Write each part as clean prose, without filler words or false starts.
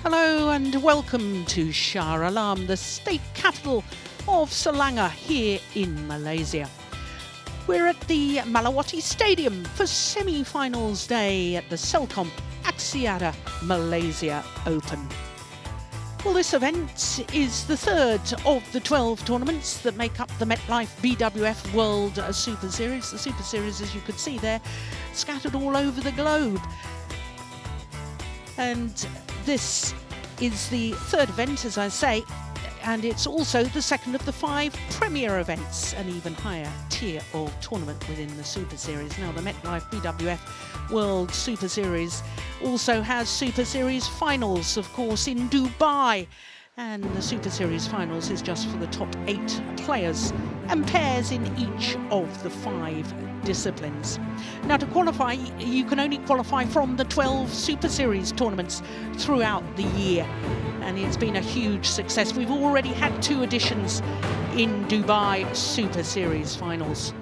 Hello and welcome to Shah Alam, the state capital of Selangor here in Malaysia. We're at the Malawati Stadium for semi-finals day at the Celcom Axiata Malaysia Open. Well, this event is the third of the 12 tournaments that make up the MetLife BWF World Superseries. The Super Series, as you could see there, scattered all over the globe. And this is the third event, as I say, and it's also the second of the 5 premier events, an even higher tier of tournament within the Super Series. Now, the MetLife BWF World Super Series also has Super Series finals, of course, in Dubai. And the Super Series finals is just for the top 8 players and pairs in each of the 5 disciplines. Now, to qualify, you can only qualify from the 12 Super Series tournaments throughout the year. And it's been a huge success. We've already had 2 editions in Dubai Super Series finals.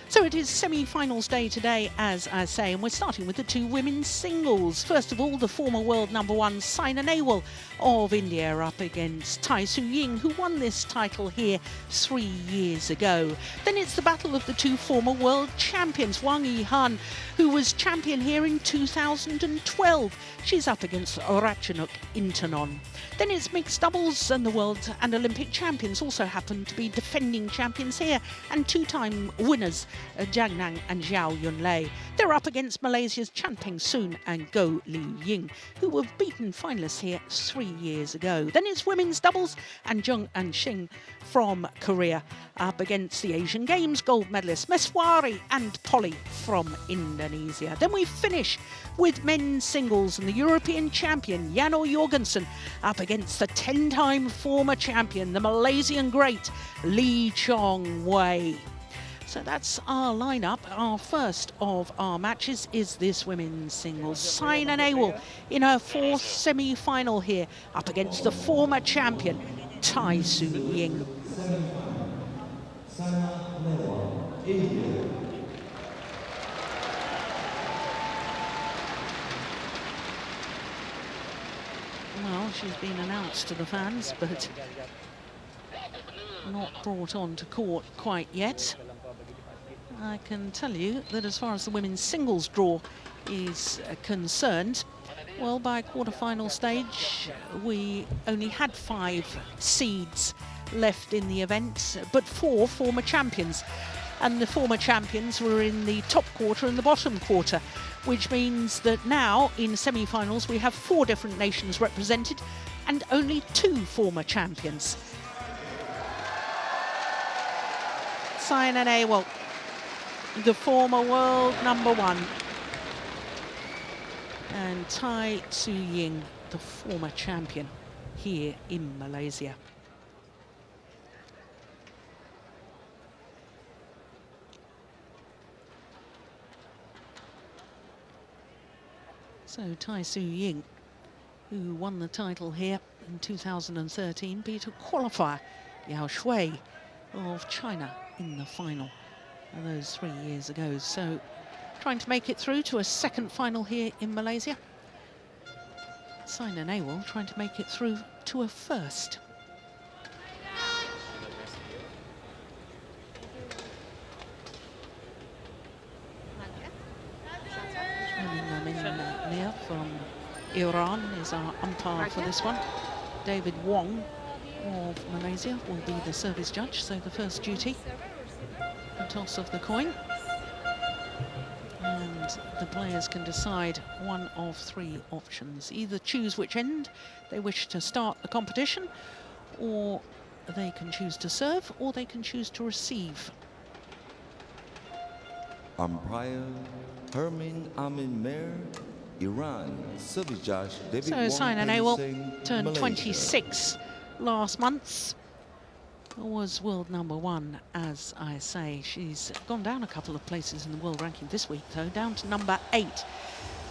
So it is semi-finals day today, as I say, and we're starting with the 2 women's singles. First of all, the former world number 1 Saina Nehwal of India up against Ying, who won this title here 3 years ago. Then it's the battle of the 2 former world champions, Wang Yihan, who was champion here in 2012. She's up against Ratchanok Intanon. Then it's mixed doubles, and the world and Olympic champions also happen to be defending champions here and 2-time winners, Zhang and Zhao Yunlei. They're up against Malaysia's Peng and Ying, who were beaten finalists here 3 years ago. Then it's women's doubles, and Jung and Shin from Korea up against the Asian Games gold medalists Maheswari and Polii from Indonesia. Then we finish with men's singles, and the European champion O Jorgensen up against the 10-time former champion, the Malaysian great Chong Wei. So that's our lineup. Our first of our matches is this women's singles. Saina Nehwal in her 4th semi-final here, up against the former champion, Ying. Well, she's been announced to the fans, but not brought on to court quite yet. I can tell you that as far as the women's singles draw is concerned, well, by quarter-final stage, we only had 5 seeds left in the event, but 4 former champions. And the former champions were in the top quarter and the bottom quarter, which means that now in semi-finals we have 4 different nations represented and only 2 former champions. Saina Nehwal, the former world number 1, and Ying, the former champion here in Malaysia. So Ying, who won the title here in 2013, beat a qualifier, Yao Shui of China, in the final those 3 years ago. So trying to make it through to a second final here in Malaysia. Saina Nehwal trying to make it through to a first. Nitya from Iran is our umpire for this one. David Wang of Malaysia will be the service judge, so the first duty, the toss of the coin. And the players can decide one of 3 options. Either choose which end they wish to start the competition, or they can choose to serve, or they can choose to receive. Umpire Hermin Amin Mer, Iran. Service judge David So Saina Nehwal turned 26 last month. Was world number 1, as I say. She's gone down a couple of places in the world ranking this week, though, down to number 8.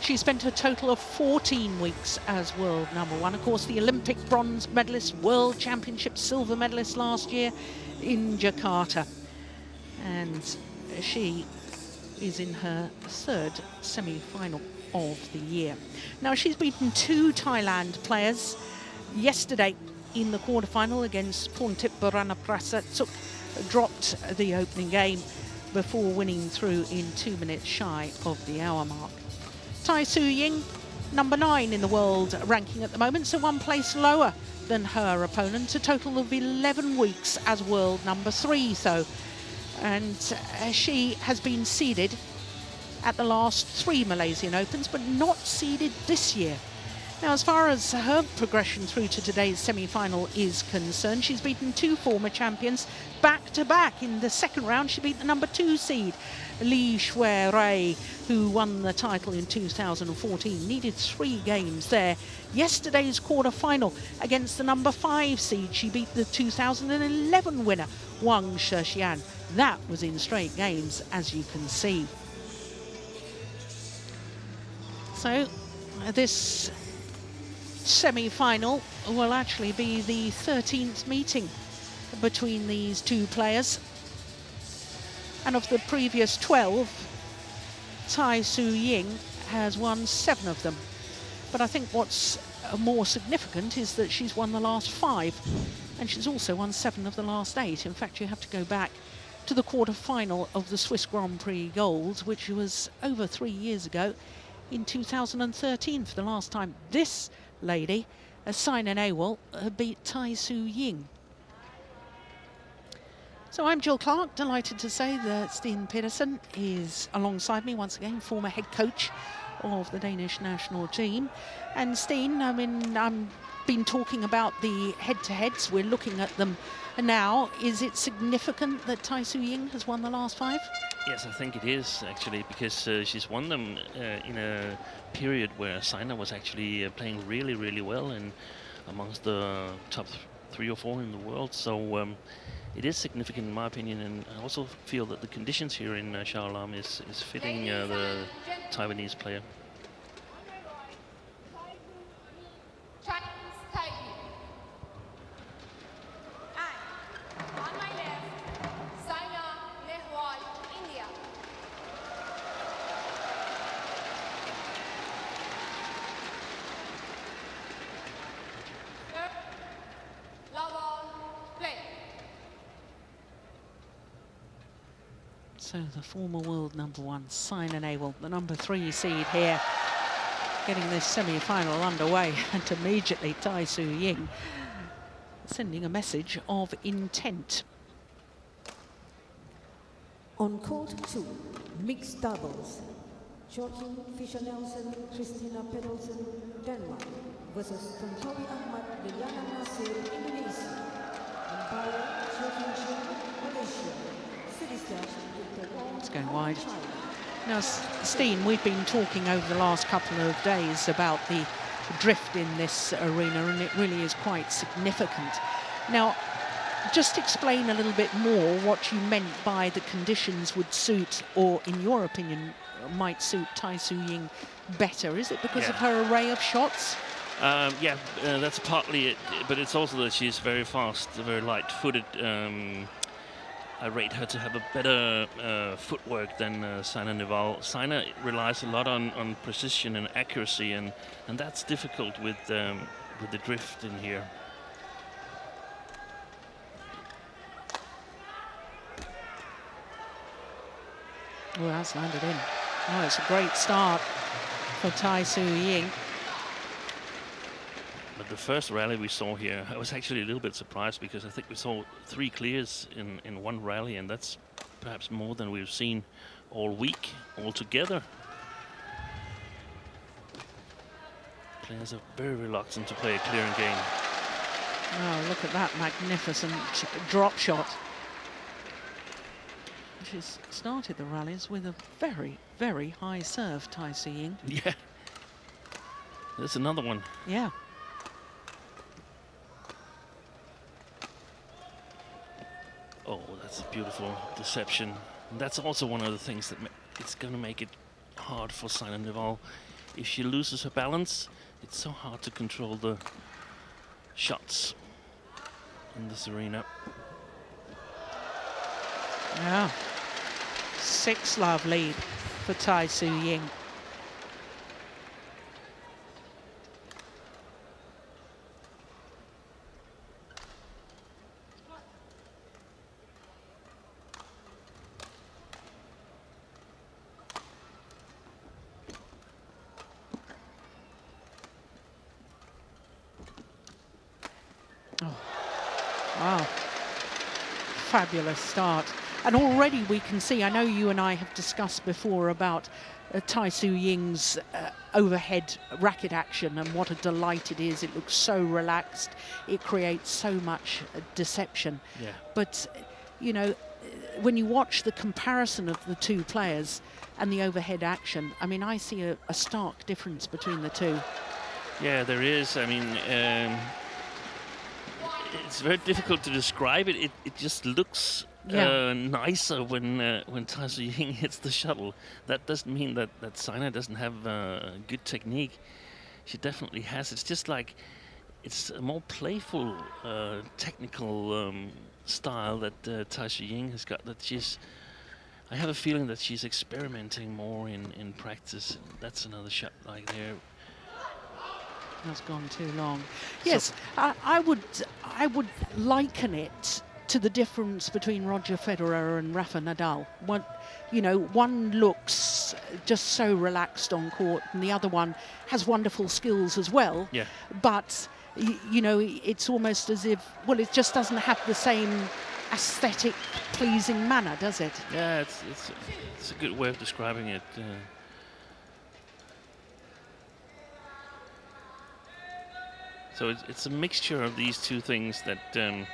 She spent a total of 14 weeks as world number 1. Of course, the Olympic bronze medalist, World Championships silver medalist last year in Jakarta. And she is in her 3rd semi-final of the year. Now, she's beaten 2 Thailand players yesterday in the quarterfinal against Porntip Buranapratsatsuk, dropped the opening game before winning through in 2 minutes shy of the hour mark. Tai Su Ying, number 9 in the world ranking at the moment, so 1 place lower than her opponent, a total of 11 weeks as world number 3, so. And she has been seeded at the last 3 Malaysian Opens, but not seeded this year. Now, as far as her progression through to today's semi-final is concerned, she's beaten 2 former champions back-to-back. In the second round, she beat the number 2 seed, Li Shui-rei, who won the title in 2014. Needed 3 games there. Yesterday's quarter-final against the number 5 seed, she beat the 2011 winner, Wang. That was in straight games, as you can see. So, this semi-final will actually be the 13th meeting between these 2 players. And of the previous 12, Tai Su Ying has won 7 of them. But I think what's more significant is that she's won the last 5, and she's also won 7 of the last 8. In fact, you have to go back to the quarter-final of the Swiss Grand Prix Gold, which was over 3 years ago in 2013 for the last time this lady, Saina Nehwal, beat Tai Su Ying. So I'm Jill Clark, delighted to say that Steen Pedersen is alongside me once again, former head coach of the Danish national team. And Steen, I mean, I've been talking about the head-to-heads, we're looking at them now. Is it significant that Tai Su Ying has won the last 5? Yes, I think it is actually, because she's won them in a period where Saina was actually playing really, really well and amongst the top 3 or 4 in the world. So it is significant in my opinion, and I also feel that the conditions here in Shah Alam is fitting the Taiwanese player. So the former world number 1, Saina Nehwal, the number 3 seed here, getting this semi-final underway, and immediately Tai Su Ying sending a message of intent. On court 2, mixed doubles, Joachim Fischer-Nelson, Kristinda Pedersen, Denmark, versus Tontowi Ahmad, Liliana Nasir, Indonesia, Umpire Jorgensen, Malaysia. It's going wide. Now, Steen, we've been talking over the last couple of days about the drift in this arena, and it really is quite significant. Now, just explain a little bit more what you meant by the conditions would suit, or in your opinion, might suit Tai Su Ying better. Is it because of her array of shots? That's partly it, but it's also that she's very fast, very light-footed. I rate her to have a better footwork than Saina Nehwal. Saina relies a lot on precision and accuracy, and that's difficult with the drift in here. Oh, that's landed in. Oh, it's a great start for Tai Su Ying. But the first rally we saw here, I was actually a little bit surprised, because I think we saw 3 clears in one rally, and that's perhaps more than we've seen all week altogether. Players are very reluctant to play a clearing game. Oh, look at that magnificent drop shot. She's started the rallies with a very, very high serve, Tai Su Ying. Yeah. There's another one. Yeah. Oh, that's a beautiful deception. And that's also one of the things that it's going to make it hard for Saina Nehwal. If she loses her balance, it's so hard to control the shots in this arena. Yeah. 6-love lead for Tai Su Ying. Wow. Fabulous start. And already we can see, I know you and I have discussed before about Tai Su Ying's overhead racket action and what a delight it is. It looks so relaxed. It creates so much deception. Yeah. But, you know, when you watch the comparison of the two players and the overhead action, I mean, I see a stark difference between the two. Yeah, there is. I mean, it's very difficult to describe it. It just looks nicer when Tai Su Ying hits the shuttle. That doesn't mean that Saina doesn't have good technique. She definitely has. It's just like it's a more playful, technical style that Tai Su Ying has got. That I have a feeling that she's experimenting more in practice. That's another shot like there. That's gone too long. Yes, so I would liken it to the difference between Roger Federer and Rafa Nadal. One looks just so relaxed on court, and the other one has wonderful skills as well. Yeah. But it's almost as if, well, it just doesn't have the same aesthetic, pleasing manner, does it? Yeah, it's a good way of describing it. So it's a mixture of these two things that, to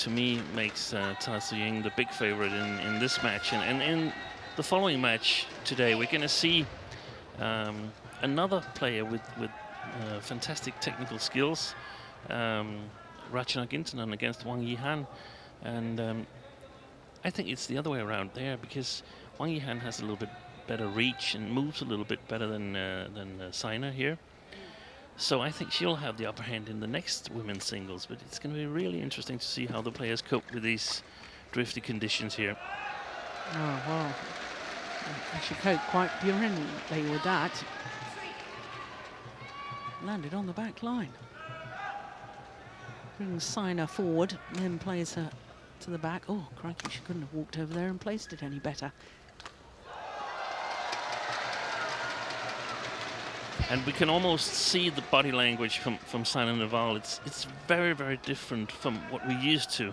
me, makes Tai Su Ying the big favorite in this match. And in the following match today, we're going to see another player with fantastic technical skills, Ratchanok Intanon against Wang Yihan. And I think it's the other way around there, because Wang Yihan has a little bit better reach and moves a little bit better than Saina here. So I think she'll have the upper hand in the next women's singles, but it's going to be really interesting to see how the players cope with these drifty conditions here. Oh, well, she coped quite brilliantly with that. Landed on the back line. Brings Saina forward, then plays her to the back. Oh, crikey, she couldn't have walked over there and placed it any better. And we can almost see the body language from Saina Nehwal. It's very, very different from what we're used to.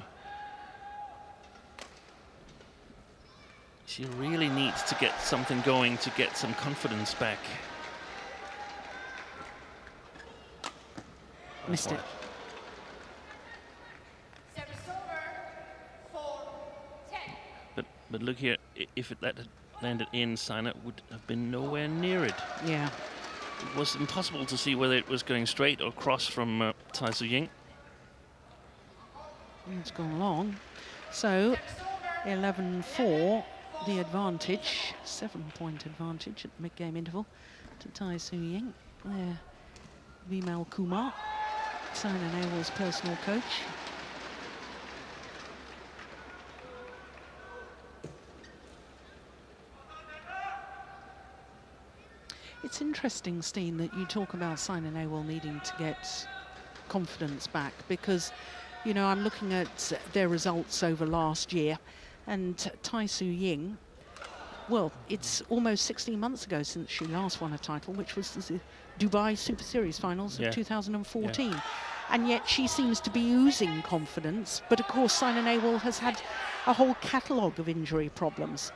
She really needs to get something going to get some confidence back. Missed it. But look here, if that had landed in, Saina would have been nowhere near it. Yeah. It was impossible to see whether it was going straight or cross from Tai Su Ying. It's gone long. So 11-4, the advantage, 7-point advantage at the mid-game interval to Tai Su Ying. There, Vimal Kumar, Saina Nehwal's personal coach. It's interesting, Steen, that you talk about Saina Nehwal needing to get confidence back, because, you know, I'm looking at their results over last year, and Tai Su Ying, well, it's almost 16 months ago since she last won a title, which was the Dubai Super Series finals of 2014. Yeah. And yet she seems to be oozing confidence, but of course Saina Nehwal has had a whole catalogue of injury problems.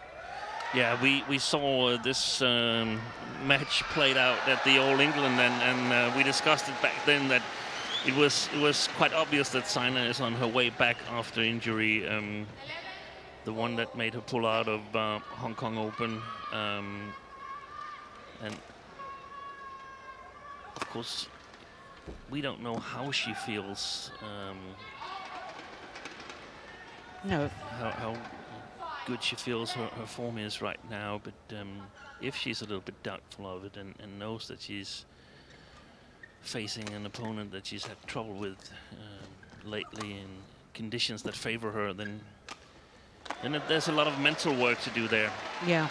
Yeah, we saw this match played out at the All England, and we discussed it back then that it was quite obvious that Saina is on her way back after injury. The one that made her pull out of Hong Kong Open, and of course we don't know how she feels. No. How good she feels her form is right now, but if she's a little bit doubtful of it and knows that she's facing an opponent that she's had trouble with lately in conditions that favor her, then there's a lot of mental work to do there. Yeah.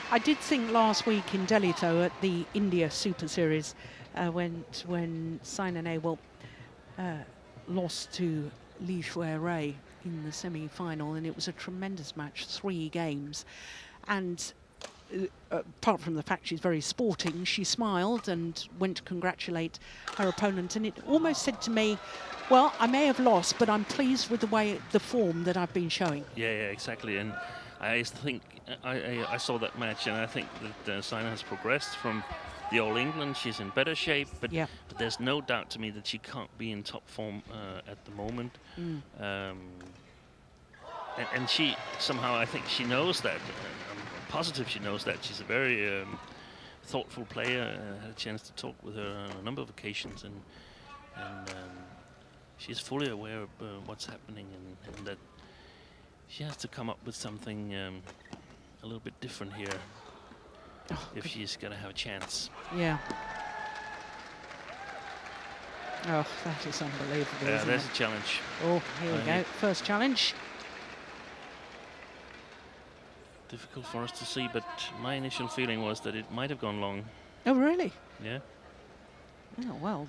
I did think last week in Delhi, though, at the India Super Series, when Saina Nehwal lost to Li Shuai in the semi-final, and it was a tremendous match, 3 games. And apart from the fact she's very sporting, she smiled and went to congratulate her opponent, and it almost said to me, well, I may have lost, but I'm pleased with the form that I've been showing. Yeah, exactly. And I think I saw that match, and I think that Saina has progressed from the All England. She's in better shape, but there's no doubt to me that she can't be in top form at the moment. And she somehow, I think she knows that. I'm positive she knows that. She's a very thoughtful player. I had a chance to talk with her on a number of occasions, and she's fully aware of what's happening, and that she has to come up with something a little bit different here if she's going to have a chance. Yeah. Oh, that is unbelievable. Yeah, isn't there's it? a challenge. Oh, here we go. First challenge. Difficult for us to see, but my initial feeling was that it might have gone long. Oh, really? Yeah. Oh, well,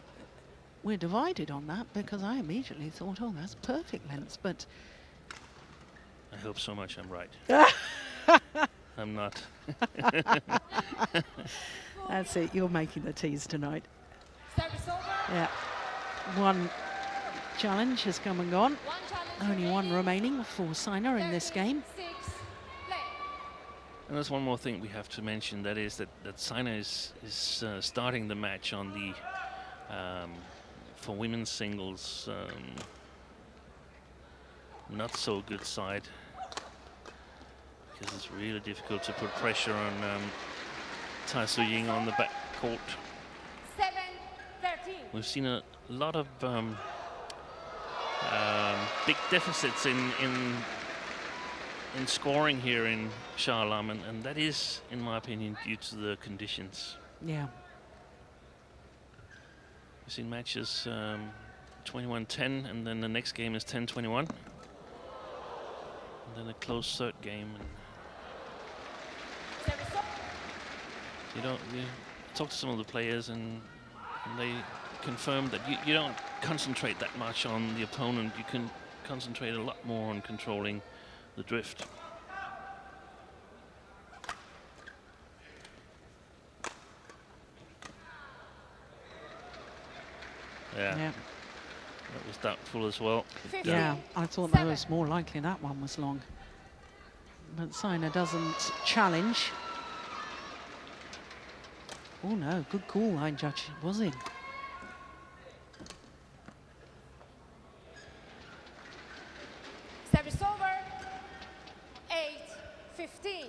we're divided on that, because I immediately thought, oh, that's perfect length, but... I hope so much I'm right. I'm not. That's it, you're making the teas tonight. Service over. Yeah. One challenge has come and gone. Only one remaining for Saina in this game. 6, play. And there's one more thing we have to mention, that is that Saina is starting the match on the for women's singles not so good side, because it's really difficult to put pressure on Ying on the back court. 7-13. We've seen a lot of big deficits in scoring here in Shah Alam, and that is, in my opinion, due to the conditions. Yeah. We've seen matches 21-10, and then the next game is 10-21. And then a close third game. And you talk to some of the players, and they confirm that you don't concentrate that much on the opponent. You can concentrate a lot more on controlling the drift. Yeah. That was doubtful as well. Yeah, I thought that was more likely that one was long. But Saina doesn't challenge. Oh no, good call, line judge, was he? Service over. 8-15.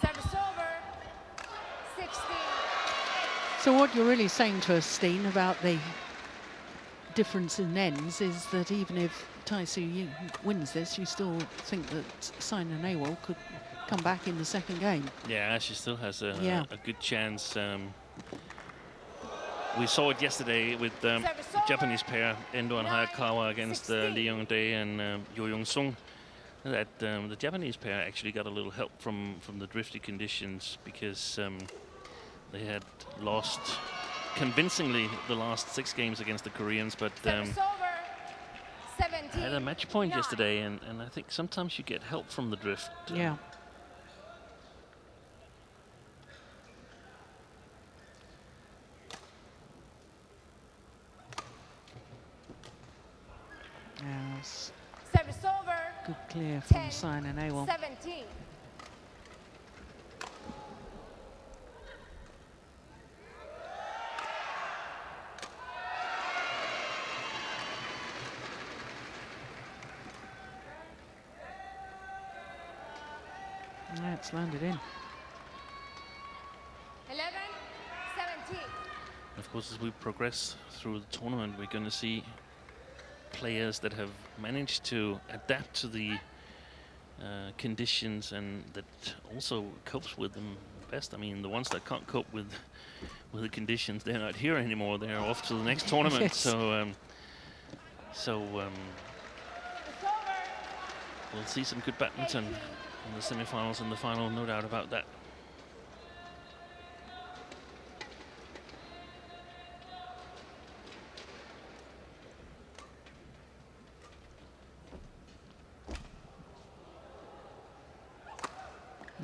Service over. 16. So what you're really saying to us, Steen, about the difference in ends is that even if Ying wins this, you still think that Saina Nehwal could come back in the second game. Yeah, she still has a good chance. We saw it yesterday with the Japanese pair, Endo and Hayakawa, against Lee Yunlei and Yo Young-sung, that the Japanese pair actually got a little help from the drifty conditions, because they had lost convincingly the last 6 games against the Koreans, but had a match point yesterday, and I think sometimes you get help from the drift. Yeah. Yes. Service over. Good clear from 10, Saina Nehwal. 17. Yeah, it's landed in. 11-17. Of course, as we progress through the tournament, we're going to see players that have managed to adapt to the conditions, and that also copes with them best. I mean, the ones that can't cope with the conditions, they're not here anymore. They're off to the next tournament. Yes. So we'll see some good badminton in the semi-finals and the final, no doubt about that.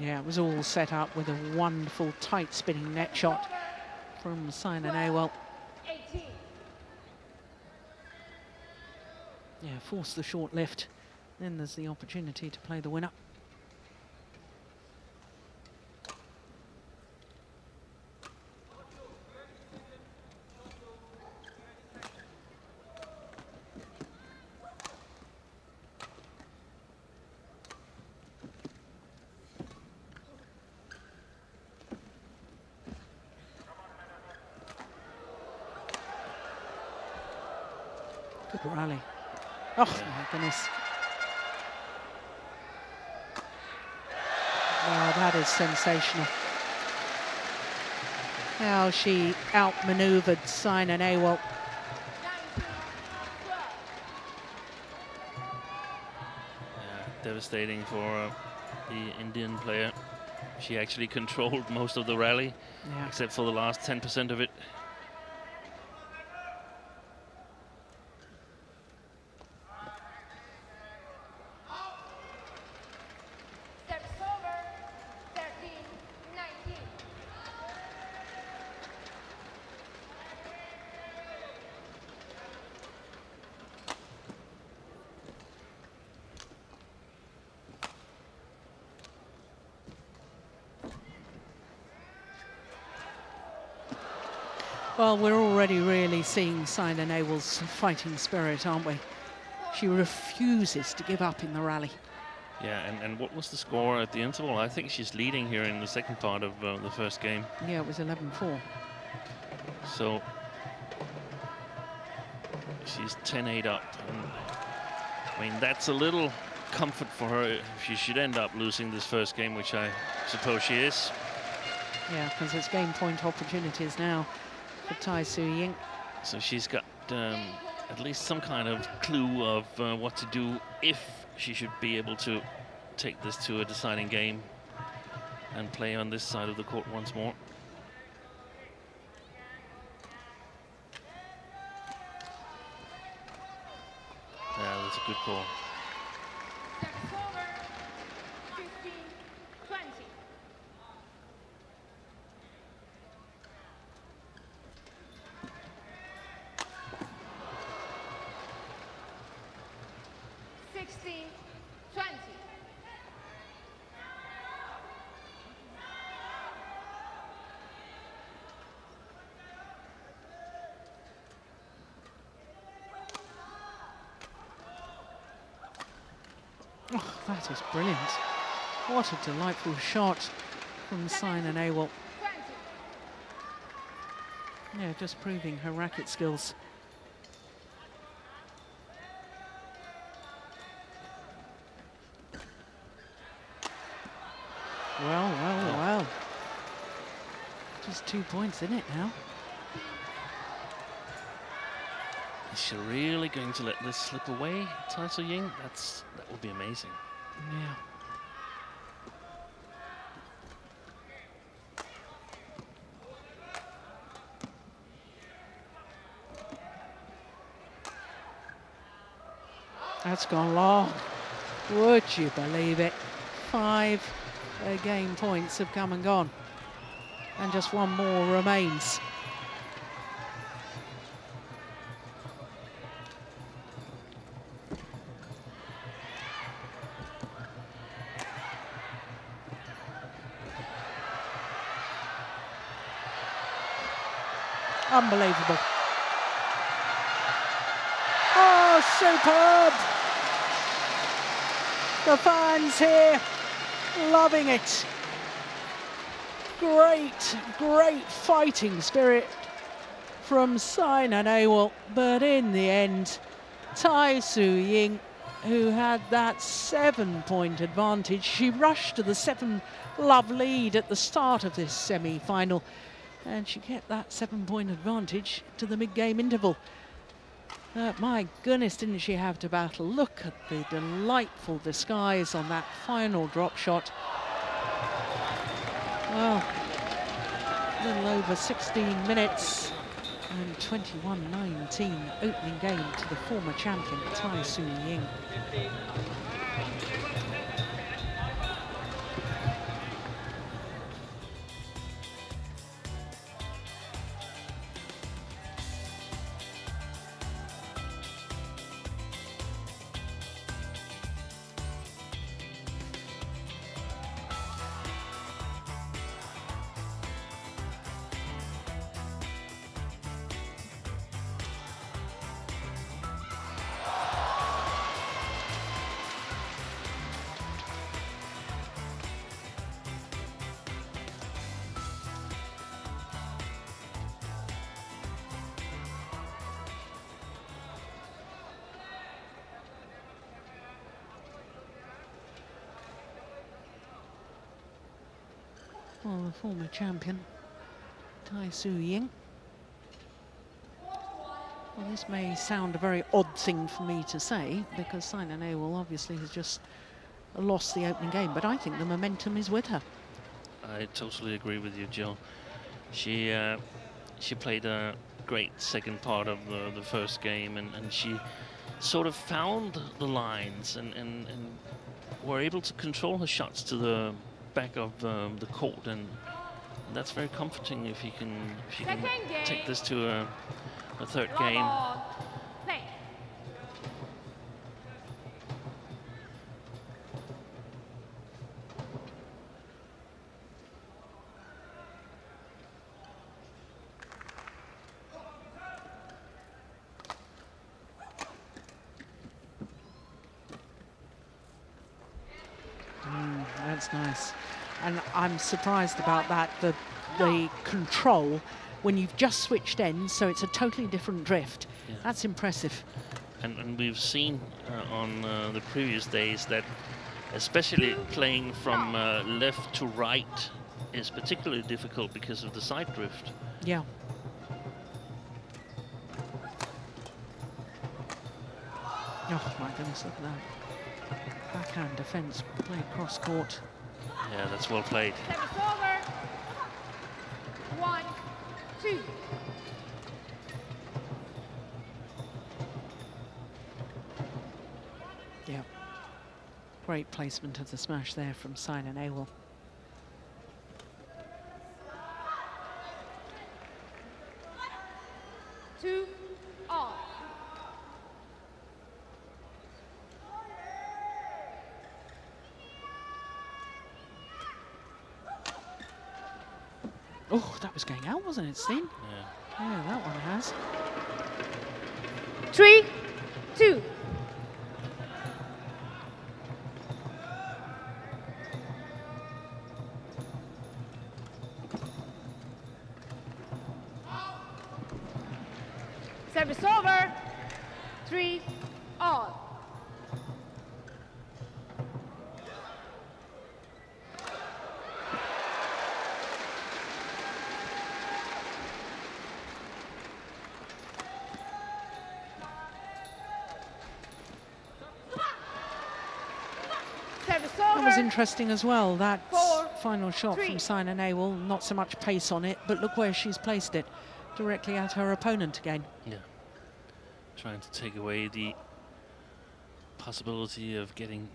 Yeah, it was all set up with a wonderful tight spinning net shot from Saina Nehwal. 18. Yeah, force the short lift. Then there's the opportunity to play the winner. Good rally. Oh, my goodness. Wow, that is sensational. How she outmaneuvered Saina Nehwal. 19. 12. Yeah, devastating for the Indian player. She actually controlled most of the rally, Yeah. except for the last 10% of it. Service over. 13. 19. Well, we're already really seeing Saina Nehwal's fighting spirit, aren't we? She refuses to give up in the rally. Yeah, and what was the score at the interval? I think she's leading here in the second part of the first game. Yeah, it was 11-4. So she's 10-8 up. And, I mean, that's a little comfort for her if she should end up losing this first game, which I suppose she is. Yeah, because it's game point opportunities now for Tai Su Ying. So she's got at least some kind of clue of what to do if she should be able to take this to a deciding game and play on this side of the court once more. Yeah, that's a good call. Service over. 15. 20. Oh, that is brilliant. What a delightful shot from Saina Nehwal. 20. Yeah, just proving her racket skills. Well. Just 2 points in it now. Is she really going to let this slip away, Tai Su Ying? That would be amazing. Yeah. That's gone long. Would you believe it? 5 game points have come and gone. And just one more remains. Unbelievable. Oh, superb! The fans here loving it. Great fighting spirit from Saina Nehwal. But in the end, Tai Su Ying, who had that 7-point advantage, she rushed to the 7-love lead at the start of this semi-final. And she kept that 7-point advantage to the mid-game interval. My goodness, didn't she have to battle? Look at the delightful disguise on that final drop shot. Well, a little over 16 minutes and 21-19 opening game to the former champion, Tai Su Ying. Well, the former champion, Ying. Well, this may sound a very odd thing for me to say, because Saina Nehwal obviously has just lost the opening game, but I think the momentum is with her. I totally agree with you, Jill. She played a great second part of the first game, and she sort of found the lines and were able to control her shots to the back of the court, and that's very comforting if you can take this to a third game. Play. That's nice. And I'm surprised about that, the control when you've just switched ends, so it's a totally different drift. Yeah. That's impressive. And we've seen on the previous days that especially playing from left to right is particularly difficult because of the side drift. Yeah. Oh my goodness, look at that. Backhand defence, played cross court. Yeah, that's well played. Service over. 1, 2. Yeah. Great placement of the smash there from Saina Nehwal. Two all. Oh, that was going out, wasn't it, Steen? Yeah. Yeah, that one has. 3, 2. Service over. 3 all. Service That over. was interesting as well, that 4, final shot 3. from Saina Nehwal. Not so much pace on it, but look where she's placed it. Directly at her opponent again. Yeah. Trying to take away the possibility of getting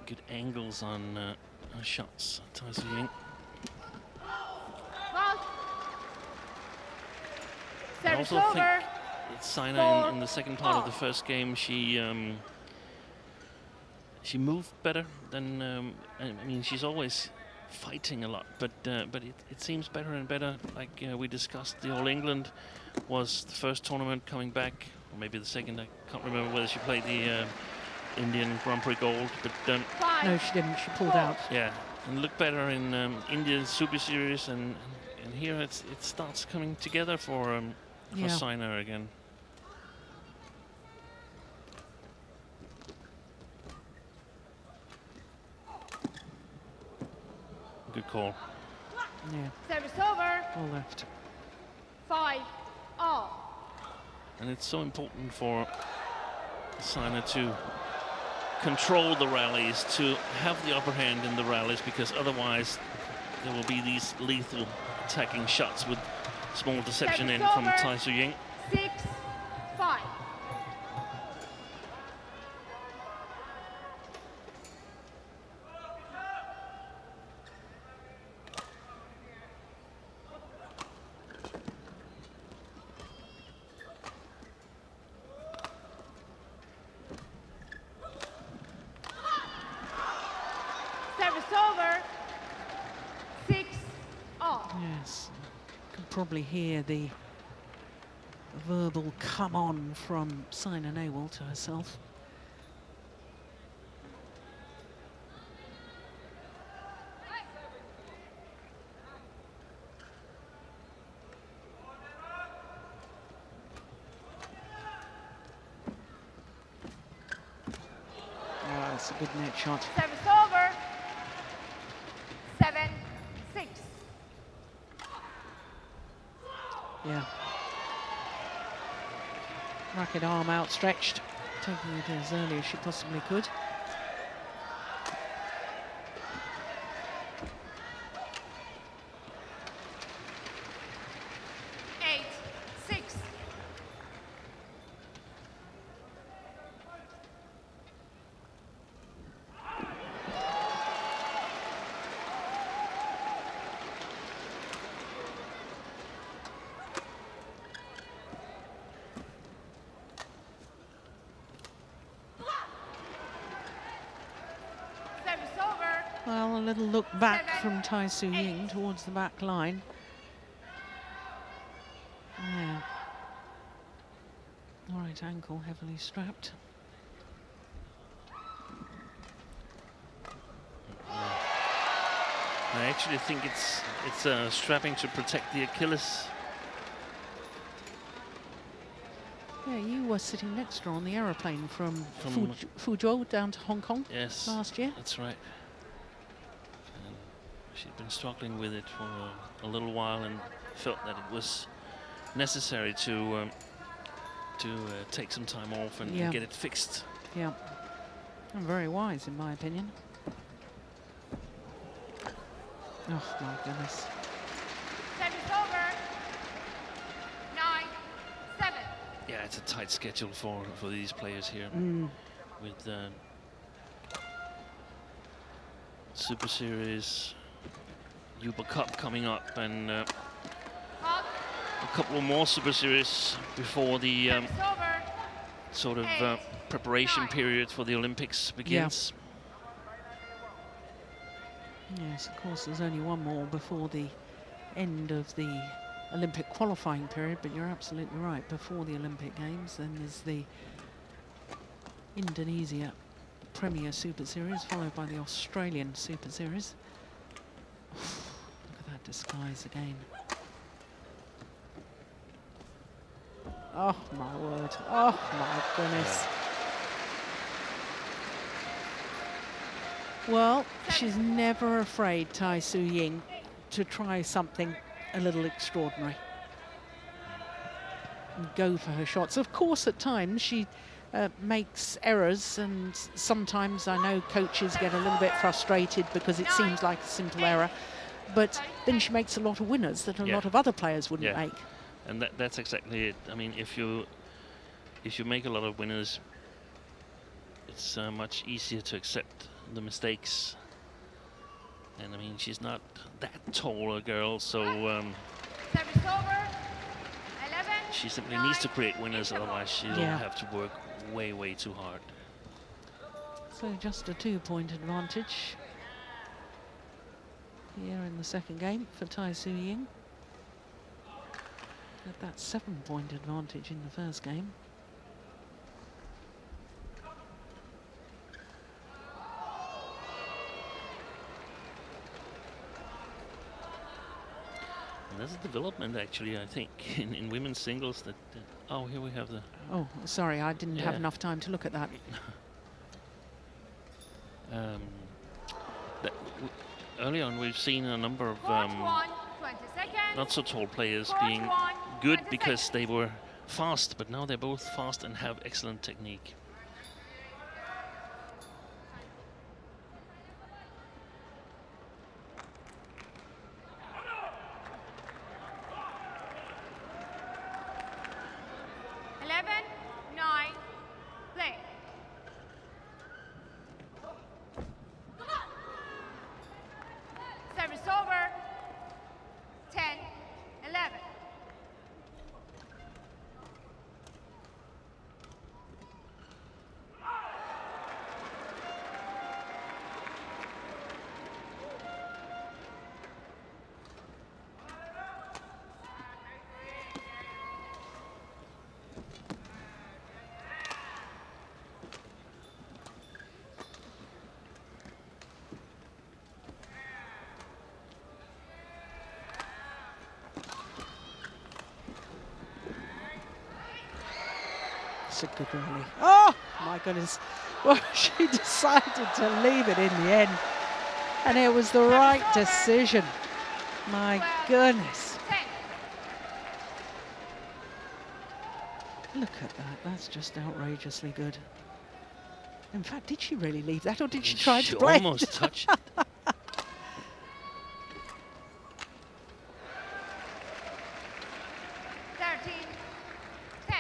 good angles on shots. Ying. Well. I Service also over. think that Saina in the second part of the first game, she moved better than I mean, she's always fighting a lot, but it seems better and better. Like we discussed, the All England was the first tournament coming back, or maybe the second. I can't remember whether she played the Indian Grand Prix Gold, but 5. No, she didn't. She pulled out. yeah, and looked better in Indian Super Series, and here it starts coming together for Yeah. Saina again. Good call. Yeah, Service over. all left. 5 all. And it's so important for Saina to control the rallies, to have the upper hand in the rallies, because otherwise there will be these lethal attacking shots with small deception in from Ying. 6, 5. Service over. 6 all. Yes, you can probably hear the verbal come on from Saina Nehwal to herself. Oh, it's a good net shot. Service over. 7, 6. Racket arm outstretched, taking it as early as she possibly could. Well, a little look back from Tai-Tzu Ying towards the back line. Yeah. Right ankle heavily strapped. I actually think it's strapping to protect the Achilles. Yeah, you were sitting next to her on the aeroplane from Fuzhou down to Hong Kong last year. That's right. And she'd been struggling with it for a little while and felt that it was necessary to take some time off and get it fixed. Yeah, and very wise in my opinion. Oh my goodness. Service over. 9-7. Yeah, it's a tight schedule for these players here with Super Series, Uber Cup coming up, and a couple of more Super Series before the sort of preparation period for the Olympics begins. Yes, of course, there's only one more before the end of the Olympic qualifying period, but you're absolutely right. Before the Olympic Games, then there's the Indonesia Premier Super Series, followed by the Australian Super Series. Look at that disguise again. Oh, my word. Oh, my goodness. Well, she's never afraid, Tai-Tzu Ying, to try something a little extraordinary and go for her shots. Of course, at times she makes errors, and sometimes I know coaches get a little bit frustrated because it seems like a simple error, but then she makes a lot of winners that a lot of other players wouldn't make. And that's exactly it. I mean, if you make a lot of winners, it's much easier to accept the mistakes. And I mean, she's not that tall a girl, so Service over. 11. she simply needs to create winners, otherwise she'll have to work way too hard. So just a 2-point advantage here in the second game for Tai-Tzu Ying. Had that 7-point advantage in the first game. And there's a development, actually, I think, in women's singles that... oh, here we have the... Oh, sorry, I didn't have enough time to look at that. Early on, we've seen a number of not so tall players being good because they were fast, but now they're both fast and have excellent technique. A good rally. Oh my goodness. Well, she decided to leave it in the end, and it was the right decision. My goodness. Look at that. That's just outrageously good. In fact, did she really leave that, or did she try to play? Almost touched. 13, 10.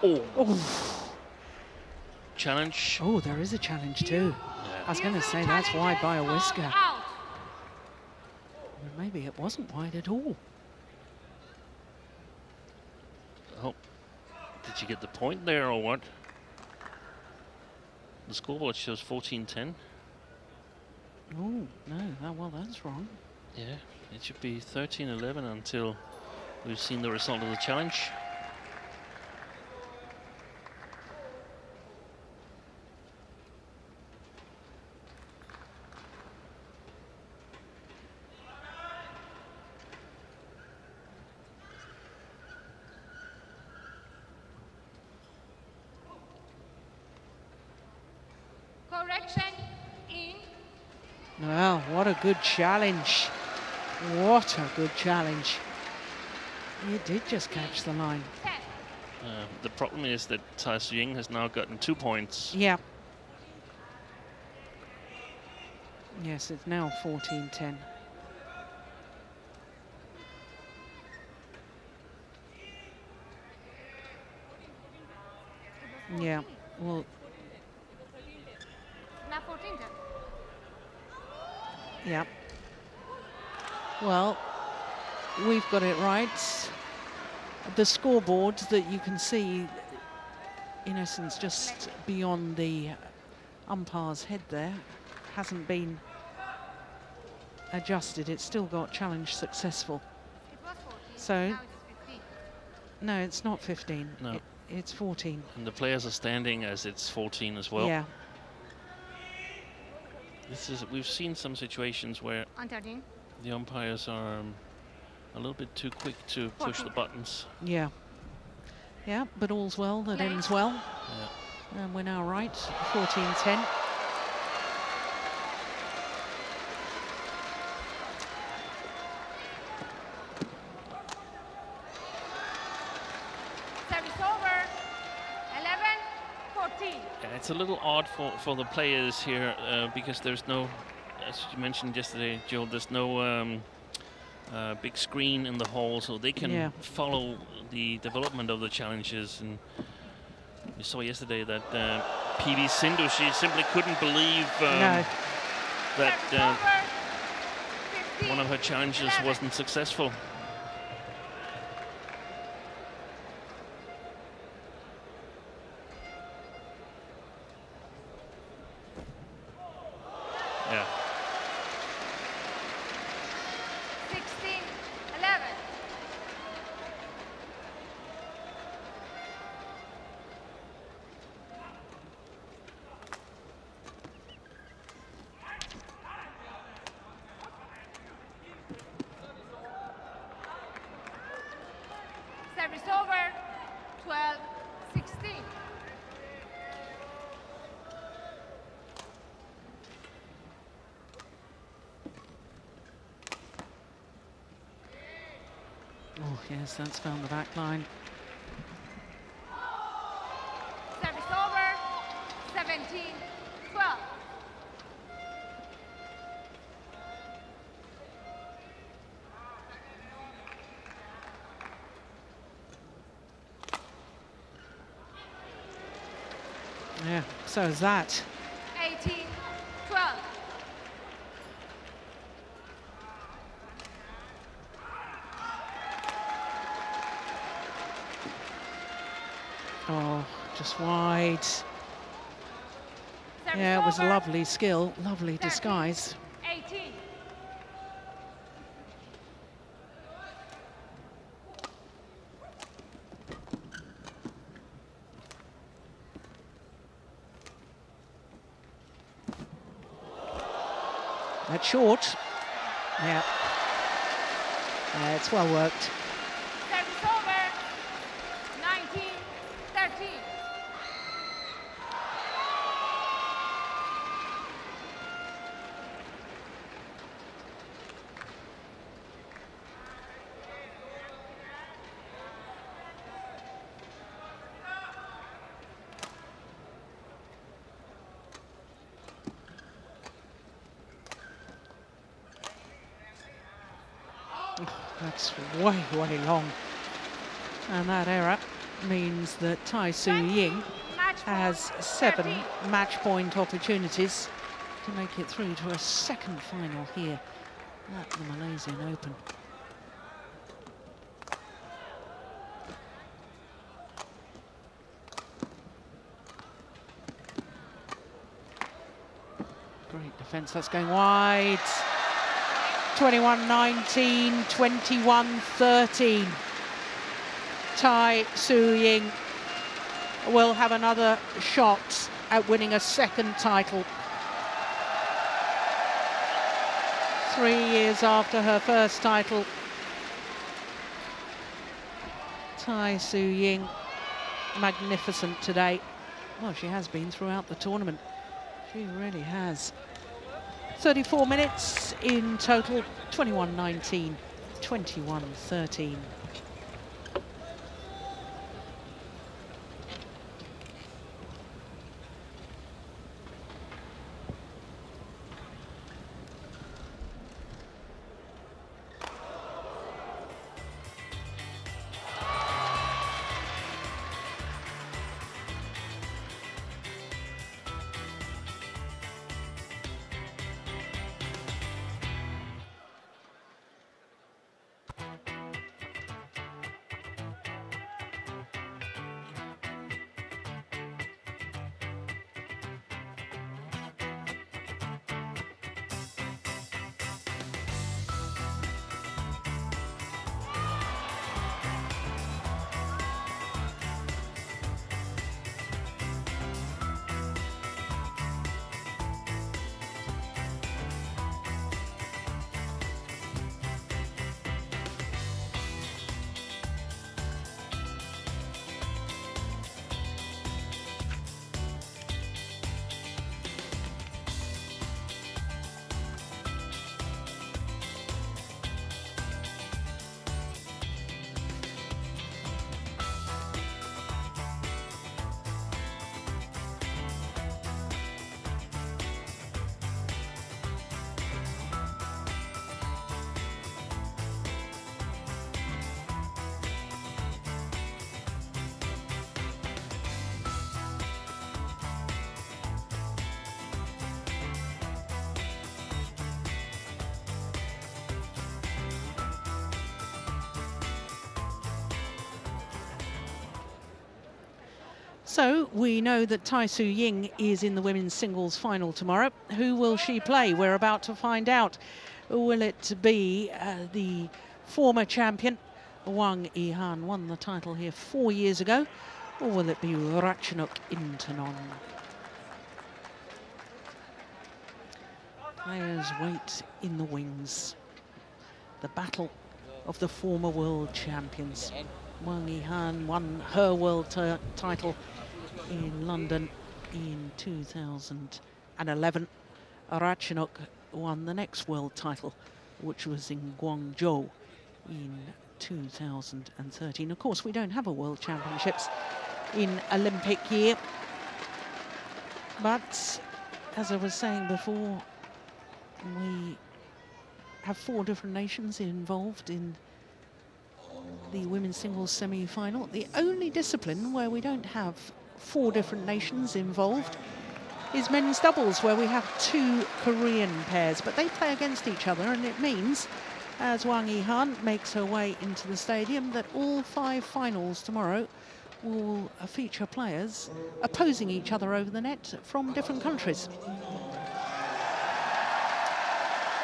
Oh. Challenge. Oh, there is a challenge too. I was going to say that's wide by a whisker. Out. Maybe it wasn't wide at all. Oh, did you get the point there or what? The scoreboard shows 14-10. Oh, no, well, that's wrong. Yeah, it should be 13-11 until we've seen the result of the challenge. Correction. In. Well, what a good challenge. What a good challenge. You did just catch the line. 10. The problem is that Ying has now gotten 2 points. Yeah. Yes, it's now 14-10. Yeah, well, Now 14, 10. yeah. Well, we've got it right. The scoreboard that you can see, in essence, just beyond the umpire's head there, hasn't been adjusted. It's still got challenge successful. It was 14. So- Now it's 15. No, it's not 15. No. It's 14. And the players are standing as it's 14 as well. Yeah. We've seen some situations where On 13. the umpires are a little bit too quick to push the buttons. Yeah. Yeah, but all's well that Late. ends well. Yeah. And we're now right, 14-10. Service over. 11, 14. Yeah, it's a little odd for the players here because there's no, as you mentioned yesterday, Joe, there's no big screen in the hall, so they can follow the development of the challenges. And we saw yesterday that PV Sindhu, she simply couldn't believe No. that Service over. 15. one of her challenges 11. wasn't successful. Yeah. 16, 11. Service over. 12, 16. Oh, yes, that's found the back line. Service over. 17, 12. Yeah, so is that. 18, 12. Oh, just wide. Service Yeah, it was over. lovely skill, lovely disguise. 18. That's short. Yeah. It's well worked. Service over. 19-13. That's way, way long. And that error means that Tai Su Ying Match has point, 7 13. match point opportunities to make it through to a second final here at the Malaysian Open. Great defence, that's going wide. 21-19, 21-13. Tai Su Ying will have another shot at winning a second title. 3 years after her first title, Tai Su Ying, magnificent today. Well, she has been throughout the tournament. She really has. 34 minutes in total, 21-19, 21-13. So we know that Tai Su Ying is in the women's singles final tomorrow. Who will she play? We're about to find out. Will it be the former champion, Wang Yihan, won the title here 4 years ago, or will it be Ratchanok Intanon? Players wait in the wings. The battle of the former world champions. Wang Yihan won her world title in London in 2011. Ratchanok won the next world title, which was in Guangzhou in 2013. Of course, we don't have a World Championships in Olympic year, but as I was saying before, we have 4 different nations involved in the women's singles semi-final. The only discipline where we don't have 4 different nations involved is men's doubles, where we have 2 Korean pairs, but they play against each other, and it means, as Wang Yihan makes her way into the stadium, that all 5 finals tomorrow will feature players opposing each other over the net from different countries.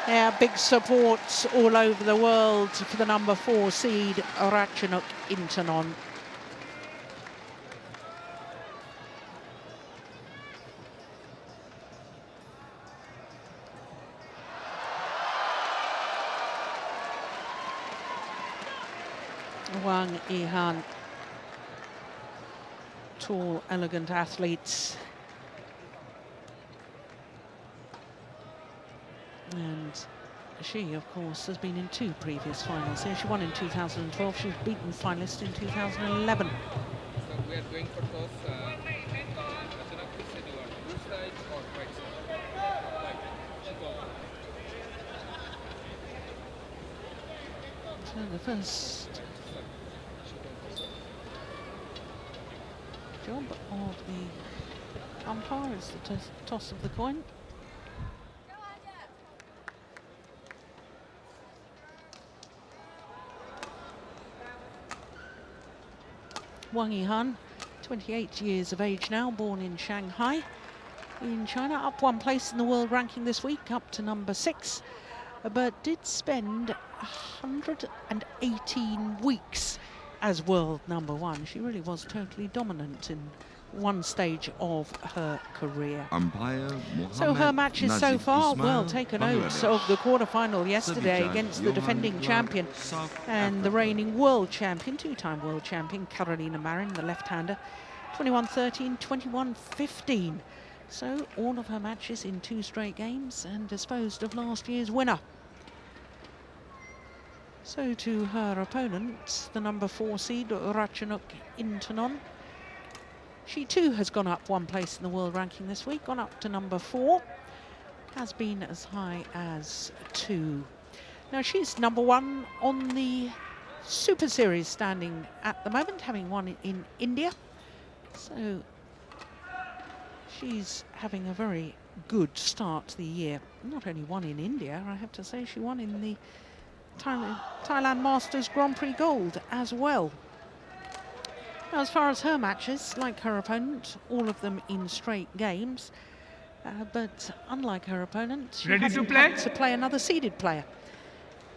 Yeah, big support all over the world for the number 4 seed, Ratchanok Intanon. Wang, Yihan, tall, elegant athletes. And she, of course, has been in 2 previous finals here. She won in 2012. She was beaten finalist in 2011. So we are going for toss. Ratchanok, please say you are left side or right side? Right. So the first job of the umpire is the toss of the coin. Wang Yihan, 28 years of age now, born in Shanghai in China, up 1 place in the world ranking this week, up to number 6, but did spend 118 weeks as world number 1. She really was totally dominant in one stage of her career. Umpire So her matches so Nazim far, Ismail, well, take a note Bangladesh. of the quarter-final yesterday Service against the Johan defending Clark, champion South and the Africa. reigning world champion, 2-time world champion, Carolina Marin, the left-hander, 21-13, 21-15. So all of her matches in 2 straight games and disposed of last year's winner. So to her opponent, the number 4 seed, Ratchanok Intanon. She too has gone up 1 place in the world ranking this week, gone up to number 4, has been as high as 2. Now she's number 1 on the Super Series standing at the moment, having won in India. So she's having a very good start to the year. Not only won in India, I have to say, she won in the Thailand Masters Grand Prix Gold as well. Now, as far as her matches, like her opponent, all of them in straight games. But unlike her opponent, she hasn't had to play another seeded player.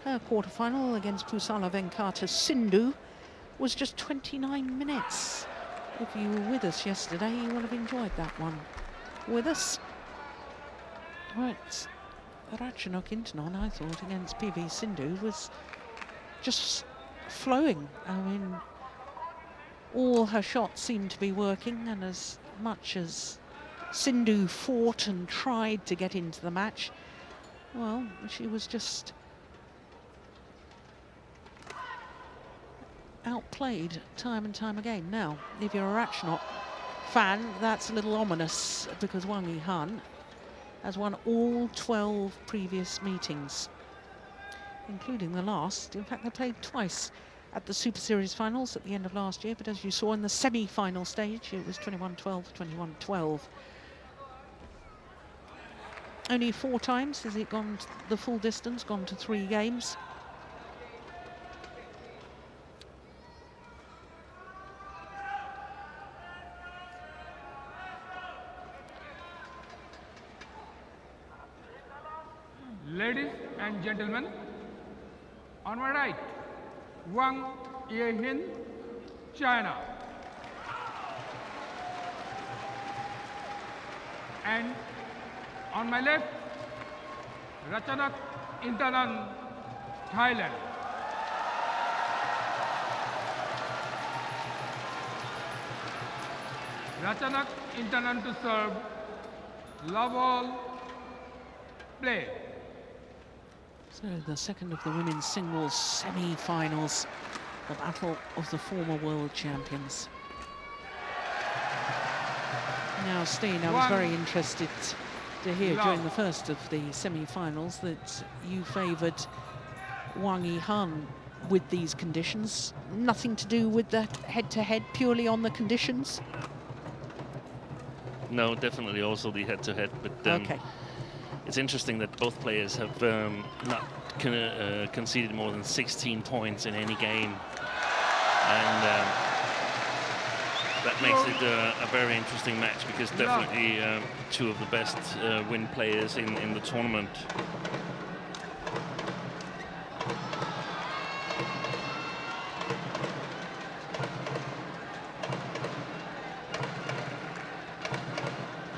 Her quarterfinal against Pusala Venkata Sindhu was just 29 minutes. If you were with us yesterday, you would have enjoyed that one with us. Right, Ratchanok Intanon, I thought, against PV Sindhu was just flowing. I mean, all her shots seemed to be working, and as much as Sindhu fought and tried to get into the match, well, she was just outplayed time and time again. Now, if you're a Ratchanok fan, that's a little ominous, because Wang Yihan has won all 12 previous meetings, including the last. In fact, they played twice at the Super Series finals at the end of last year, but as you saw in the semi-final stage, it was 21-12, 21-12. Only 4 times has it gone the full distance, gone to 3 games. Ladies and gentlemen, on my right, Wang Yihan, China. And on my left, Ratchanok Intanon, Thailand. Ratchanok Intanon to serve, love all, play. So the second of the women's singles semi-finals, the battle of the former world champions. Now, Steen, I was very interested to hear during the first of the semi-finals that you favoured Wang Yihan with these conditions. Nothing to do with the head-to-head, purely on the conditions? No, definitely also the head-to-head, but Okay. it's interesting that both players have not conceded more than 16 points in any game, and that makes it a very interesting match, because definitely 2 of the best win players in the tournament.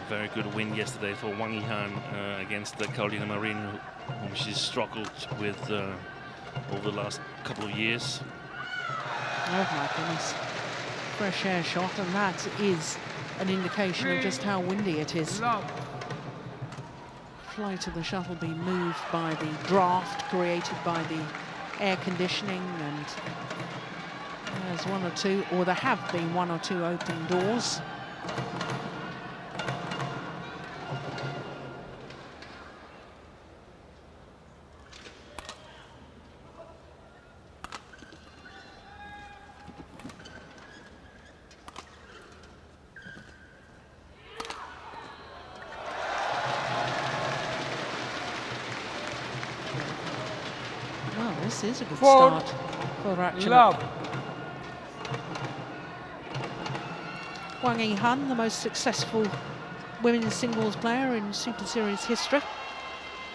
Very good win yesterday for Wang Yihan against the Carolina Marin, whom she's struggled with over the last couple of years. Oh my goodness. Fresh air shot, and that is an indication of just how windy it is. Love. Flight of the shuttle being moved by the draft created by the air conditioning, and there's one or two, or there have been one or two open doors. Well, this is a good start for Ratchanok. Love. Wang Yihan, the most successful women's singles player in Super Series history.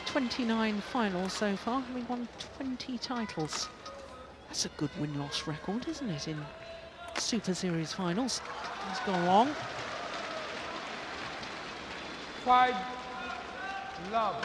29 finals so far, having won 20 titles. That's a good win-loss record, isn't it, in Super Series finals? It's gone long. 5. Love.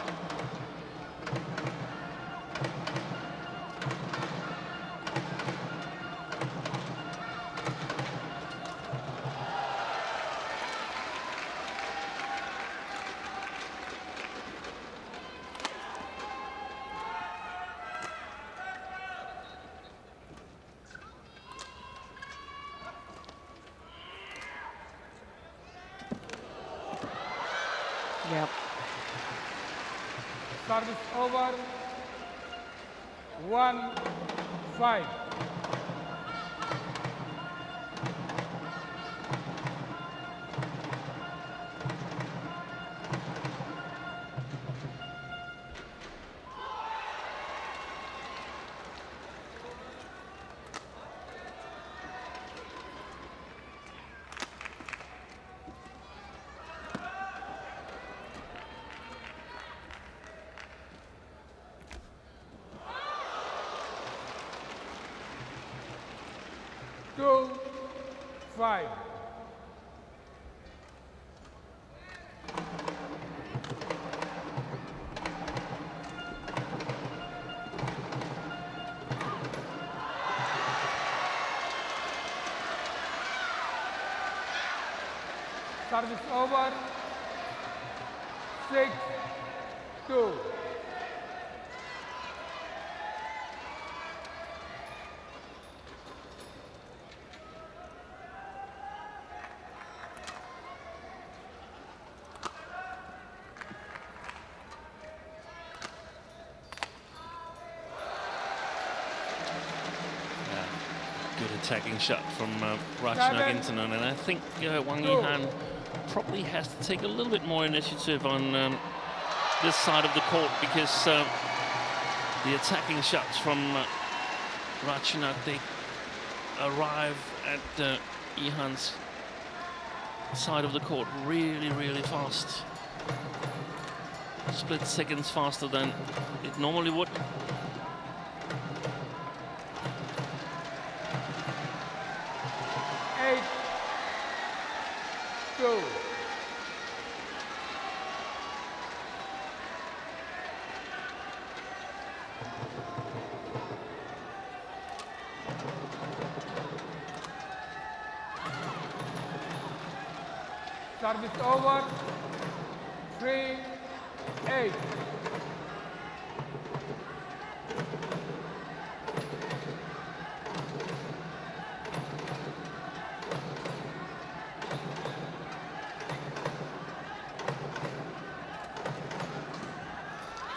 Yep. Service over. 1-5. Two, 5. Service over. 6-2. Good attacking shot from Ratchanok Intanon, and I think Wang Yihan probably has to take a little bit more initiative on this side of the court, because the attacking shots from Ratchanok, they arrive at Yihan's side of the court really, really fast. Split seconds faster than it normally would. Go. Service over. 3-8.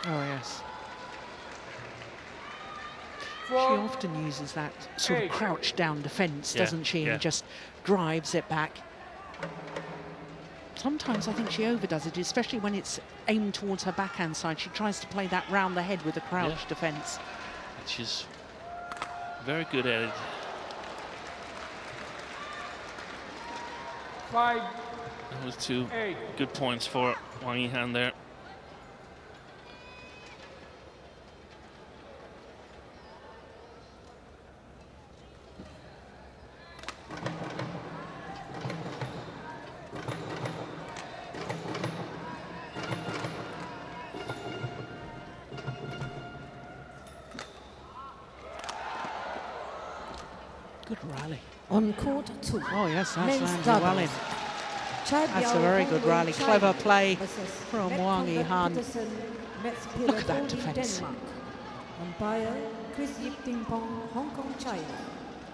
Oh, yes. She 4, often uses that sort of 8. crouch down defence, Yeah, doesn't she? yeah. And just drives it back. Sometimes I think she overdoes it, especially when it's aimed towards her backhand side. She tries to play that round the head with a crouch defence. She's very good at it. 5, That was 2 8. good points for Wang Yihan there. Good rally. On court 2. Oh yes, that's men's landed doubles. well in. Chai That's a Biao very Chong good Wei rally. Chai Clever play versus from Matt Wang Conrad Yihan. Peterson, Matt Look at that Polii, defence. Denmark. Umpire Chris Yip Ting Pong, Hong Kong, China.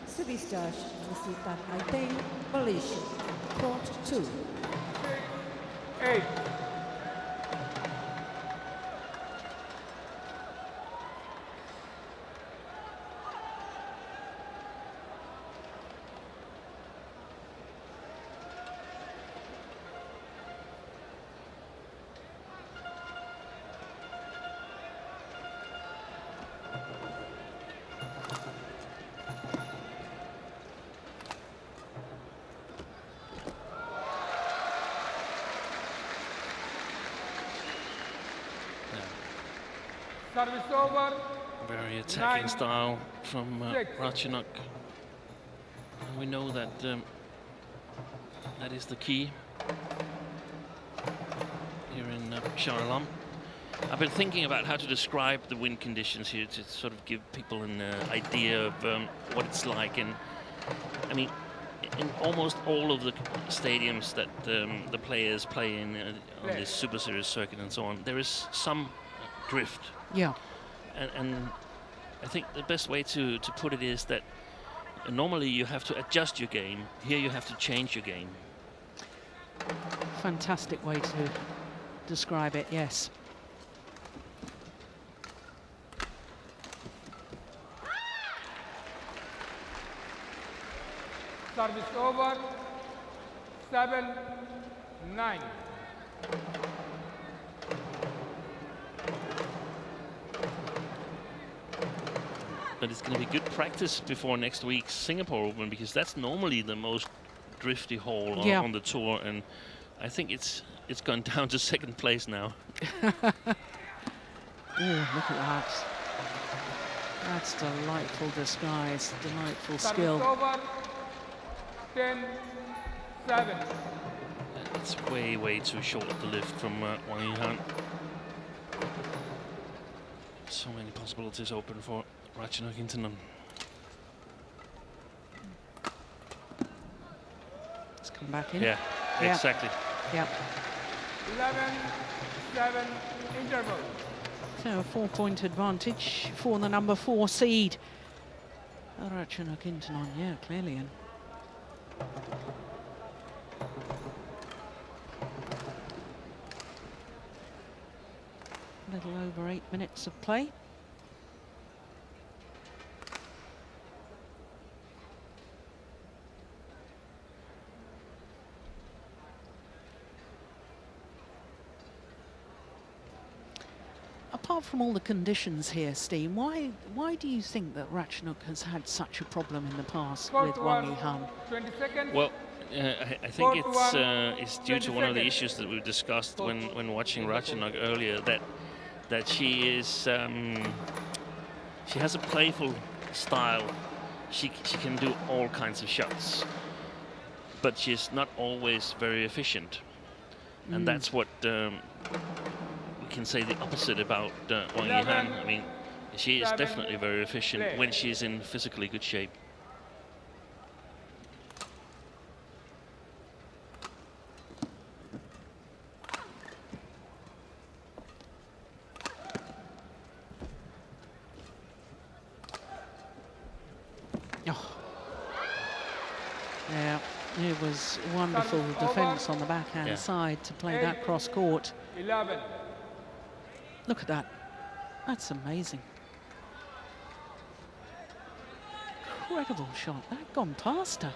Service judge Tan Ai Teng, Malaysia. Court 2. 8. Service over. Very attacking 9, style from 6. Ratchanok. And we know that that is the key here in Shah Alam. I've been thinking about how to describe the wind conditions here to sort of give people an idea of what it's like. And I mean, in almost all of the stadiums that the players play in on this Super Series circuit and so on, there is some drift. Yeah. And I think the best way to put it is that normally you have to adjust your game. Here you have to change your game. Fantastic way to describe it, yes. Service over. 7, 9. But it's going to be good practice before next week's Singapore Open, because that's normally the most drifty hole on the tour, and I think it's gone down to second place now. Oh, look at that. That's delightful disguise, delightful skill. Service over. 10, 7. It's way, way too short the lift from Wang Yihan. So many possibilities open for Ratchanok Intanon. Let's come back in. Yeah, exactly. Yep. 11, 7, interval. So a 4-point advantage for the number 4 seed. Ratchanok Intanon, yeah, clearly in. A little over 8 minutes of play. Apart from all the conditions here, Steen, why do you think that Ratchanok has had such a problem in the past with Wang Yihan? 20 seconds. Well, I think it's due to one of the issues that we've discussed when watching Ratchanok earlier, that she is she has a playful style. She can do all kinds of shots, but she's not always very efficient, and that's what we can say the opposite about Wang Yihan. I mean, she is definitely very efficient when she's in physically good shape. Yeah, it was wonderful defence on the backhand side to play that cross court. 11. Look at that. That's amazing. Incredible shot. That gone past her.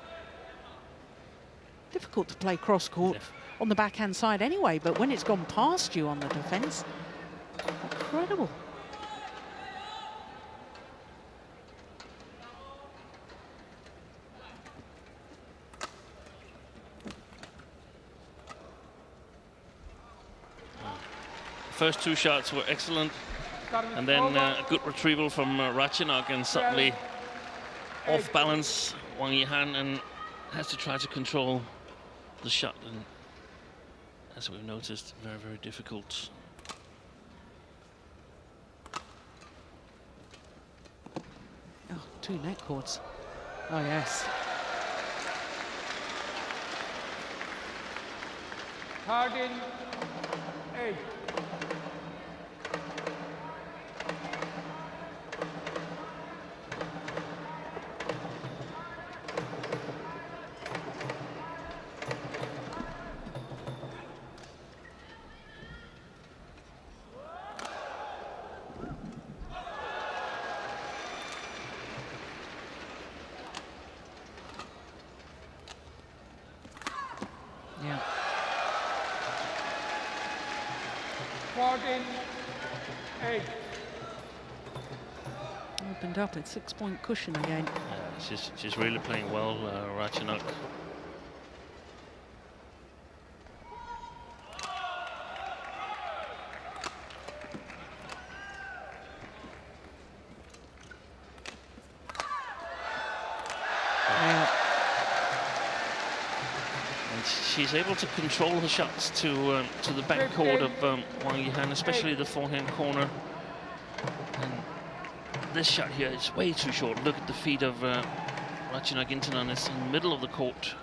Difficult to play cross court on the backhand side anyway, but when it's gone past you on the defence, incredible. First two shots were excellent, and then a good retrieval from Ratchanok, and suddenly off balance Wang Yihan, and has to try to control the shot, and as we've noticed, very, very difficult. Oh, 2 net cords. Oh, yes. 13-8. Yeah. 14-8. Opened up at 6-point cushion again. She's really playing well, Ratchanok. Yeah. And she's able to control the shots to the backcourt of Wang Yihan, especially the forehand corner. And this shot here is way too short. Look at the feet of Ratchanok. Intanon is in the middle of the court.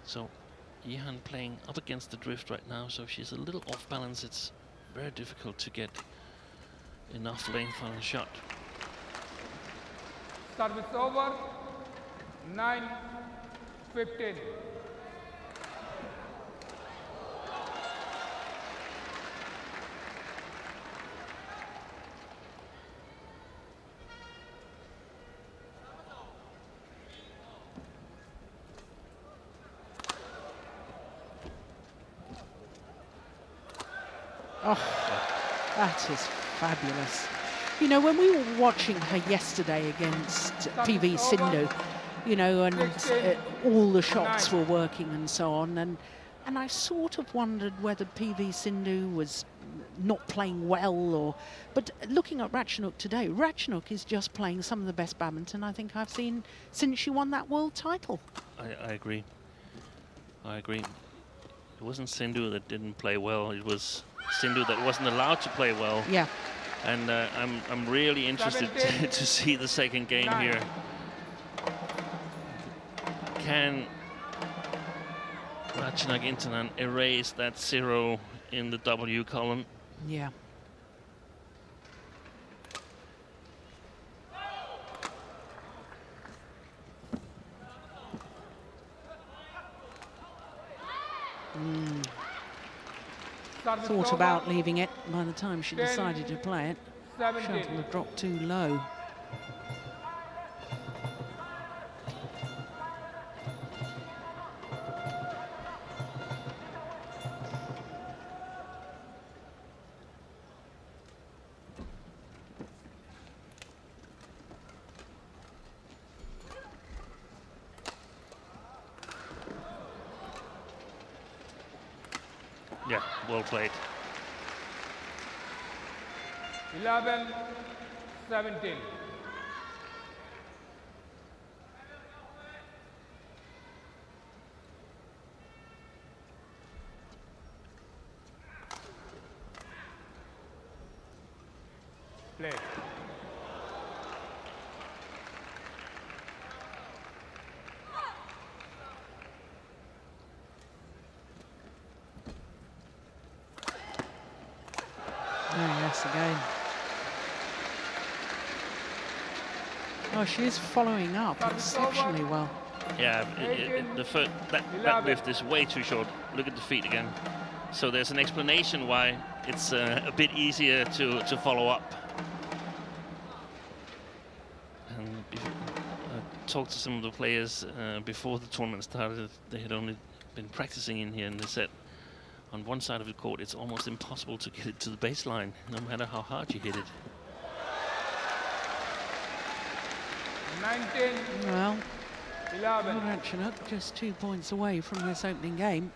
So Yihan playing up against the drift right now, so she's a little off balance. It's very difficult to get enough length on the shot. Service over. 9-15. Oh, that is fabulous. You know, when we were watching her yesterday against PV Sindhu, you know, and all the shots were working and so on, and I sort of wondered whether PV Sindhu was not playing well, or, but looking at Ratchanok today, Ratchanok is just playing some of the best badminton I think I've seen since she won that world title. I agree. I agree. It wasn't Sindhu that didn't play well. It was Sindhu that wasn't allowed to play well. Yeah. And I'm really interested to see the second game here. Can Ratchanok Intanon erase that 0 in the W column? Yeah. Thought about leaving it by the time she decided to play it. Shuttle had dropped too low. Yeah, well played. 11-17. Play. Yes, again. Oh, she is following up exceptionally well. Yeah, that lift is way too short. Look at the feet again. So there's an explanation why it's a bit easier to follow up. And I talked to some of the players before the tournament started. They had only been practicing in here, and they said on one side of the court it's almost impossible to get it to the baseline, no matter how hard you hit it. 19. Well, 11. Ratchanok just 2 points away from this opening game.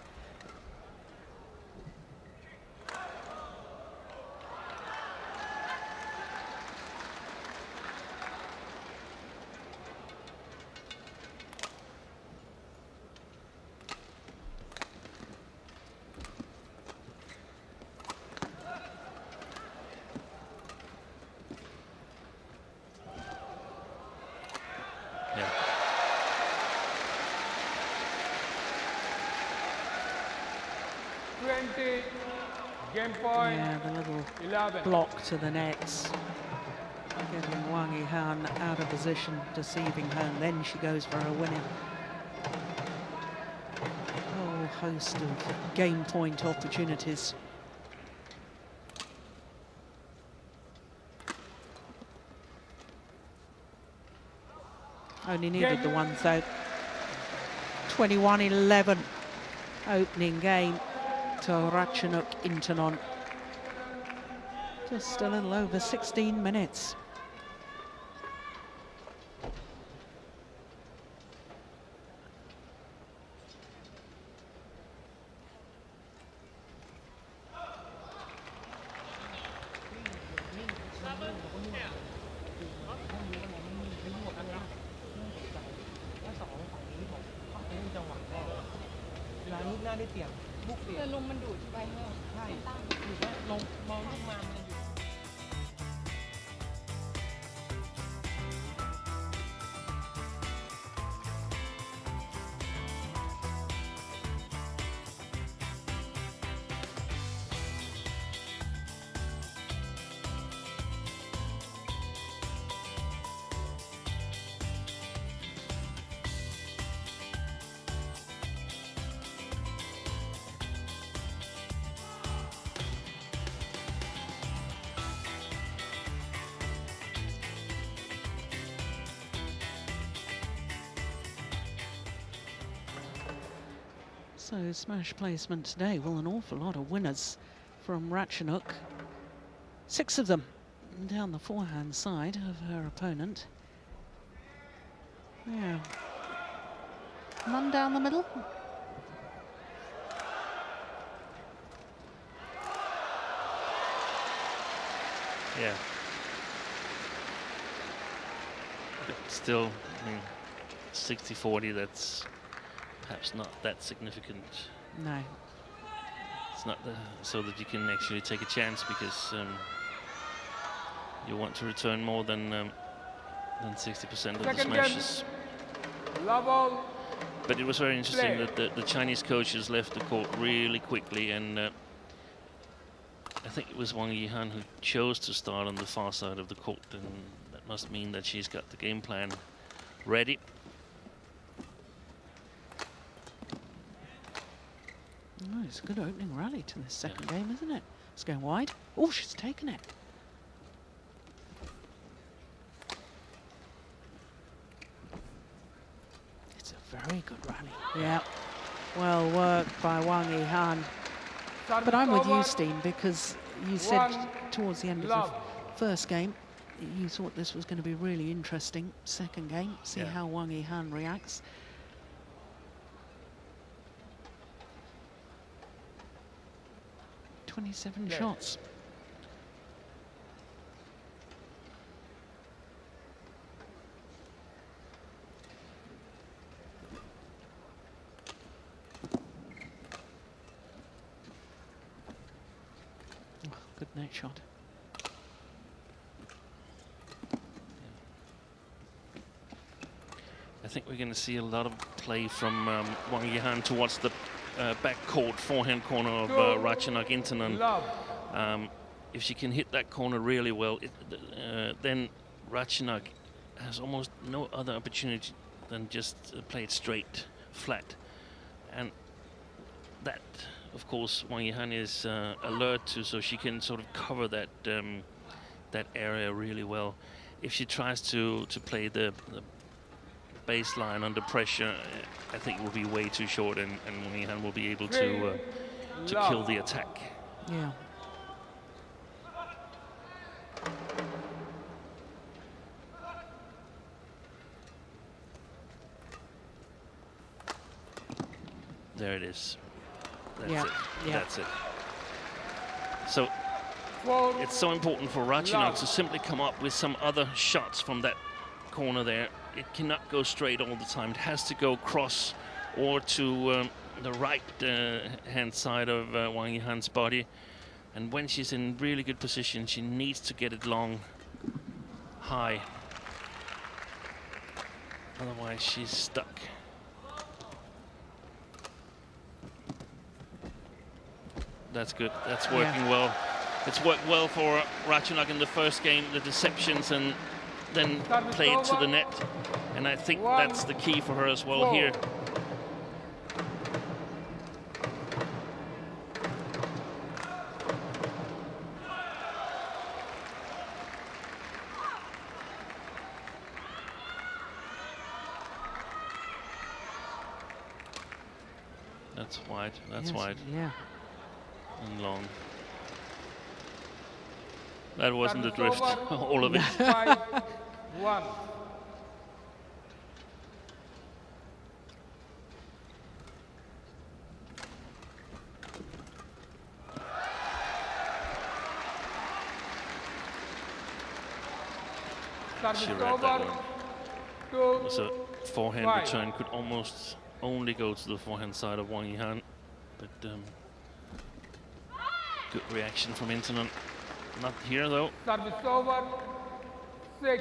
Game point. Yeah, the little 11. block to the nets. Getting Wang Yihan out of position, deceiving her, and then she goes for her winning. A whole host of game point opportunities. Only needed the one though. 21-11 opening game to Ratchanok Intanon. Just a little over 16 minutes. So smash placement today. Well, an awful lot of winners from Ratchanok. 6 of them down the forehand side of her opponent. Yeah. None down the middle. Yeah. But still, I mean, 60-40, that's perhaps not that significant. No. It's not so that you can actually take a chance, because you want to return more than 60% of the smashes. Level. But it was very interesting that the Chinese coaches left the court really quickly, and I think it was Wang Yihan who chose to start on the far side of the court, and that must mean that she's got the game plan ready. Oh, it's a good opening rally to this second game, isn't it? It's going wide. Oh, she's taken it. It's a very good rally. Yeah. Well worked by Wang Yihan. But I'm with you, Steen, because you said towards the end of the first game you thought this was going to be really interesting. Second game, see how Wang Yihan reacts. .27 shots. Oh, good net shot. I think we're going to see a lot of play from Wang Yihan towards the back court, forehand corner of Ratchanok Intanon. If she can hit that corner really well, then Ratchanok has almost no other opportunity than just play it straight, flat. And that, of course, Wang Yihan is alert to, so she can sort of cover that that area really well. If she tries to play the baseline under pressure, I think it will be way too short, and Wang Yihan will be able to kill the attack. Yeah. There it is. That's Yeah, it. yeah. That's it. So it's so important for Ratchanok to simply come up with some other shots from that corner there. It cannot go straight all the time. It has to go cross or to the right hand side of Wang Yihan's body. And when she's in really good position, she needs to get it long, high. Otherwise, she's stuck. That's good. That's working well. It's worked well for Ratchanok in the first game, the deceptions, and then play it to the net. And I think that's the key for her as well here. That's wide. That's wide. Yeah. And long. That wasn't the drift, all of it. 5-1. She read that one. It was a forehand return, could almost only go to the forehand side of Wang Yihan, but good reaction from Intanon. Not here though. Service over. 6-2.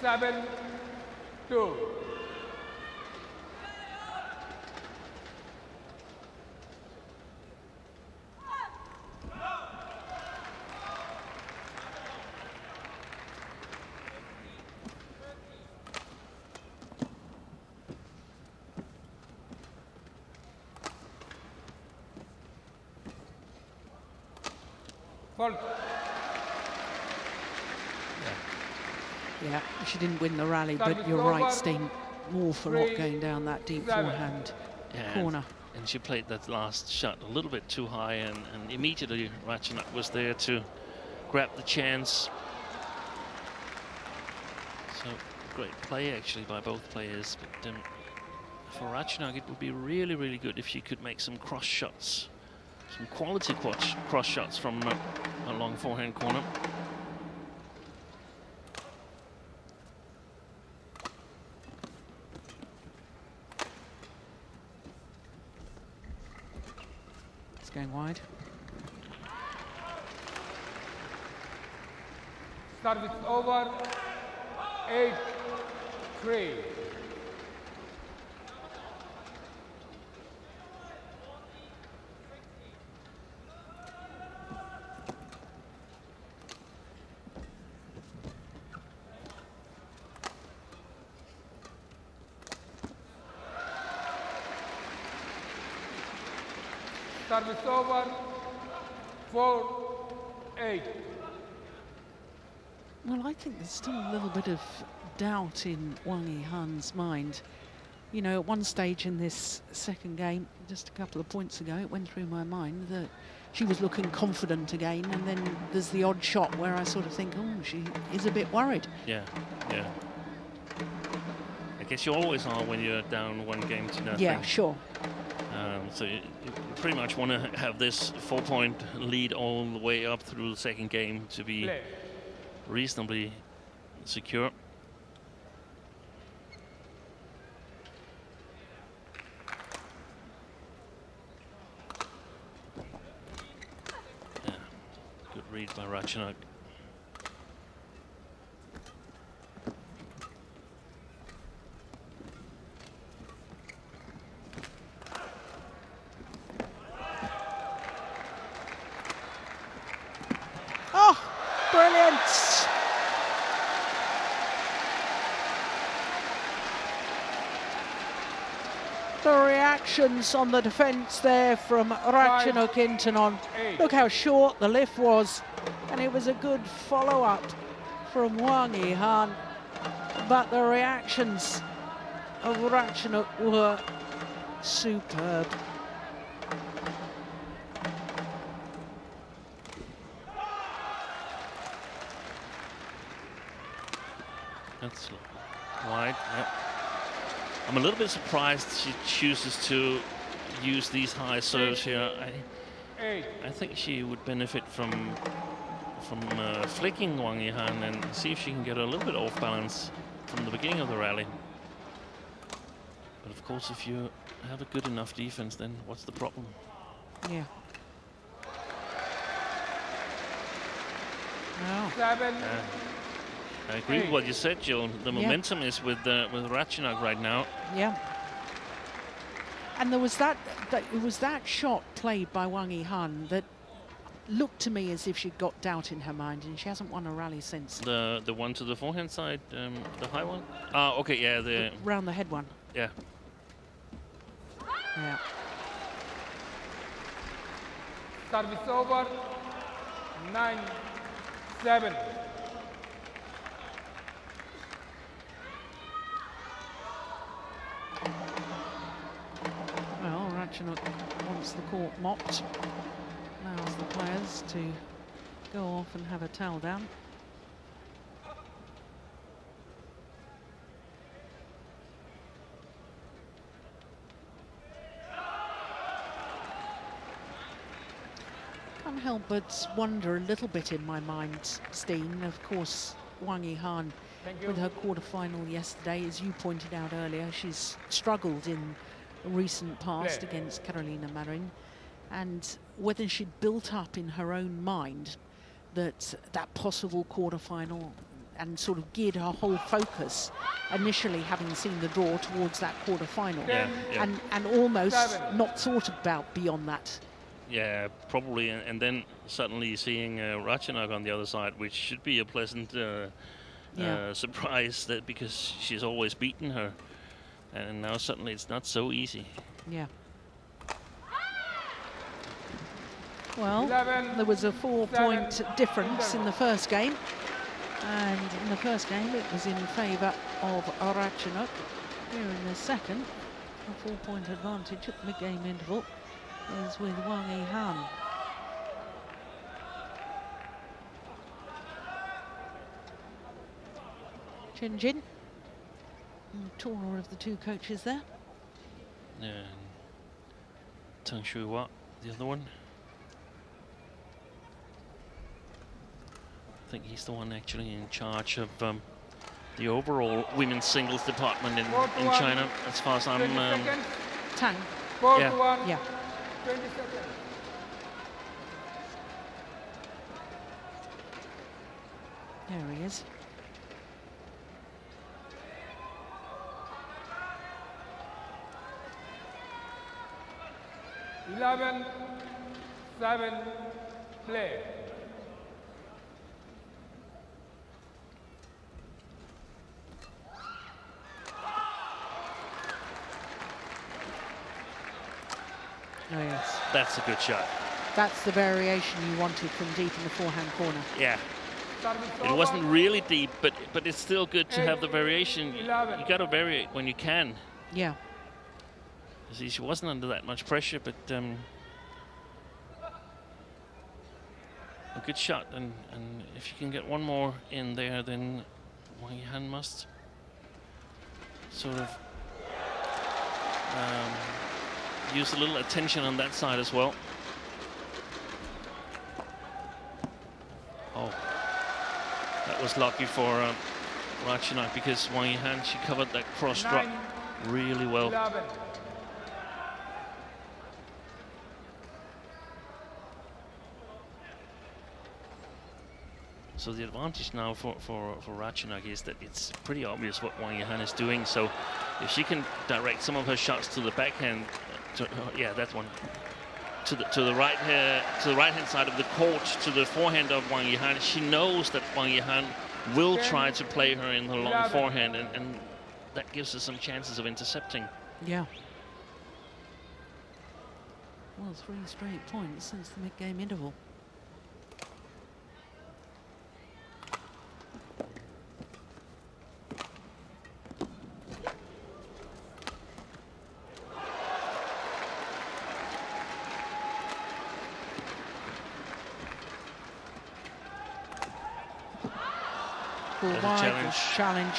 Seven, 2. Fault. Yeah, she didn't win the rally, but you're right, Steen. More for not going down that deep forehand corner. And she played that last shot a little bit too high, and immediately Ratchanok was there to grab the chance. So great play actually by both players, but for Ratchanok it would be really, really good if she could make some cross shots, some quality cross shots from a long forehand corner. Going wide. Service over. 8-3. Service over. 4-8. Well, I think there's still a little bit of doubt in Wang Yihan's mind. You know, at one stage in this second game, just a couple of points ago, it went through my mind that she was looking confident again, and then there's the odd shot where I sort of think, oh, she is a bit worried. Yeah, yeah. I guess you always are when you're down 1 game to nothing. Yeah, sure. So you pretty much want to have this 4-point lead all the way up through the second game to be reasonably secure. Yeah, good read by Ratchanok. Brilliant! The reactions on the defence there from Ratchanok Intanon. Look how short the lift was, and it was a good follow-up from Wang Yihan. But the reactions of Ratchanok were superb. That's wide, yep. I'm a little bit surprised she chooses to use these high serves here. I think she would benefit from flicking Wang Yihan and see if she can get a little bit off balance from the beginning of the rally. But of course, if you have a good enough defense, then what's the problem? Yeah. Oh. 7. I agree with what you said, Joe. The momentum is with Ratchanok right now. Yeah. And there was that it was that shot played by Wang Yihan that looked to me as if she'd got doubt in her mind, and she hasn't won a rally since. The one to the forehand side, the high one. Ah, okay, yeah, the round the head one. Yeah. Yeah. Service over. 9-7. Well, Ratchanok wants the court mopped. Allows the players to go off and have a towel down. Can't help but wonder a little bit in my mind, Steen. Of course, Wang Yihan with her quarter-final yesterday, as you pointed out earlier, she's struggled in the recent past against Carolina Marin, and whether she'd built up in her own mind that possible quarter-final and sort of geared her whole focus initially, having seen the draw, towards that quarter-final, and almost not thought about beyond that. Yeah, probably, and then suddenly seeing Ratchanok on the other side, which should be a pleasant surprise, that because she's always beaten her, and now suddenly it's not so easy. Yeah. Well, there was a 4-point difference in the first game, and in the first game it was in favour of Ratchanok. Here in the second, a 4-point advantage at the mid-game interval is with Wang Yihan. Jin, taller of the two coaches there. And Teng Shui-Hua, the other one. I think he's the one actually in charge of the overall women's singles department in China, as far as I'm... Tang. Yeah. 20 seconds. There he is. Eleven, 7, play. Oh, yes. That's a good shot. That's the variation you wanted from deep in the forehand corner. Yeah. It wasn't really deep, but it's still good to have the variation. You got to vary it when you can. Yeah. See, she wasn't under that much pressure, but a good shot. And if you can get one more in there, then Wang Yihan must sort of use a little attention on that side as well. Oh, that was lucky for Ratchanok, because Wang Yihan, she covered that cross drop really well. 11. So the advantage now for Ratchanok is that it's pretty obvious what Wang Yihan is doing. So if she can direct some of her shots to the backhand, that one, to the right hand side of the court, to the forehand of Wang Yihan, she knows that Wang Yihan will try to play her in the long forehand, and that gives her some chances of intercepting. Yeah. Well, 3 straight points since the mid-game interval. Challenge.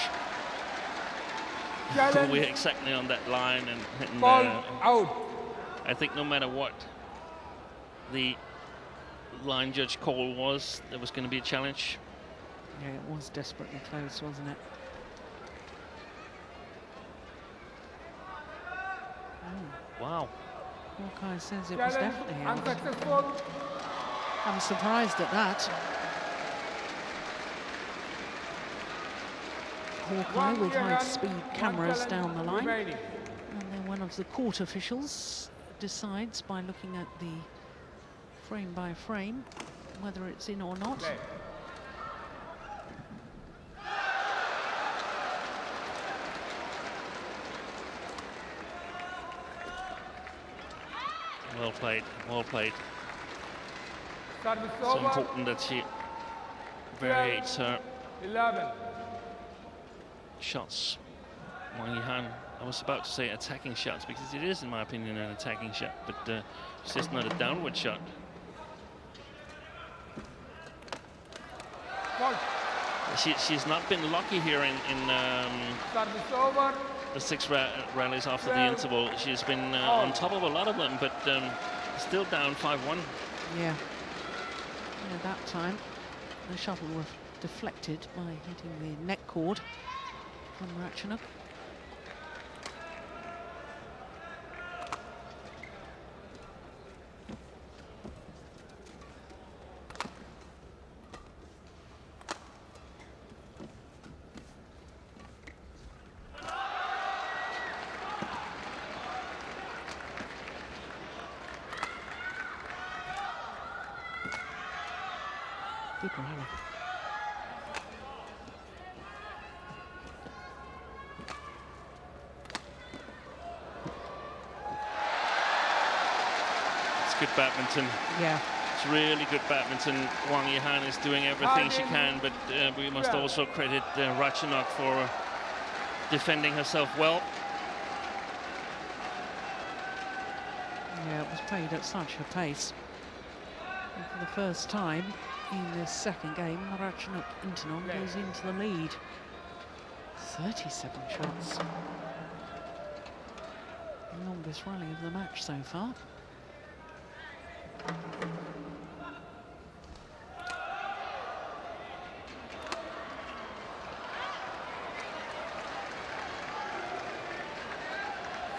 We're exactly on that line, and Ball out. I think no matter what the line judge call was, there was going to be a challenge. Yeah, it was desperately close, wasn't it? Oh. Wow. Hawkeye says it was definitely out. Unsuccessful. I'm surprised at that. Hawkeye with high-speed cameras down the line. Remaining. And then one of the court officials decides by looking at the frame by frame whether it's in or not. Play. Well played, well played. Service So over. important that she variates her 11. shots. Wang Yihan, I was about to say attacking shots, because it is, in my opinion, an attacking shot, but it's just not a downward shot. Fault. She's not been lucky here in Service over. the 6 rallies after the interval. She's been on top of a lot of them, but still down 5-1. Yeah. Yeah, that time the shuttle was deflected by hitting the neck cord from Ratchanok. Good rally. It's good badminton. Yeah. It's really good badminton. Wang Yihan is doing everything she can, but we must also credit Ratchanok for defending herself well. Yeah, it was played at such a pace. And for the first time in this second game, Ratchanok Intanon goes into the lead. 37 shots. The longest rally of the match so far.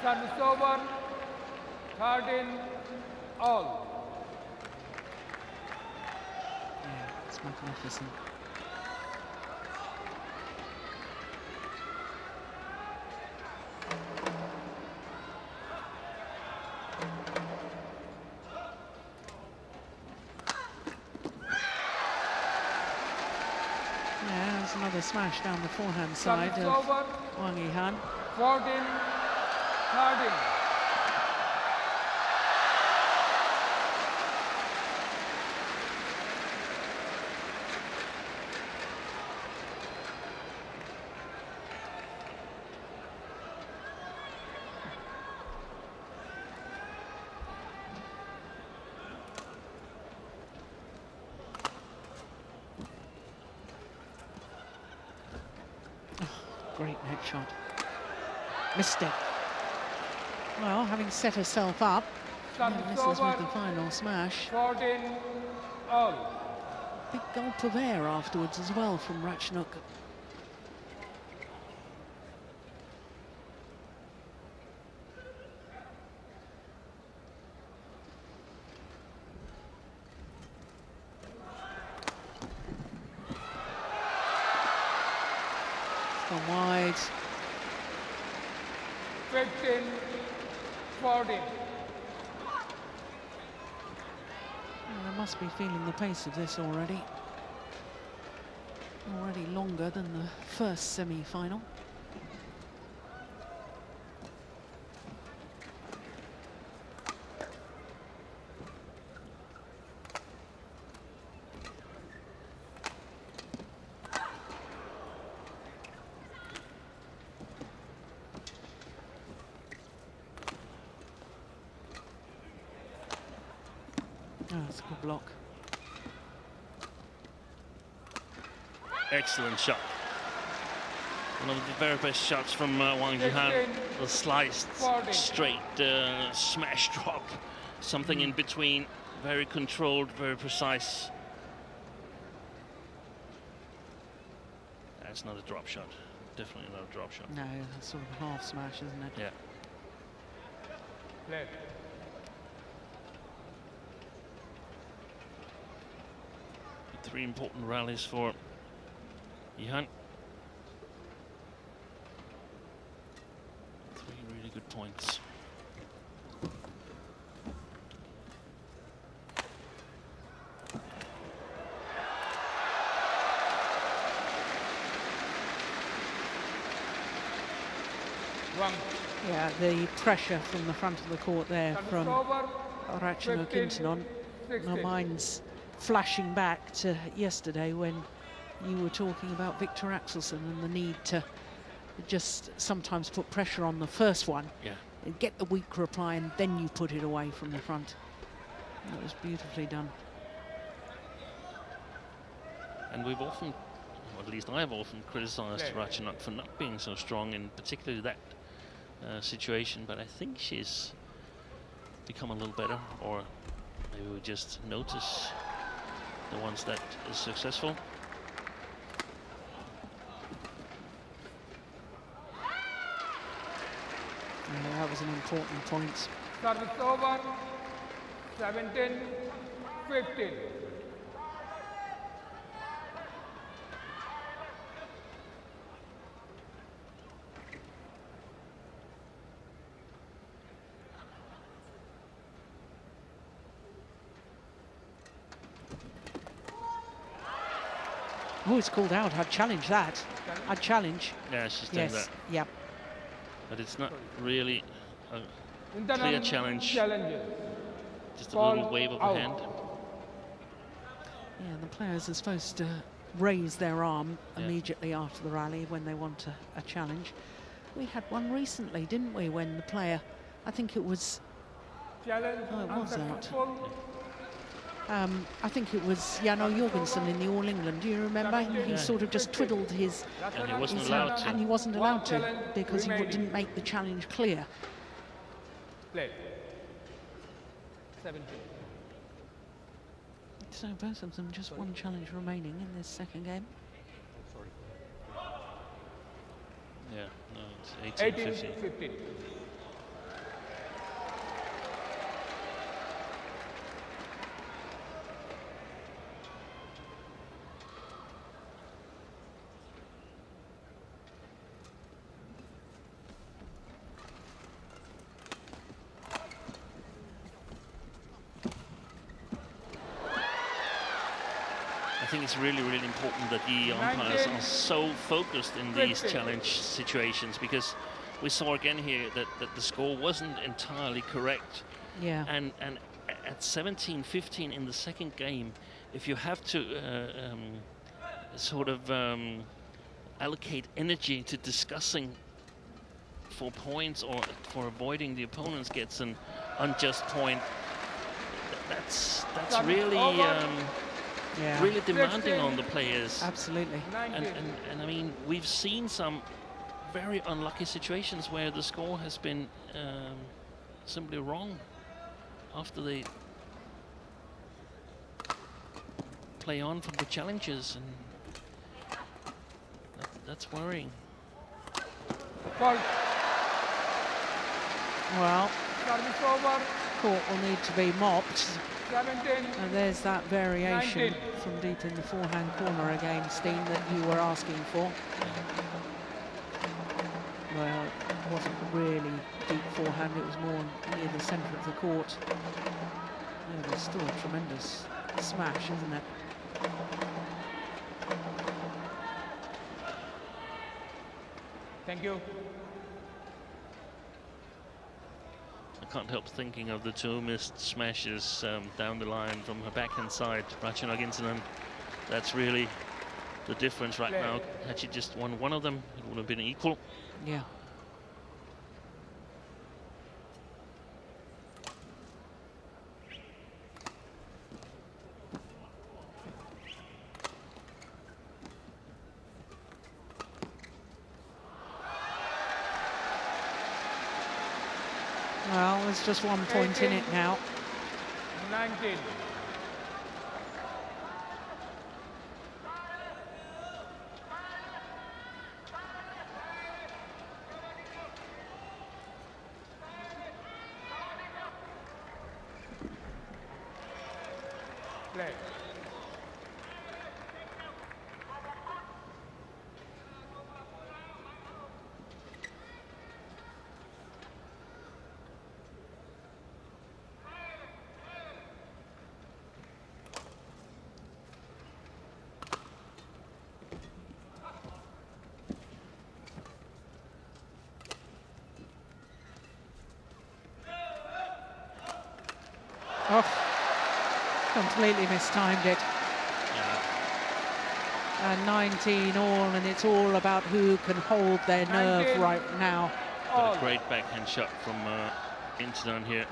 Service over. 13 all. Yeah, it's magnificent. Yeah, there's another smash down the forehand side Service of over. Wang Yihan. 14 13. Great net shot. Missed it. Well, having set herself up, misses with the final smash. 14 all. Big gulp of air afterwards as well from Ratchanok. Gone wide. 15 14. They must be feeling the pace of this already. Already longer than the first semi-final. Oh, that's a good block. Excellent shot. One of the very best shots from Wang Yihan. The sliced, straight smash drop. Something in between. Very controlled, very precise. That's not a drop shot. Definitely not a drop shot. No, that's sort of a half smash, isn't it? Yeah. Play. Three important rallies for Yihan. Three really good points. Wang. Yeah, the pressure from the front of the court there from Ratchanok Intanon. My mind's flashing back to yesterday when you were talking about Victor Axelsen and the need to just sometimes put pressure on the first one. Yeah. And get the weak reply and then you put it away from the front. That was beautifully done. And we've often, or at least I've often criticised Ratchanok for not being so strong in particularly that situation, but I think she's become a little better, or maybe we just notice the ones that is successful. Yeah, that was an important point. Service over. 17-15. Oh, it's called out. I'd challenge that. I'd challenge. Yeah, she's doing that. Yep. But it's not really a Intanon clear challenge. Challenges. Just a little Ball wave of out. the hand. Yeah, the players are supposed to raise their arm Yeah. immediately after the rally when they want a challenge. We had one recently, didn't we, when the player, I think it was, Challenge oh, it was out. unsuccessful. I think it was O Jorgensen in the All England. Do you remember? He Yeah. sort of just twiddled his And he wasn't his allowed hand, to. and he wasn't One allowed to challenge because he remaining. didn't make the challenge clear. Play. 17. So both of them just one challenge remaining in this second game. Yeah, no, it's 18-15. 18-15. I think it's really, really important that the umpires are so focused in these challenge situations, because we saw again here that the score wasn't entirely correct. Yeah. And at 17-15 in the second game, if you have to sort of allocate energy to discussing for points or for avoiding the opponents gets an unjust point, that's really Yeah. really demanding on the players. Absolutely. And I mean, we've seen some very unlucky situations where the score has been simply wrong after they play on from the challenges, and that's worrying. Fault. Well, Service over. court will need to be mopped. 17. And there's that variation 19. from deep in the forehand corner again, Steen, that you were asking for. Well, it wasn't really deep forehand, it was more near the centre of the court. Oh, there's still a tremendous smash, isn't it? Thank you. I can't help thinking of the two missed smashes down the line from her backhand side, Ratchanok Intanon. That's really the difference right now. Had she just won one of them, it would have been equal. Yeah. Well, there's just 1 point in it now. 19. Play. Oh, completely mistimed it. Yeah. And 19 all, and it's all about who can hold their nerve 19. right now. But a great backhand shot from Intanon here.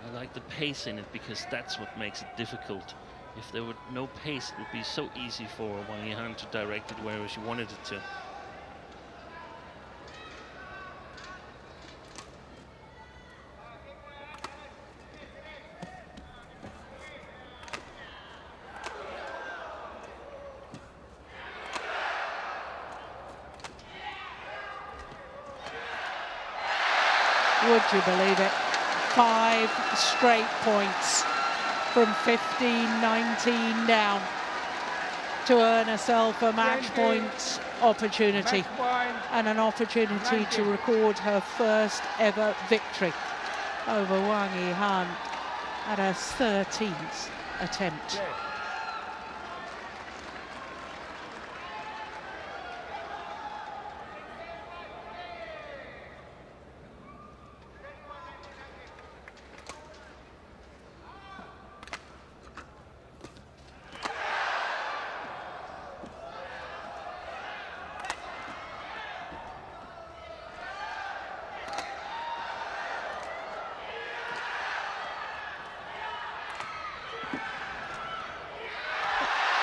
I like the pace in it because that's what makes it difficult. If there were no pace, it would be so easy for Wang Yihan to direct it wherever she wanted it to. Would you believe it? 5 straight points from 15-19 down to earn herself a match 20. point opportunity Match point. and an opportunity to 19. record her first ever victory over Wang Yihan at her 13th attempt. Play.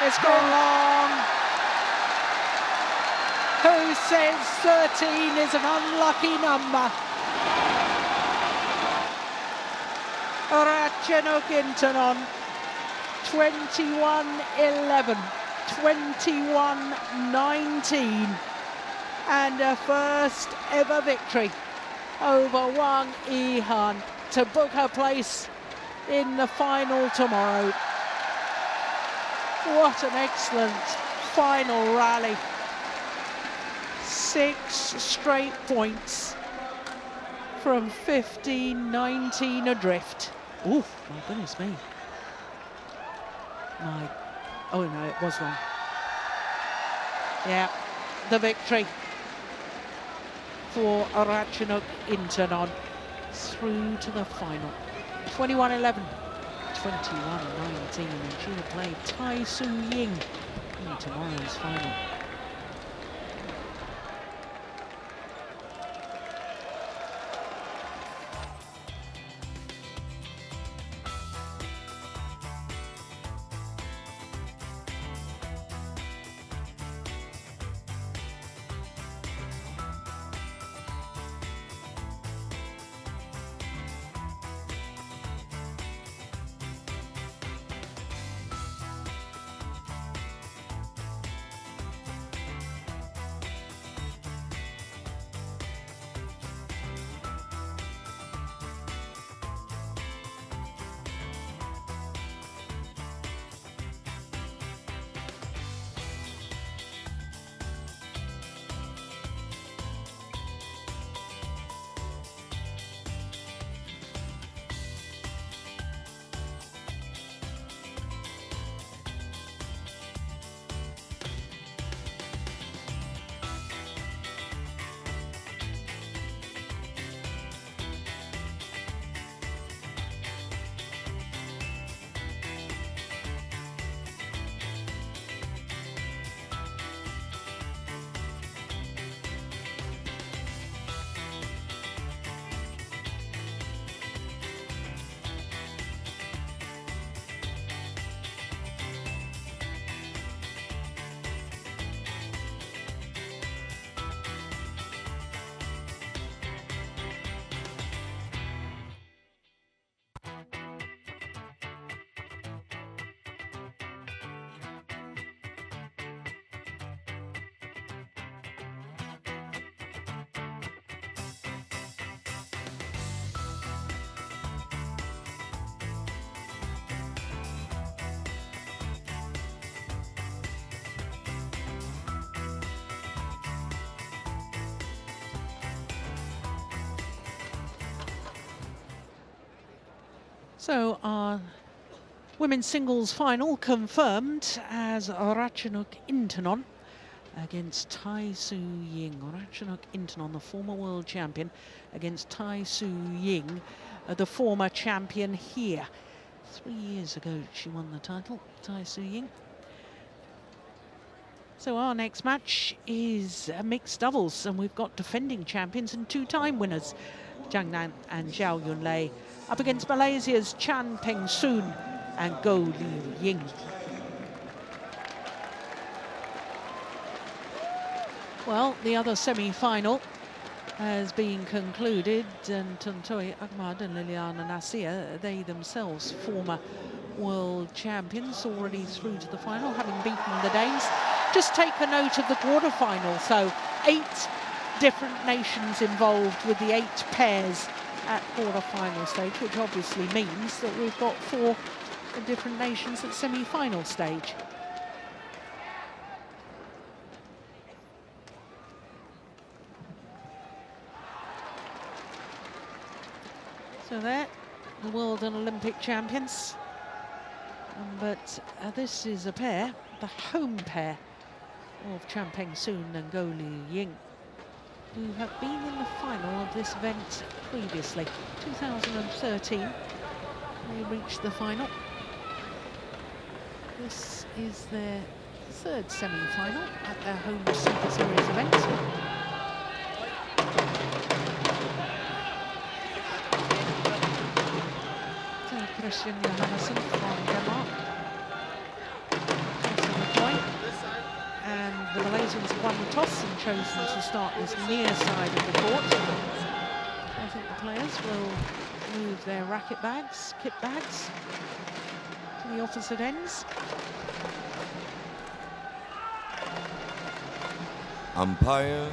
It's gone long. Who says 13 is an unlucky number? Ratchanok Intanon, 21-11, 21-19, and a first ever victory over Wang Yihan to book her place in the final tomorrow. What an excellent final rally. 6 straight points from 15-19 adrift. Oh, my goodness me. Oh no, it was wrong. Yeah, the victory for Ratchanok Intanon through to the final. 21-11. 21-19, and she will play Tai Su Ying in tomorrow's final. So our women's singles final confirmed as Ratchanok Intanon against Tai Su Ying. Ratchanok Intanon, the former world champion, against Tai Su Ying, the former champion here. 3 years ago she won the title, Tai Su Ying. So our next match is mixed doubles, and we've got defending champions and two-time winners, Zhang and Zhao Yunlei, up against Malaysia's Chan Peng Soon and Go Li Ying. Well, the other semi-final has been concluded, and Tuntoi Ahmad and Liliana Nasir, they themselves former world champions, already through to the final, having beaten the Danes. Just take a note of the quarter-final, so 8 different nations involved with the 8 pairs at quarter-final stage, which obviously means that we've got 4 different nations at semi-final stage. So there, the world and Olympic champions. But this is a pair, the home pair of Chan Peng Soon and Go Li Ying, who have been in the final of this event previously. 2013, they reached the final. This is their 3rd semi-final at their home Super Series event. So Krishinda from Denmark. Tossing the coin. And the Malaysians have won the toss and chosen to start this near side of the court. I think the players will move their racket bags, kit bags, to the opposite ends. Umpire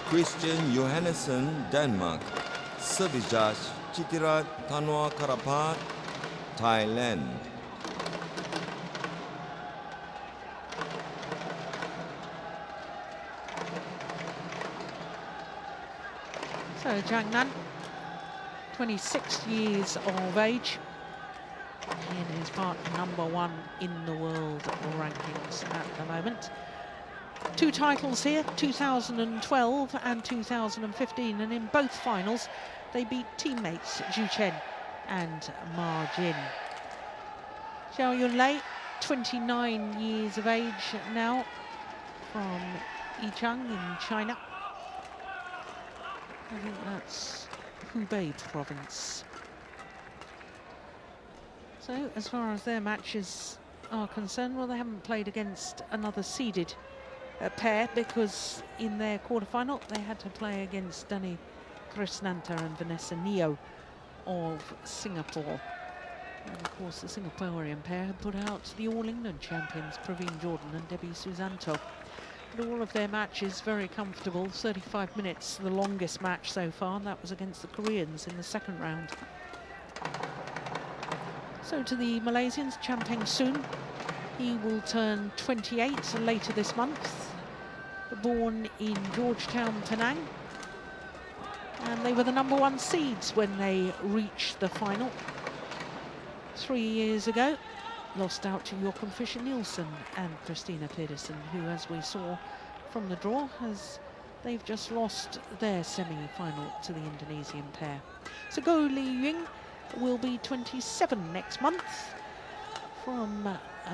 Christian Johannesson, Denmark. Service judge Chitirat Thanwa Karapat, Thailand. So Zhang, 26 years of age, and is partner #1 in the world rankings at the moment. 2 titles here, 2012 and 2015, and in both finals they beat teammates Zhu Chen and Ma Jin. Zhao Yunlei, 29 years of age now, from Yichang in China. I think that's Hubei province. So as far as their matches are concerned, well, they haven't played against another seeded pair, because in their quarterfinal they had to play against Dani Krishnanta and Vanessa Neo of Singapore. And of course the Singaporean pair had put out the All England champions Praveen Jordan and Debbie Susanto. But all of their matches very comfortable, 35 minutes, the longest match so far, and that was against the Koreans in the 2nd round. So to the Malaysians, Chan Peng Soon, he will turn 28 later this month, born in Georgetown, Penang, and they were the #1 seeds when they reached the final 3 years ago. Lost out to Joachim Fischer-Nielsen and Christina Pedersen, who, as we saw from the draw, they've just lost their semi-final to the Indonesian pair. So Go Li Ying will be 27 next month, from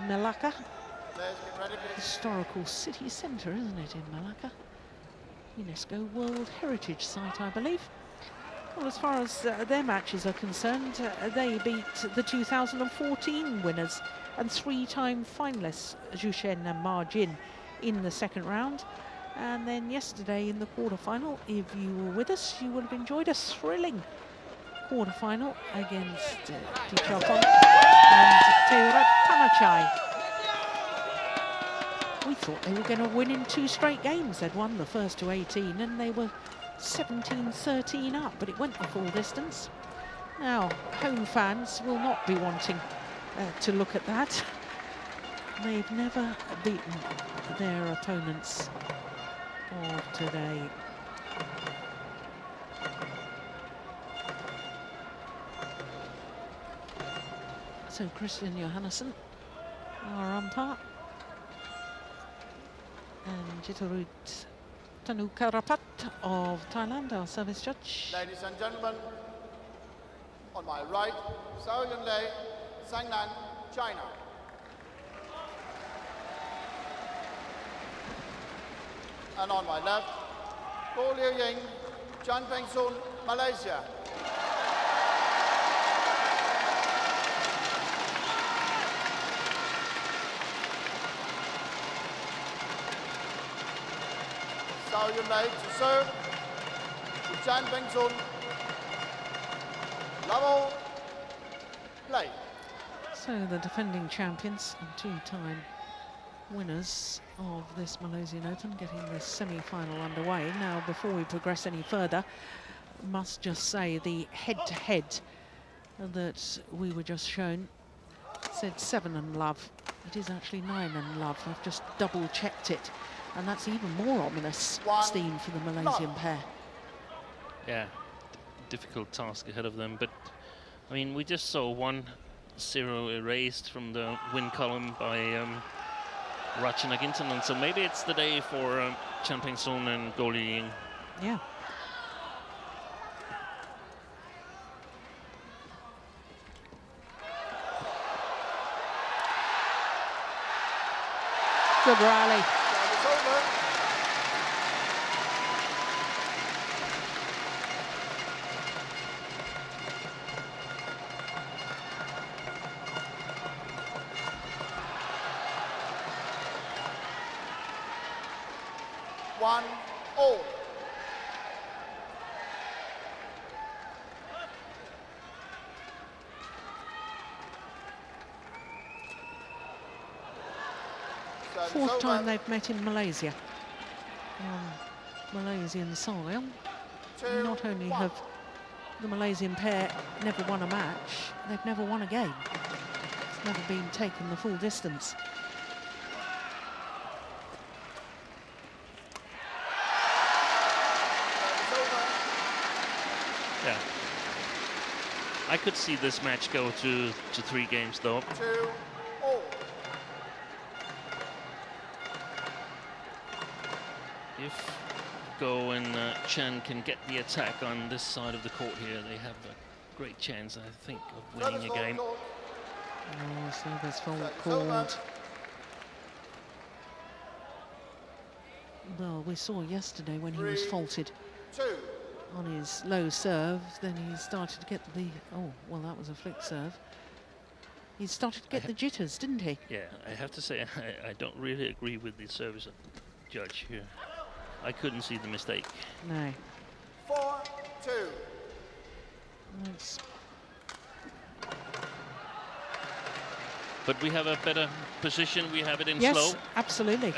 Malacca. Historical city centre, isn't it, in Malacca? UNESCO World Heritage Site, I believe. Well, as far as their matches are concerned, they beat the 2014 winners and 3-time finalists Zhu Chen and Ma Jin in the 2nd round. And then yesterday in the quarterfinal, if you were with us, you would have enjoyed a thrilling quarterfinal against Tichapon and Teurat Tanachai. We thought they were going to win in 2 straight games. They'd won the first to 18 and they were 17-13 up, but it went the full distance. Now, home fans will not be wanting to look at that. They've never beaten their opponents of today. So Christian Johannesson, our umpire, and Jitarut Tanukarapat of Thailand, our service judge. Ladies and gentlemen, on my right, Zhao Yunlei, Sainan, China. And on my left, Polii Ying, Peng, Malaysia. Zhao Yunlei to serve, to Peng, level, play. So the defending champions and two-time winners of this Malaysian Open getting this semi-final underway. Now, before we progress any further, must just say the head-to-head that we were just shown said 7 and love. It is actually 9 and love. I've just double-checked it, and that's even more ominous, Steen, for the Malaysian pair. Yeah, difficult task ahead of them, but I mean, we just saw 1-0 erased from the win column by Ratchanok Intanon, so maybe it's the day for Peng and Ying. Yeah. Good rally. One all. Fourth time they've met in Malaysia on Malaysian soil. Not only have the Malaysian pair never won a match, they've never won a game. It's never been taken the full distance. Yeah. I could see this match go to 3 games though. 2-2. If Go and Chen can get the attack on this side of the court here, they have a great chance, I think, of winning a game. Oh, service fault called. Well, we saw yesterday when he was faulted on his low serve, then he started to get the, oh, well, that was a flick serve. He started to get the jitters, didn't he? Yeah, I have to say, I don't really agree with the service judge here. I couldn't see the mistake. No. 4-2. It's but we have a better position. We have it in yes, slow. Absolutely.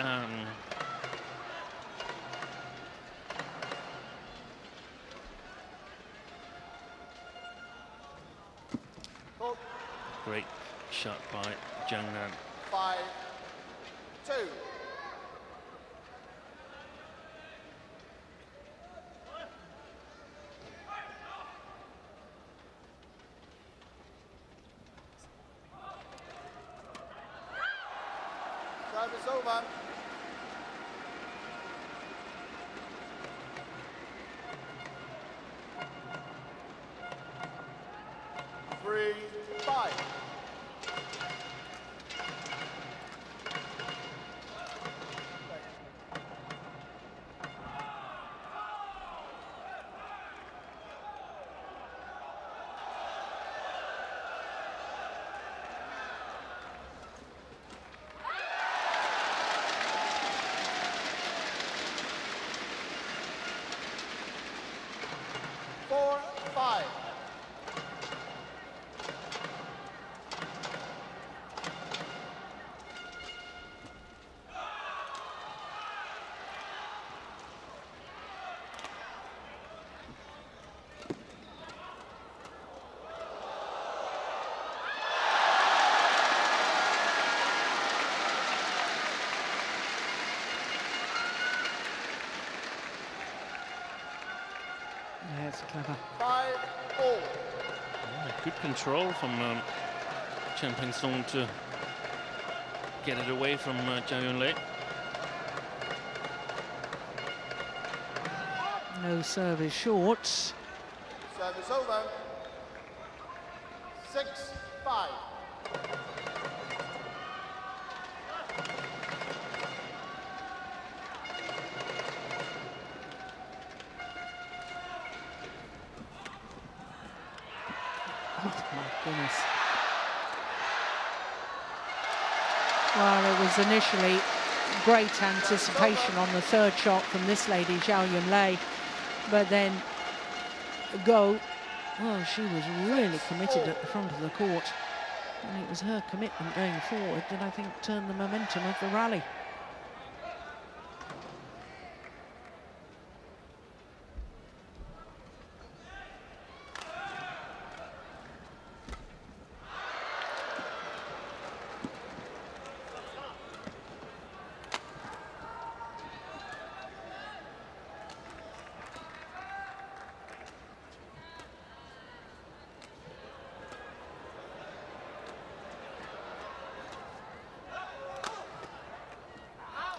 Great shot by Zhang. 5-2. Service over. Three, 5. Yeah, it's clever. 5-all. Yeah, good control from Chen Peng-sung to get it away from Zhao Yunlei. No service short. Service over. 6-5. Oh my goodness. Well, it was initially great anticipation on the third shot from this lady, Zhao Yunlei, but then Go, well, she was really committed at the front of the court, and it was her commitment going forward that I think turned the momentum of the rally.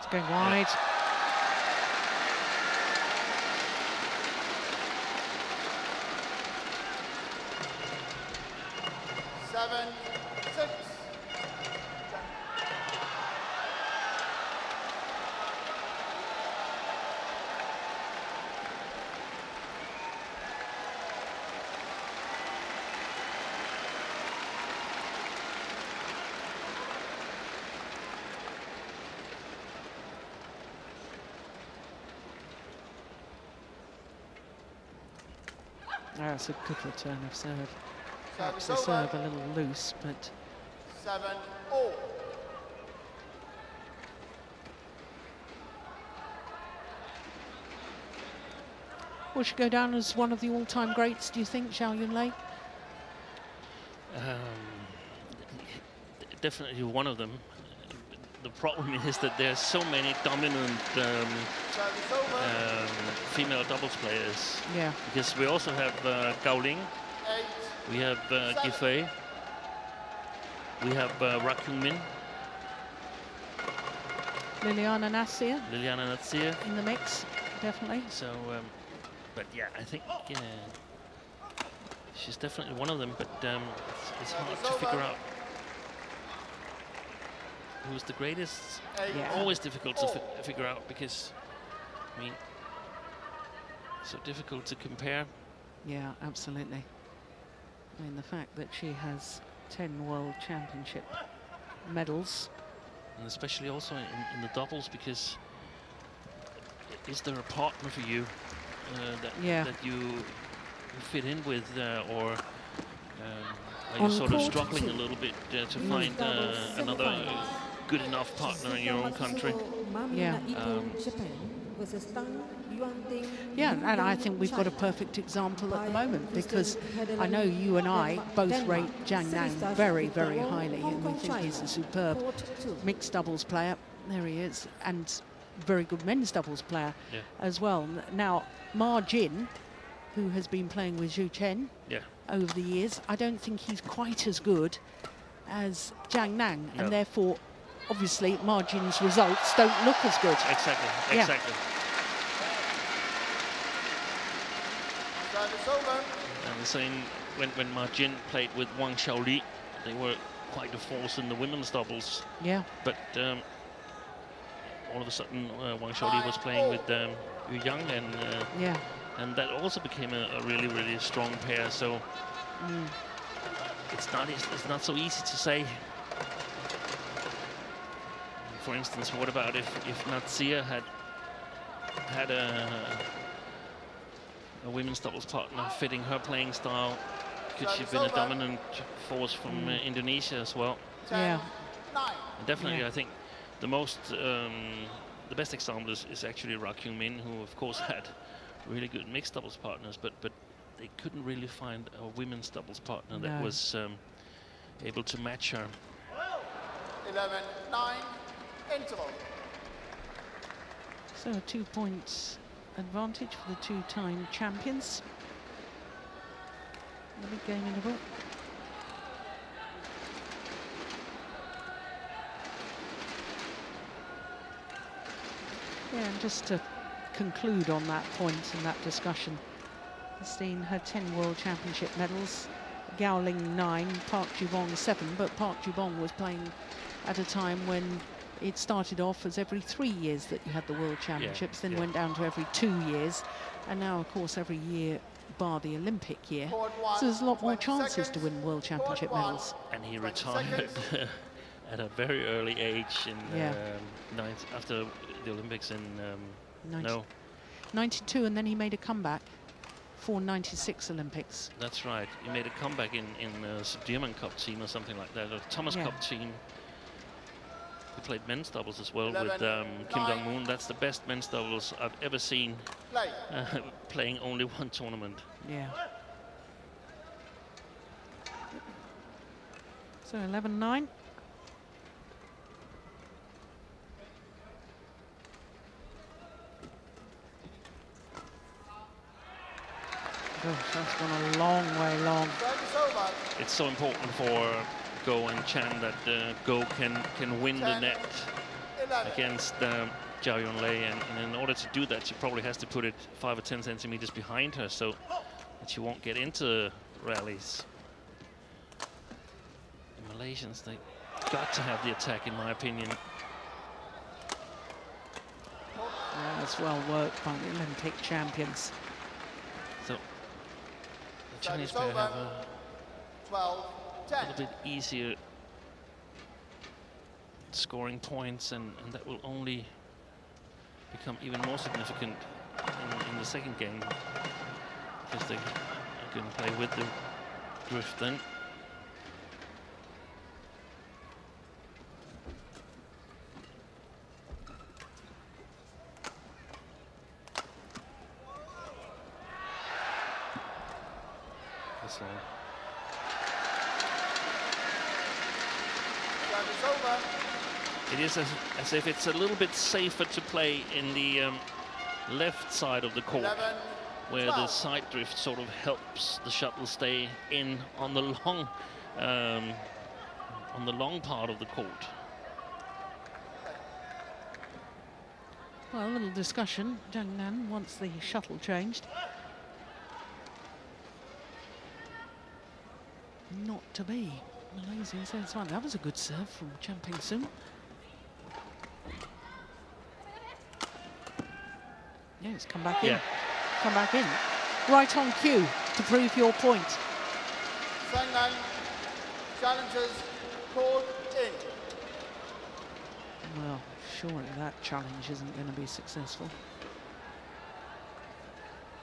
Going wide. Seven, 6. That's a good return of serve. Perhaps Service the over. serve a little loose, but 7-all. will she go down as one of the all-time greats, do you think, Zhao Yunlei? Definitely one of them. The problem is that there's so many dominant Service over. female doubles players. Yeah. Because we also have Gao Ling, 8. we have Gifei, we have Kyung Min, Liliana Nasir Liliana Natsir. in the mix, definitely. So, but yeah, I think she's definitely one of them. But it's hard to figure out who's the greatest. Yeah. Always difficult to figure out because, I mean, so difficult to compare. Yeah, absolutely. I mean, the fact that she has 10 World Championship medals. And especially also in the doubles, because is there a partner for you that you fit in with, or are you On sort of court struggling two, a little bit to men's find doubles another semifinals. good enough partner in your own country? Yeah. Japan versus Tang Yuan-ting. Yeah, and I think we've got a perfect example at the moment, because I know you and I both rate Zhang Nang very, very highly, and we think he's a superb mixed doubles player. There he is, and very good men's doubles player as well. Now, Ma Jin, who has been playing with Zhu Chen over the years, I don't think he's quite as good as Zhang Nang, and therefore, obviously, Ma Jin's results don't look as good. Exactly, Yeah. exactly. Service over. And the same when Ma Jin played with Wang Xiaoli, they were quite a force in the women's doubles. Yeah. But all of a sudden, Wang Xiaoli was playing with Yang, and that also became a really, really strong pair. So it's not so easy to say. For instance, what about if Natsir had a women's doubles partner fitting her playing style? Could she have been a dominant force from Indonesia as well? Yeah. And definitely, I think the best example is actually Kyung Min, who of course had really good mixed doubles partners, but they couldn't really find a women's doubles partner that was able to match her. 11-9. Interval. So a 2 points advantage for the two-time champions. The big game interval. Yeah, and just to conclude on that point in that discussion, Christine had 10 World Championship medals, Gao Ling 9, Park Ju-bong 7, but Park Ju-bong was playing at a time when it started off as every 3 years that you had the World Championships, then went down to every 2 years, and now, of course, every year bar the Olympic year. So there's a lot more chances to win World Championship medals. And he retired at a very early age in after the Olympics in 92, and then he made a comeback for 96 Olympics. That's right. He made a comeback in a Diamond Cup team or something like that, or Thomas Cup team. He played men's doubles as well with Kim Dong-moon. That's the best men's doubles I've ever seen, playing only one tournament. Yeah. So 11-9. Gosh, that's gone a long way long. It's so important for Go and Chan that Go can win the net against Zhao Yunlei, and in order to do that, she probably has to put it 5 or 10 centimeters behind her so that she won't get into rallies. The Malaysians, they got to have the attack, in my opinion. Yeah, that's well worked by the Olympic champions. So the Chinese pair have a little bit easier scoring points, and that will only become even more significant in the second game, because they can play with the drift then. That's long. It is as if it's a little bit safer to play in the left side of the court, where the side drift sort of helps the shuttle stay in on the long part of the court. Well, a little discussion. Zhang Nan wants the shuttle changed. Not to be. Malaysia says, well, that was a good serve from Seung. Yeah, it's come back in. Come back in. Right on cue to prove your point. Saina challenges called in. Well, surely that challenge isn't going to be successful.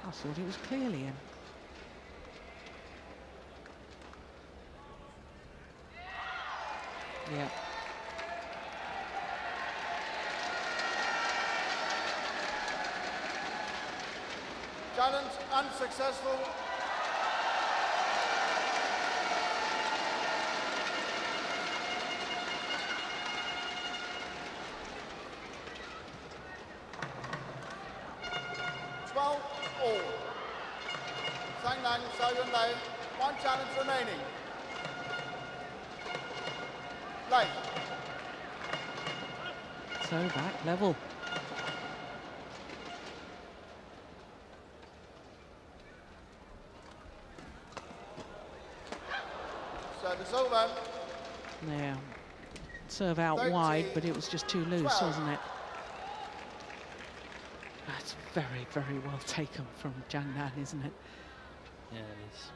I thought it was clearly in. Yeah. Challenge unsuccessful. All. Saina, Zhao Yunlei, 1 challenge remaining. Late. So back level. Service over. Yeah. Serve out wide, but it was just too loose, wasn't it? That's very, very well taken from Zhang Nan, isn't it? Yeah, it is.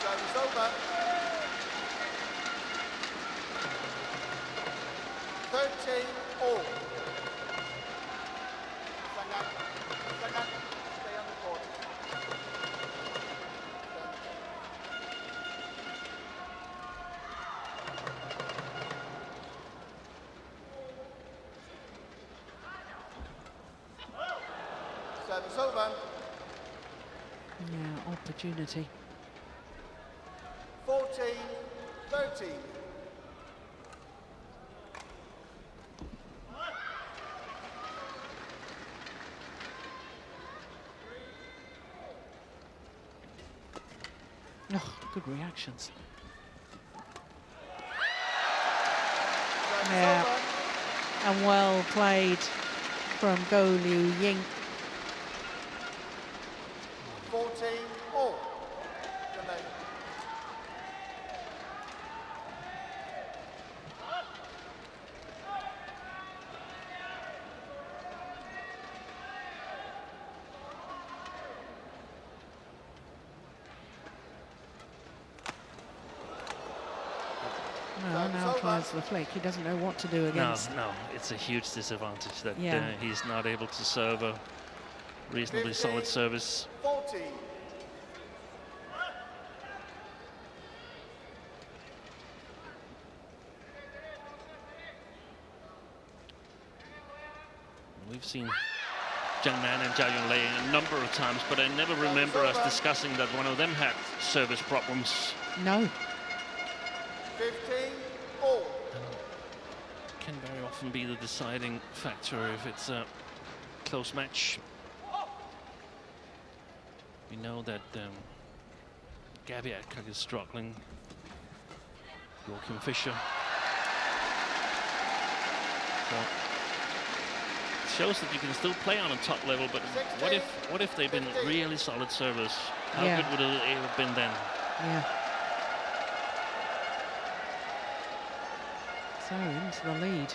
Service over. 13 all. Saina, stay on the court. Service over. Yeah, opportunity. 14-13. Oh, good reactions. Yeah, and well played from Go Liu Ying. 14 all. Yunlei. No, now tries the flick. He doesn't know what to do against. No, it's a huge disadvantage that Yeah. he's not able to serve a reasonably solid service. 14. We've seen Zhang and Zhao Yunlei a number of times, but I never remember us discussing that one of them had service problems. No. 15 all. Can very often be the deciding factor if it's a close match. We know that Gabby Adcock is struggling. Joachim Fischer. So it shows that you can still play on a top level, but what if they've been really solid servers? How Yeah. good would it have been then? Yeah. So into the lead.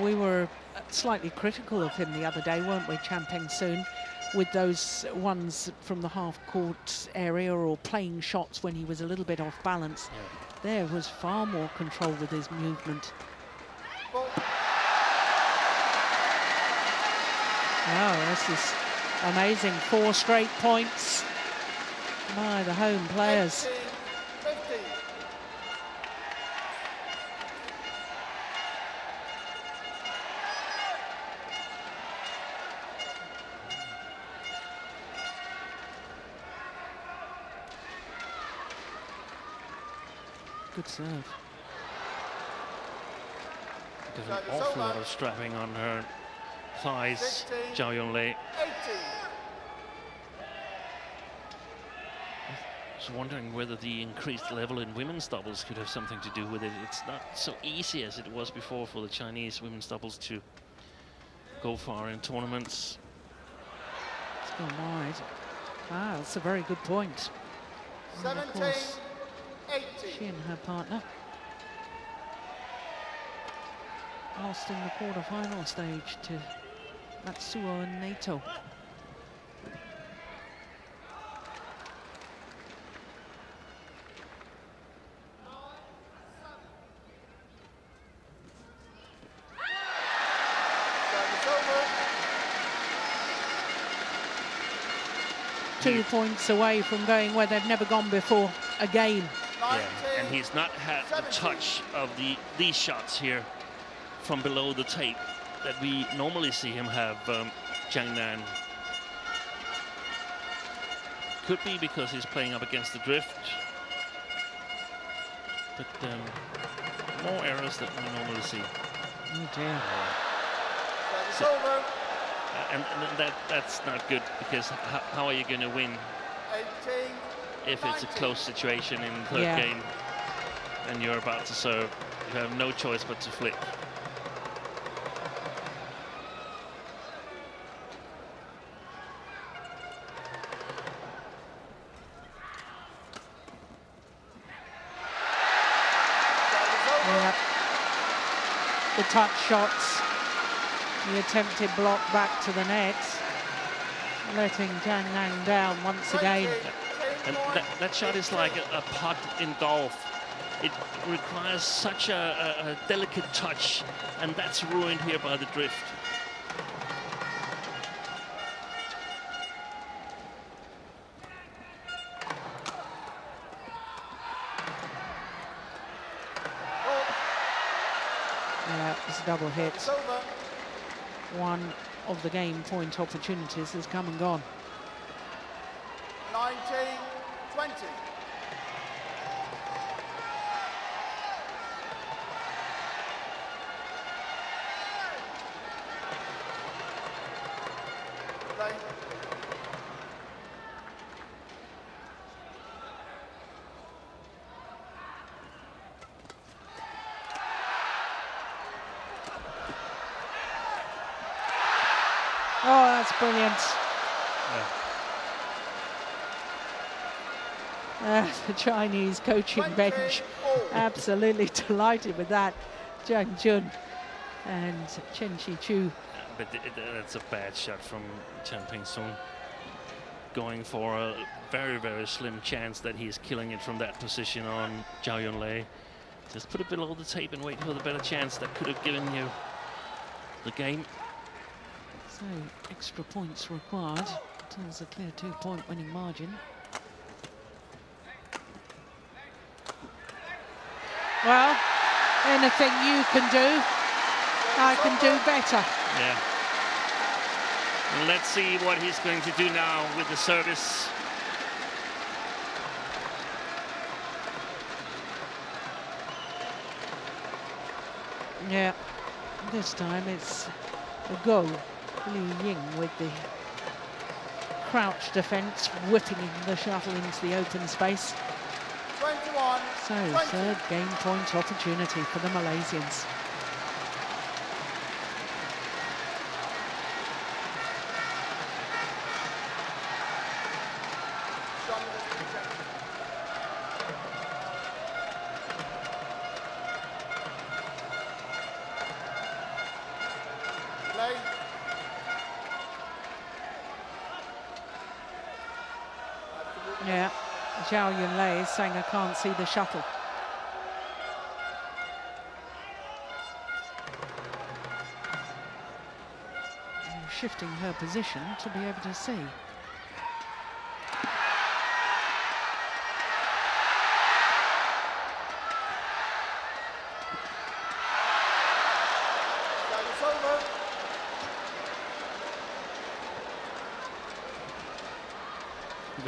We were slightly critical of him the other day, weren't we, Peng Soon, with those ones from the half-court area or playing shots when he was a little bit off balance. Yeah. There was far more control with his movement. Oh, this is amazing. 4 straight points by the home players. 15. Good serve. There's an awful lot of strapping on her thighs, Zhao Yunlei. 18. I was wondering whether the increased level in women's doubles could have something to do with it. It's not so easy as it was before for the Chinese women's doubles to go far in tournaments. It's gone wide. Ah, that's a very good point. And of 17. course, 18. Shin, her partner, lost in the quarter-final stage to Matsuo and Nato. Service over. 2 points away from going where they've never gone before again. 19. And he's not had the 17. touch of these shots here from below the tape that we normally see him have, Zhang Nan. Could be because he's playing up against the drift, but more errors than we normally see. Oh dear. Service over. And that's not good, because how are you going to win 18. if it's a 19. close situation in the third Yeah. game and you're about to serve? You have no choice but to flick. Yeah. The touch shots, the attempted block back to the net, letting Zhang Nan down once again. And that shot is like a putt in golf. It requires such a delicate touch, and that's ruined here by the drift. Yeah, it's a double hit. It's over. One of the game point opportunities has come and gone. 19-20. Play. Oh, that's brilliant. The Chinese coaching bench 20-all. absolutely delighted with that. Zhang and Chen Shichu. But that's a bad shot from Chen Peng-sun. Going for a very, very slim chance that he's killing it from that position on Zhao Yunlei. Just put it below the tape and wait for the better chance that could have given you the game. So, extra points required. Tells a clear 2-point winning margin. Well, anything you can do, I can do better. Yeah. And let's see what he's going to do now with the service. Yeah, this time it's a go. Ying with the crouch defence, whipping the shuttle into the open space. 21. So, 20. third game point opportunity for the Malaysians. Jung has been checked. Play. Yeah, Zhao Yunlei is saying I can't see the shuttle. Shifting her position to be able to see. That is over.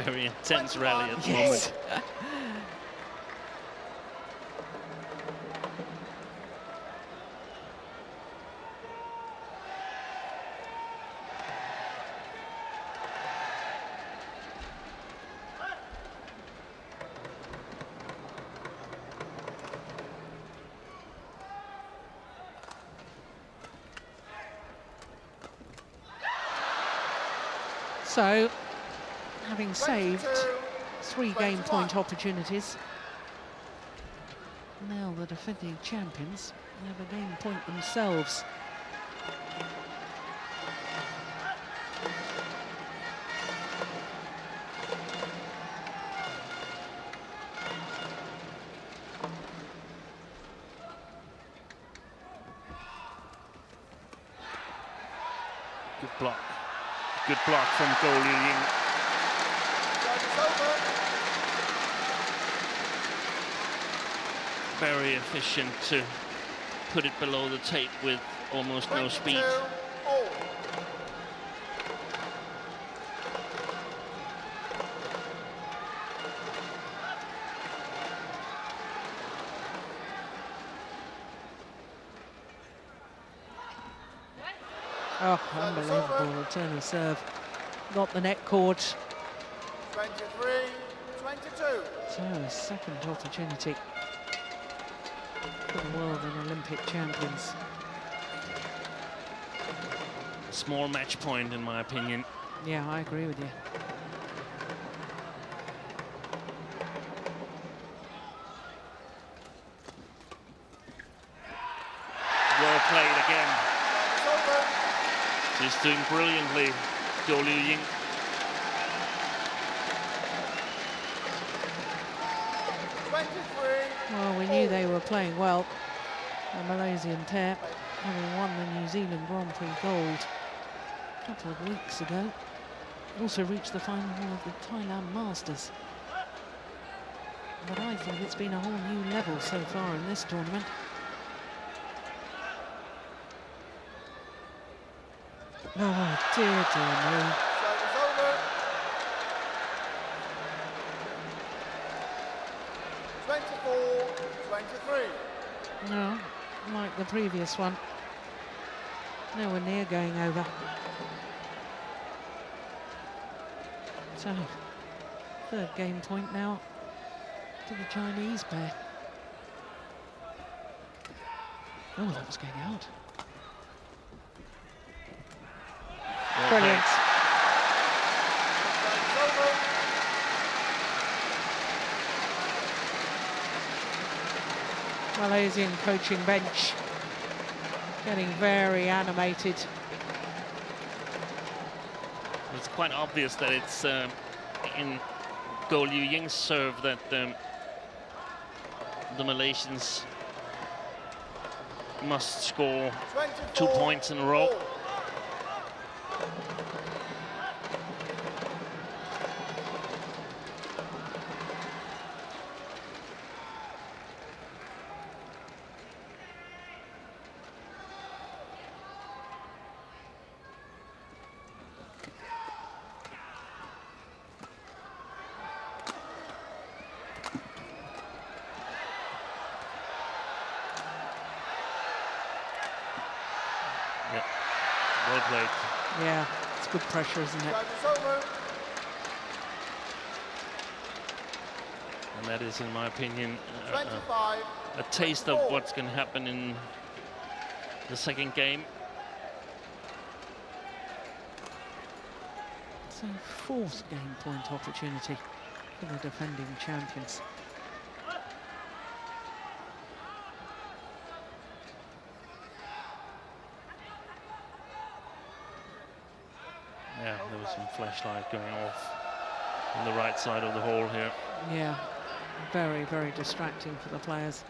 Very intense rally at the Yes. moment. So, having saved 22, 3 game 21. point opportunities, now the defending champions have a game point themselves. Good block. Good block from goal Ying. That is over. Very efficient to put it below the tape with almost no speed. 22-all. Oh, unbelievable return of serve. Got the net cord. 23-22. So, a second opportunity for the world and Olympic champions. Small match point, in my opinion. Yeah, I agree with you. Well played again. It's over. She's doing brilliantly, Go Liu Ying. 23. Well, we knew they were playing well. The Malaysian pair, having won the New Zealand Grand Prix gold a couple of weeks ago, also reached the final of the Thailand Masters. But I think it's been a whole new level so far in this tournament. Oh, dear, dear me. Service over. 24-23. No, like the previous one. Nowhere near going over. So, third game point now to the Chinese pair. Oh, that was going out. Brilliant. Service over. Malaysian coaching bench getting very animated. It's quite obvious that it's in goal Liu Ying's serve that the Malaysians must score 2 points in a row. 24-4. Yeah, well played. Yeah, it's good pressure, isn't it? Service over. And that is, in my opinion, 25. a taste of what's going to happen in the second game. So, fourth game point opportunity for the defending champions. Yeah, there was some flashlight going off on the right side of the hall here. Yeah, very, very distracting for the players.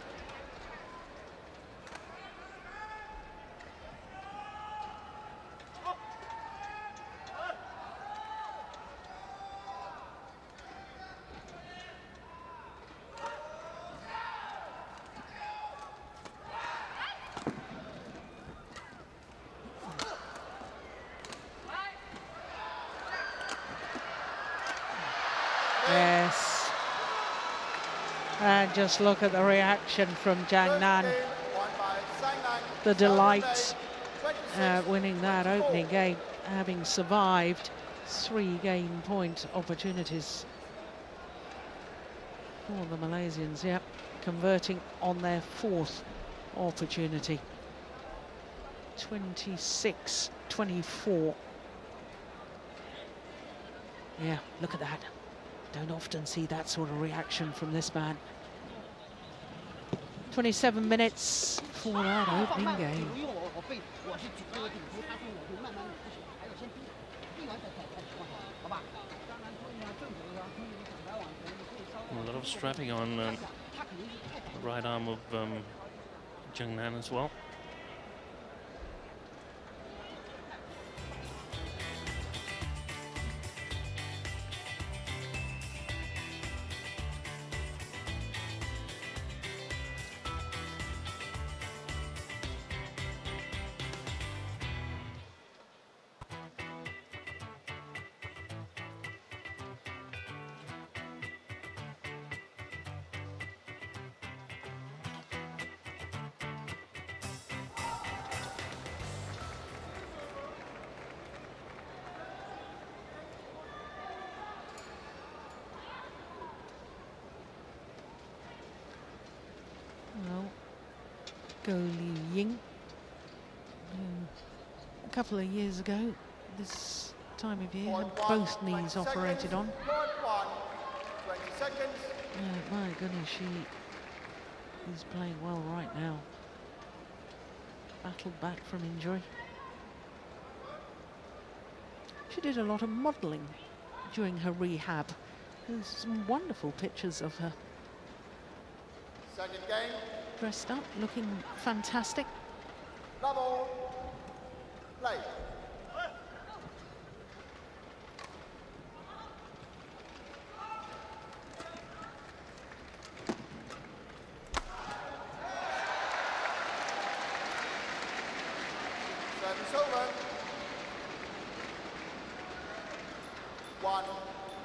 Yes. And just look at the reaction from Zhang Nan. Won by Saina. The delight 26. winning that opening game, having survived 3 game point opportunities for the Malaysians. Yep, converting on their 4th opportunity. 26-24. Yeah, look at that. Don't often see that sort of reaction from this man. 27 minutes for that opening game. A lot of strapping on the right arm of Zhang Nan as well. Well, Go Liu Ying. A couple of years ago, this time of year, had both knees operated on. 20 seconds. My goodness, she is playing well right now. Battled back from injury. She did a lot of modelling during her rehab. There's some wonderful pictures of her Second game. dressed up, looking fantastic. Double. Play. Service over. 1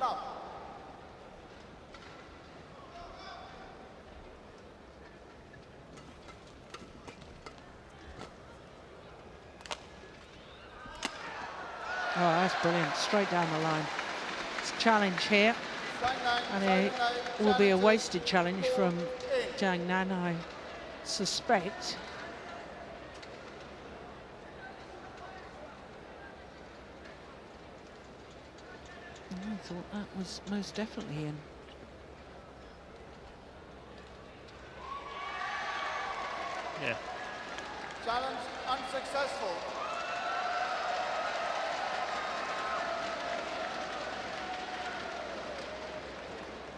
love. Oh, that's brilliant. Straight down the line. It's a challenge here. And it will be a wasted challenge from Zhang Nan, I suspect. I thought that was most definitely in. Yeah. Challenge unsuccessful.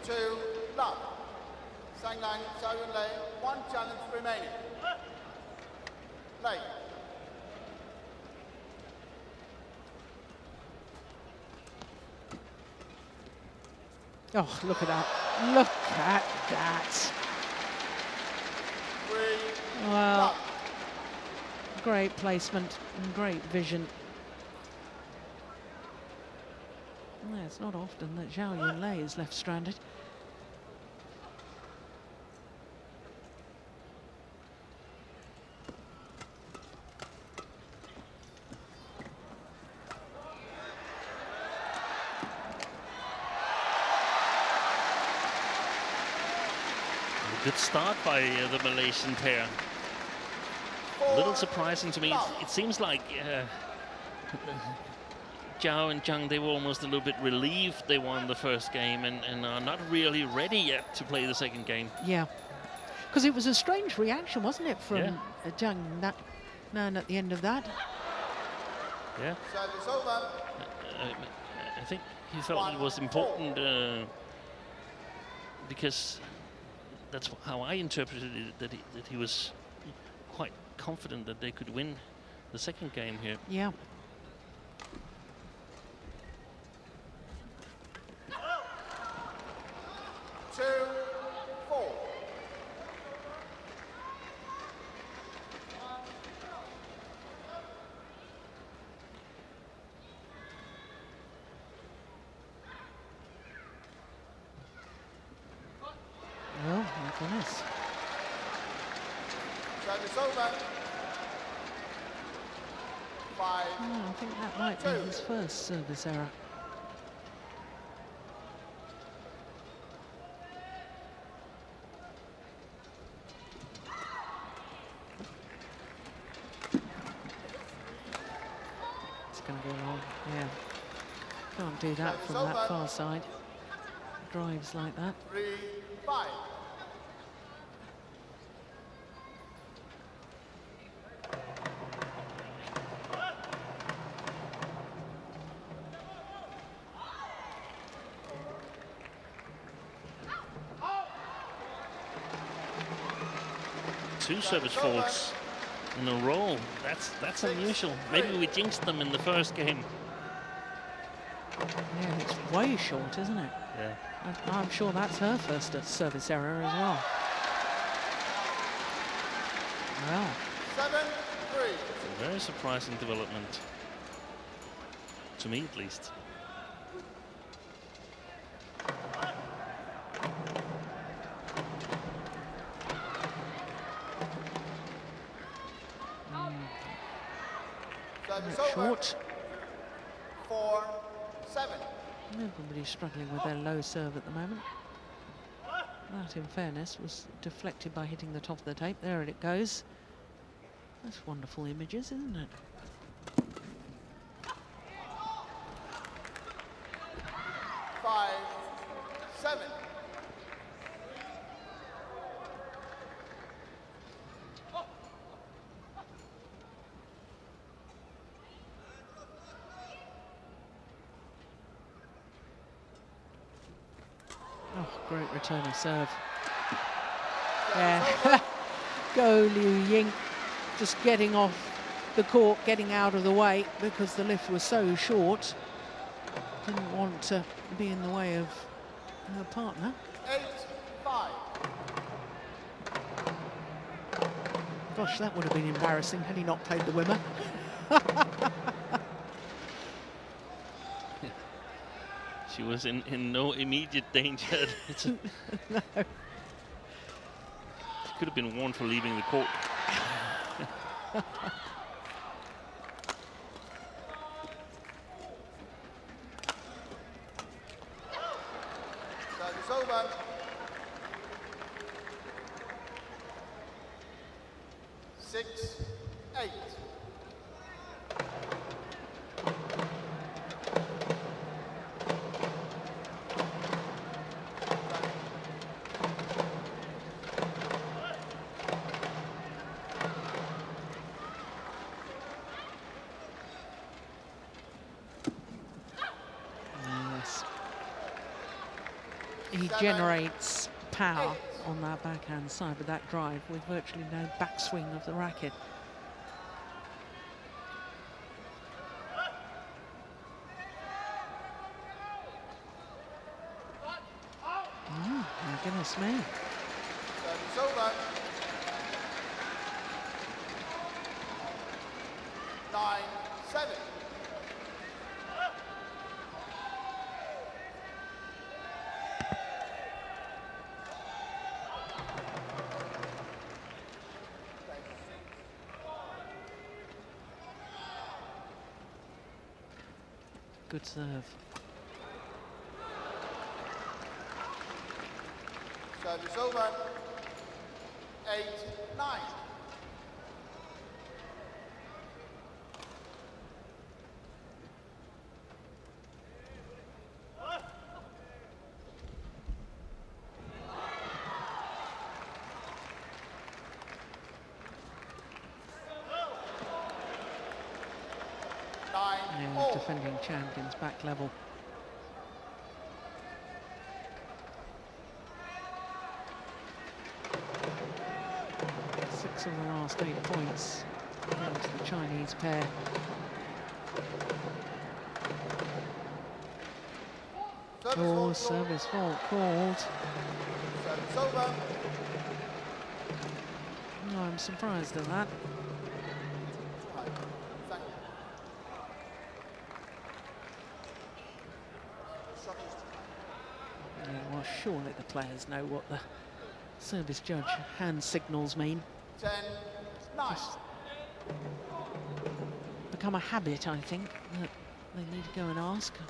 Two love. Sang Lang, Zhao Yunlei, 1 challenge remaining. Lei. Oh, look at that. Look at that. 3 Well, love. great placement and great vision. Well, it's not often that Zhao Yunlei is left stranded. Good start by the Malaysian pair. A little surprising to me. It seems like Zhao and Jung, they were almost a little bit relieved they won the first game and are not really ready yet to play the second game. Yeah, because it was a strange reaction, wasn't it, from Yeah. Zhang Nan at the end of that? Yeah. Service over. I think he felt it was important because that's how I interpreted it, that he was quite confident that they could win the second game here. Yeah. Two, 4. Oh, my goodness. Service over. 5. Oh, I think that might be his first service error. It's going to go long, yeah. Can't do that from that far side. Drives like that. 3, 5. Two service faults in a row. That's unusual. Maybe we jinxed them in the first game. Yeah, it's way short, isn't it? Yeah. I'm sure that's her first service error as well. Well, 7, 3. It's a very surprising development. To me, at least. Service bit over. short. 4, 7. Everybody's struggling with their low serve at the moment. That, in fairness, was deflected by hitting the top of the tape. There it goes. That's wonderful images, isn't it? Five, 7. Oh, great return of serve. Yeah. Go Liu Ying, just getting off the court, getting out of the way because the lift was so short. Didn't want to be in the way of her partner. 8, 5. Gosh, that would have been embarrassing had he not played the winner. was in no immediate danger. No. She could have been warned for leaving the court. Service over. 6-8. Yes. He generates power on that backhand side with that drive with virtually no backswing of the racket. Oh, my goodness me. Service over. 9-7. Good serve. Service over. 8-9. Yeah, defending champions back level. Six of the last 8 points going to the Chinese pair. Oh, service fault called. Service over. No, I'm surprised at that. Thank you. Yeah, well, surely the players know what the service judge hand signals mean. 10-9. Become a habit, I think, that they need to go and ask. 7-9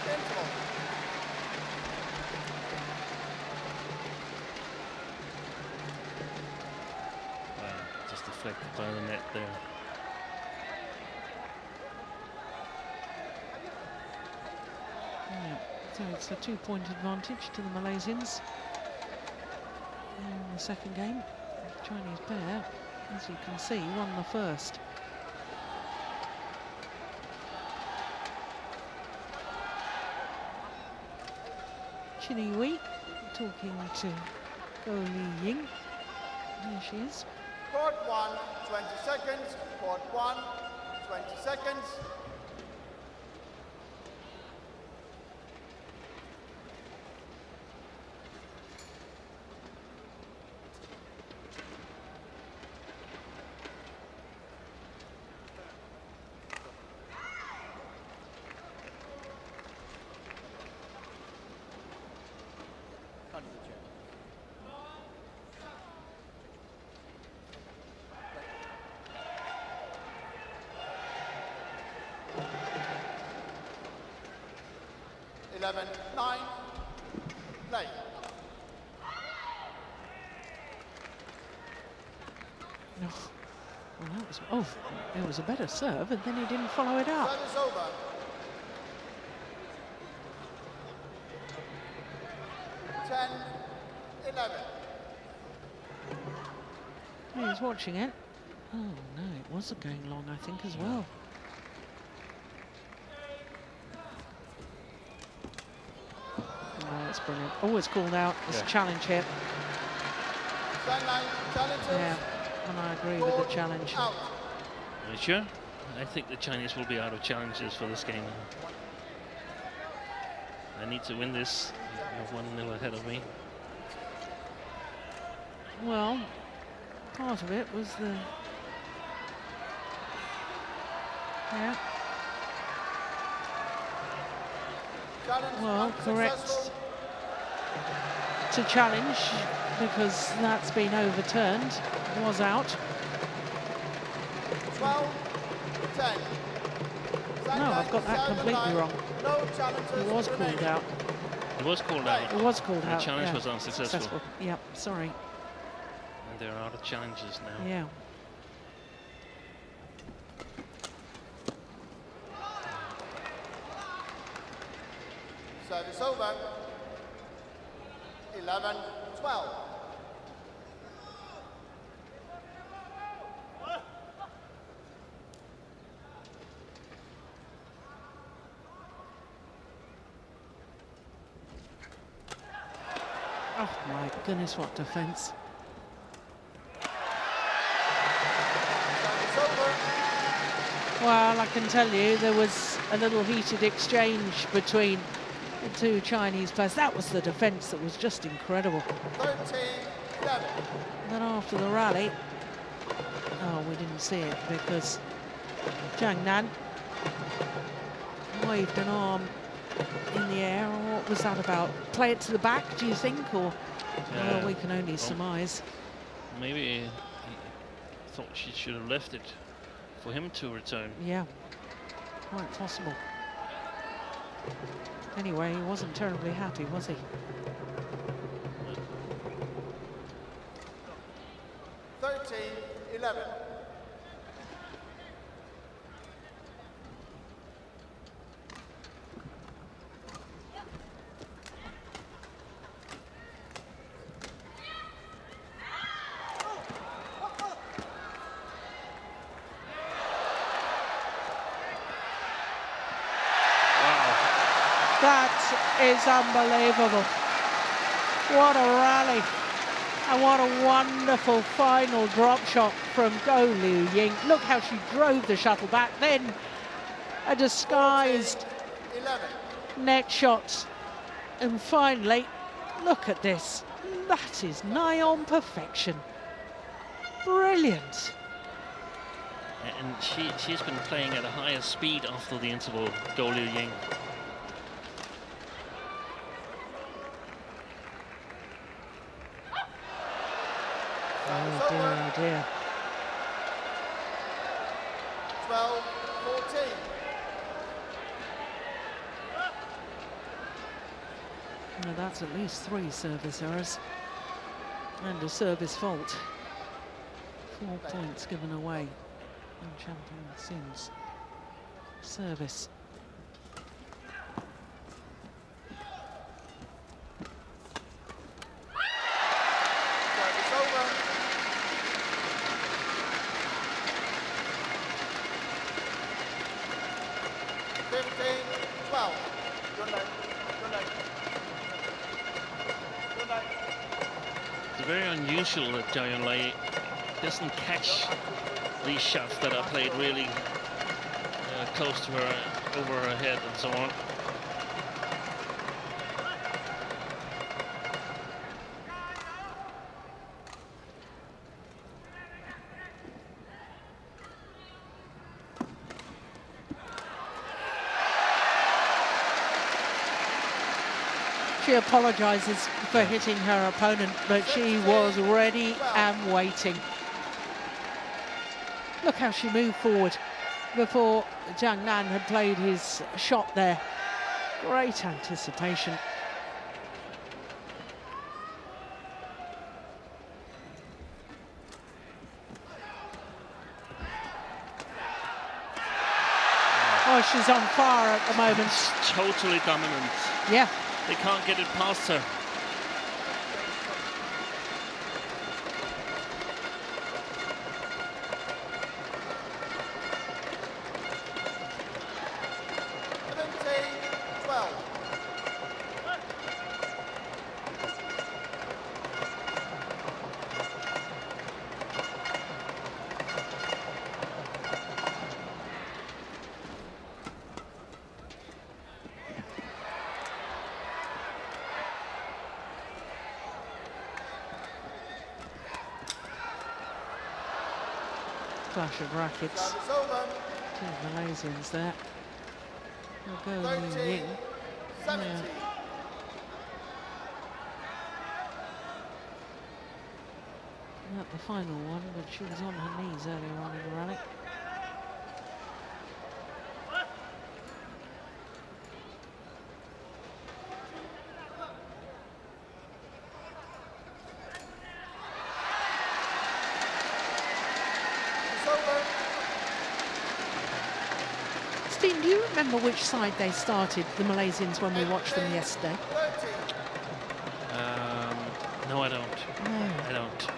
interval. Wow, just deflected by the net there. Yeah, so it's a 2-point advantage to the Malaysians in the second game. The Chinese pair, as you can see, won the first. Ying talking to Polii Ying. There she is. Court 1, 20 seconds. Court 1, 20 seconds. Under the chair. 11-9. Play. No. Well, that was, oh, it was a better serve, and then he didn't follow it up. Service over. 10-11. He was watching it. Oh no, it wasn't going long, I think, as well. Oh, that's brilliant. Always called out as a challenge here. Yeah, and I agree with the challenge. Out. Are you sure? I think the Chinese will be out of challenges for this game. I need to win this. You're 1-0 ahead of me. Well, part of it was the... Yeah. Challenge Well, correct unsuccessful. to challenge because that's been overturned. Was out. 12-10. No, I've got that completely wrong. No challenges It was remaining. called out. It was called out. It was called The out. challenge yeah. was unsuccessful. Yep, sorry. And there are other challenges now. Yeah. Service over. 11-12. Oh my goodness, what defence. Service over. Well, I can tell you there was a little heated exchange between the two Chinese players. That was the defence that was just incredible. 13-11. Then after the rally, oh, we didn't see it because Zhang Nan waved an arm in the air. What was that about? Play it to the back, do you think? Or well, we can only surmise. Maybe he thought she should have left it for him to return. Yeah, quite possible. Anyway, he wasn't terribly happy, was he? 13-11. That is unbelievable. What a rally. And what a wonderful final drop shot from Go Liu Ying. Look how she drove the shuttle back. Then a disguised 11. net shot. And finally, look at this. That is nigh on perfection. Brilliant. And she's been playing at a higher speed after the interval, Go Liu Ying. Oh dear, oh dear. 12-14. Now that's at least 3 service errors and a service fault. 4 points given away in Champion Sin's service. Service over. 15-12. Yunlei. It's very unusual that Zhao Yunlei doesn't catch these shots that are played really close to her, over her head and so on. She apologises for hitting her opponent, but she was ready and waiting. Look how she moved forward before Zhang Nan had played his shot there. Great anticipation. Oh, she's on fire at the moment. Totally dominant. Yeah. They can't get it past her. Clash of rackets. Service over. Two Malaysians there. We'll go Liu Ying. 70. Not the final one, but she was on her knees earlier on in the rally. It's over. Steve, do you remember which side they started, the Malaysians, when we watched them yesterday? 30. No, I don't. No. I don't.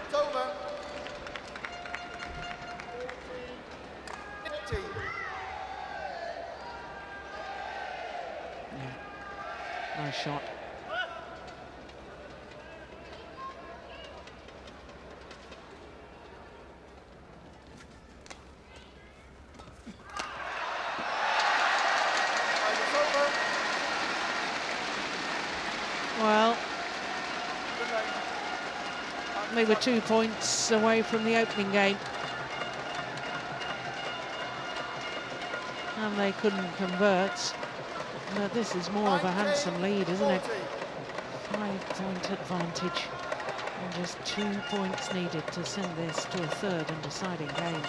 It's over. 50. Yeah. Nice shot. It's over. Well, Yunlei. they were 2 points away from the opening game. And they couldn't convert. But this is more of a handsome lead, isn't it? 40. 5-point advantage. And just 2 points needed to send this to a third and deciding game.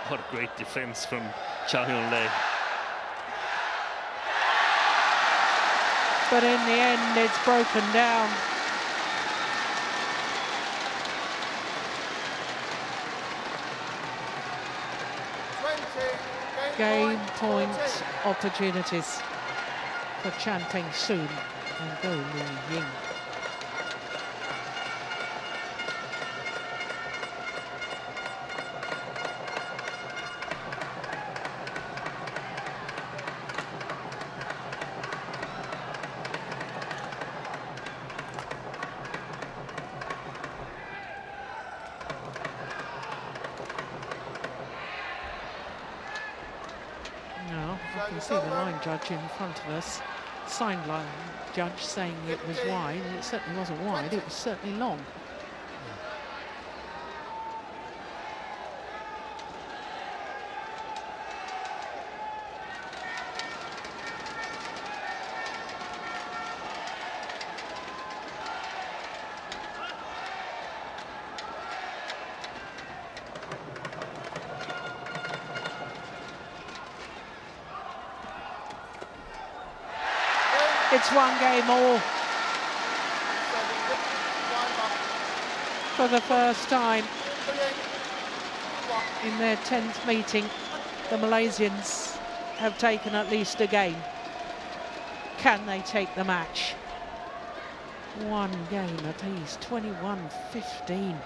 What a great defense from Yunlei. But in the end, it's broken down. Game point opportunities for Peng Soon and Go Li Ying. I can see the line judge in front of us, sign line judge, saying it was wide. It certainly wasn't wide, it was certainly long. It's one game all. For the first time in their 10th meeting, the Malaysians have taken at least a game. Can they take the match? One game apiece, 21-15.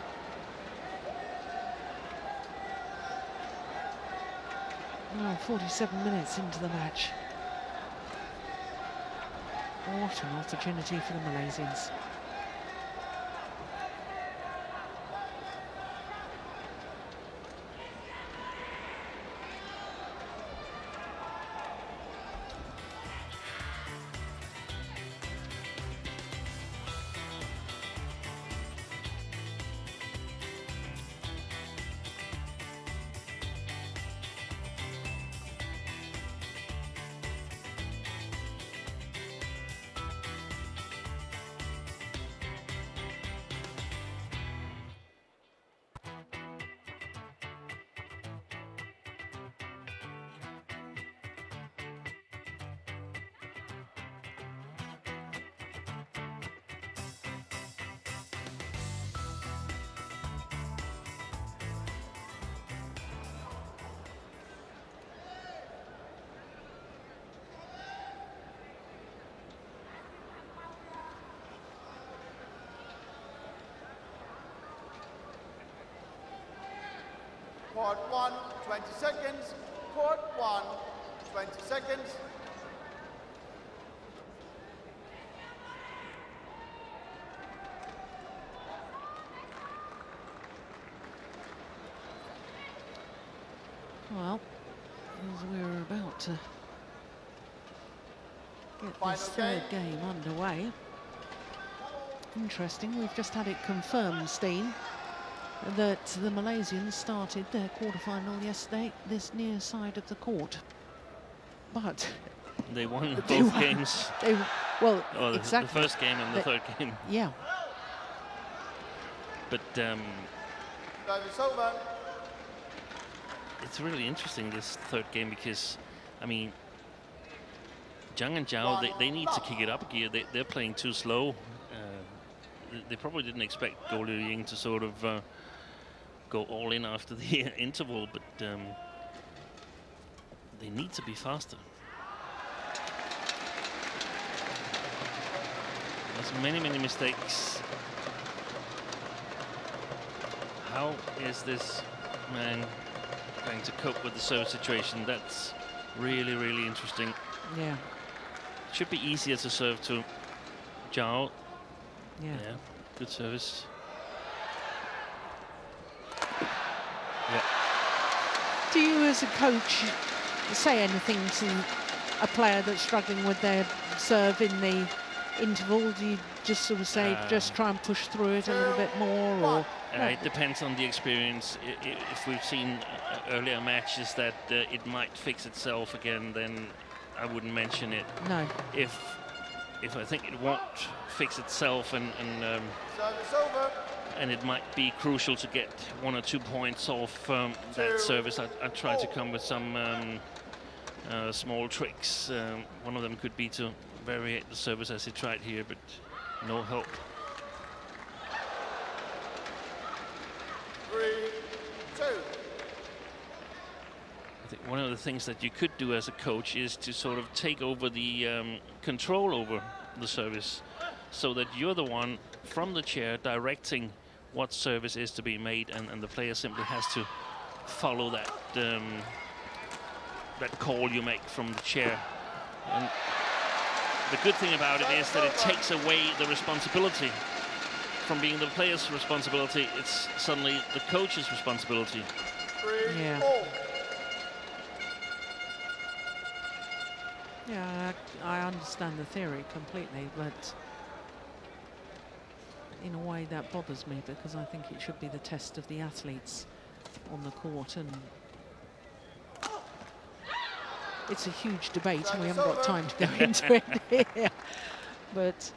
Oh, 47 minutes into the match. What an opportunity for the Malaysians. Court 1, 20 seconds. Court 1, 20 seconds. Well, as we're about to get Final this third game underway. Interesting, we've just had it confirmed, Steen, that the Malaysians started their quarterfinal yesterday this near side of the court. But They won they both won- games. well, Oh, exactly. the first game and the third game. Yeah, But Service over. it's really interesting, this third game, because, I mean, Zhang and Zhao, they need to kick it up a gear. They're playing too slow. They probably didn't expect Ying to sort of go all in after the interval, but they need to be faster. There's many mistakes. How is this man going to cope with the service situation? That's really interesting. yeah, Should be easier to serve to Zhao. yeah. Yeah, good service. Yeah. Do you, as a coach, say anything to a player that's struggling with their serve in the interval? Do you just sort of say, just try and push through it a little bit more, or? No. It depends on the experience. If we've seen earlier matches that it might fix itself again, then I wouldn't mention it. No. If I think it won't fix itself and Service over. it might be crucial to get 1 or 2 points off that service, I'd try to come with some small tricks. One of them could be to vary the service as he tried here, but no help. 3, 2. I think one of the things that you could do as a coach is to sort of take over the control over the service, so that you're the one from the chair directing what service is to be made, and the player simply has to follow that that call you make from the chair. And the good thing about it is that it takes away the responsibility from being the player's responsibility. It's suddenly the coach's responsibility. 3, Yeah. 4. Yeah, I understand the theory completely, but in a way that bothers me, because I think it should be the test of the athletes on the court, and it's a huge debate and we haven't got time to go into it here. But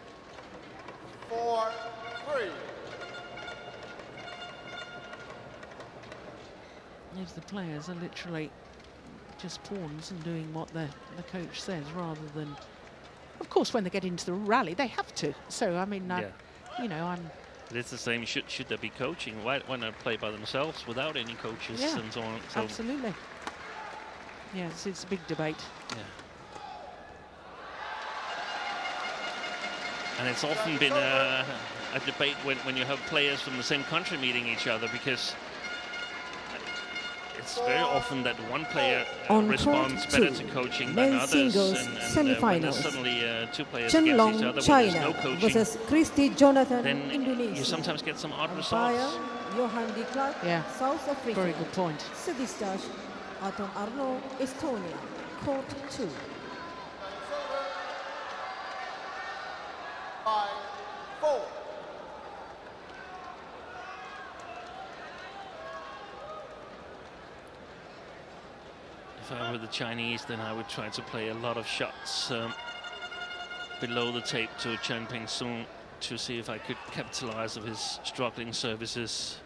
4, 3. if the players are literally just pawns and doing what the coach says, rather than, of course, when they get into the rally they have to. So I mean, you know, I'm. It's the same. Should there be coaching? Why not play by themselves without any coaches Yeah, and so on? So absolutely. Yes, it's a big debate. yeah. And it's often been a debate when you have players from the same country meeting each other, because it's very often that one player On responds court better two, to coaching than men's others, singles and when semi-finals. there's suddenly 2 players Chen against each Long, other, when there's China no coaching, versus Christy Jonathan, then Indonesia. you sometimes get some odd Umpire, results. Johan de Klerk, Yeah, South Africa. very good point. Service judge, Atom Arno, Estonia. Court 2. 5, 4. If I were the Chinese, then I would try to play a lot of shots below the tape to Chen Peng-Sung to see if I could capitalize of his struggling services.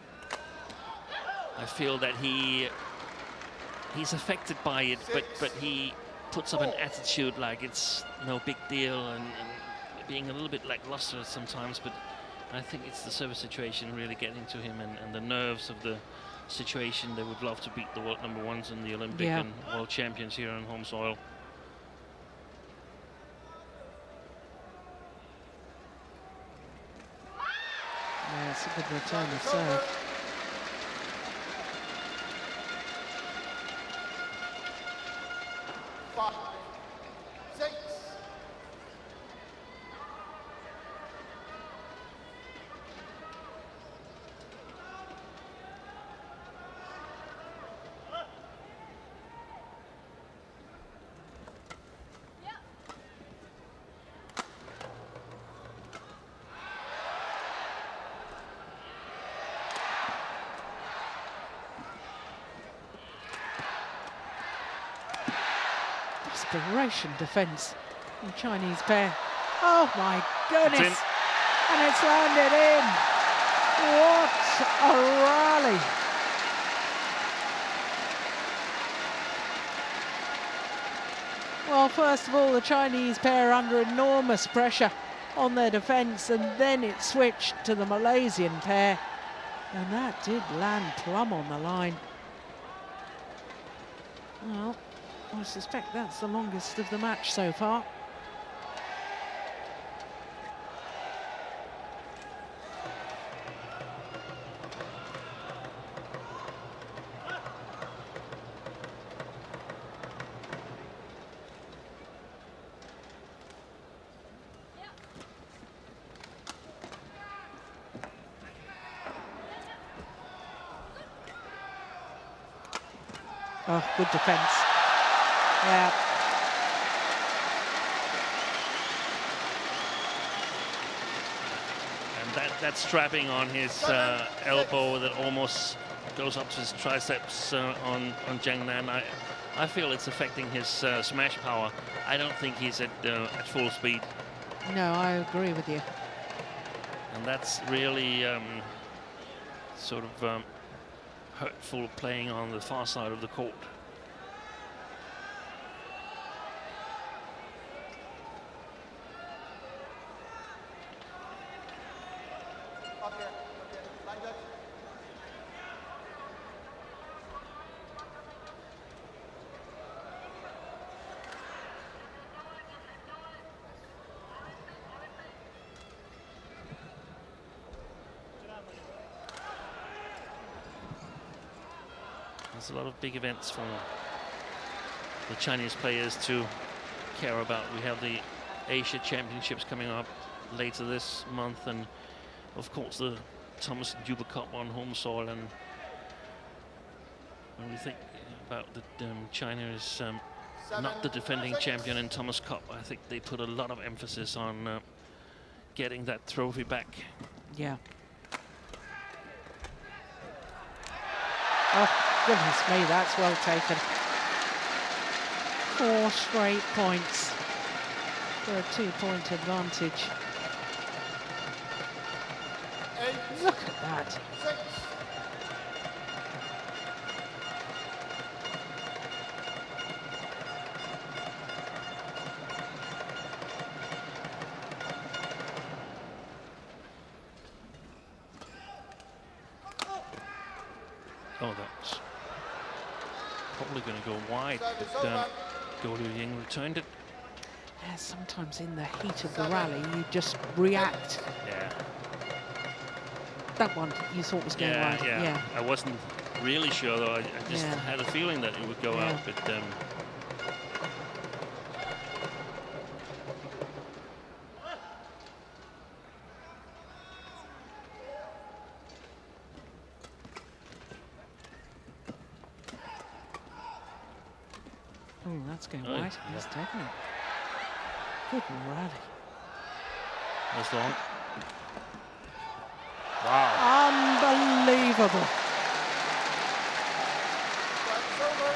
I feel that he's affected by it, but he puts up an attitude like it's no big deal, and being a little bit lackluster sometimes, but I think it's the service situation really getting to him, and the nerves of the situation. They would love to beat the world #1s and the Olympic and world champions here on home soil. Yeah, it's a good return of serve. 5, 6. Desperation defence from Chinese pair. Oh my goodness! And it's landed in. What a rally! Well, first of all, the Chinese pair under enormous pressure on their defence, and then it switched to the Malaysian pair, and that did land plumb on the line. Well, I suspect that's the longest of the match so far. Oh, good defence. Yeah. And that strapping on his elbow that almost goes up to his triceps on Zhang Nan, I feel it's affecting his smash power. I don't think he's at full speed. No, I agree with you. And that's really sort of hurtful playing on the far side of the court. There's a lot of big events for the Chinese players to care about. We have the Asia Championships coming up later this month, and of course the Thomas Juba Cup on home soil. And when we think about that China is not the defending champion in Thomas Cup, I think they put a lot of emphasis on getting that trophy back. Yeah. Oh, goodness me, that's well taken. 4 straight points for a 2-point advantage. 8, Look at that. 6. Oh, that's probably going to go wide, but Ying returned it. Yeah, sometimes in the heat of the rally, you just react. Yeah. That one you thought was going wide. Yeah. I wasn't really sure, though. I just Yeah. had a feeling that it would go Yeah. out, but Oh, that's going Oh, wide. yeah. He's taken it. Good rally. that's long. Unbelievable. That's over.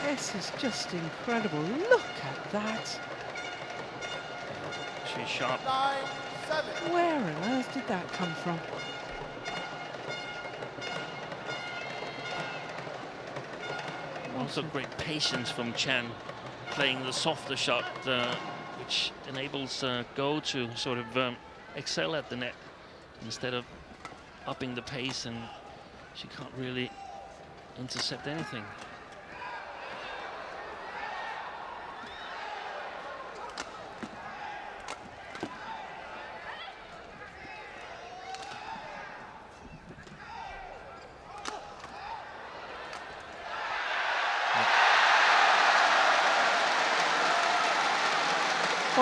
This is just incredible. Look at that. She's sharp. 9-7. Where on earth did that come from? Also great patience from Chan, playing the softer shot, which enables Go to sort of excel at the net instead of upping the pace, and she can't really intercept anything.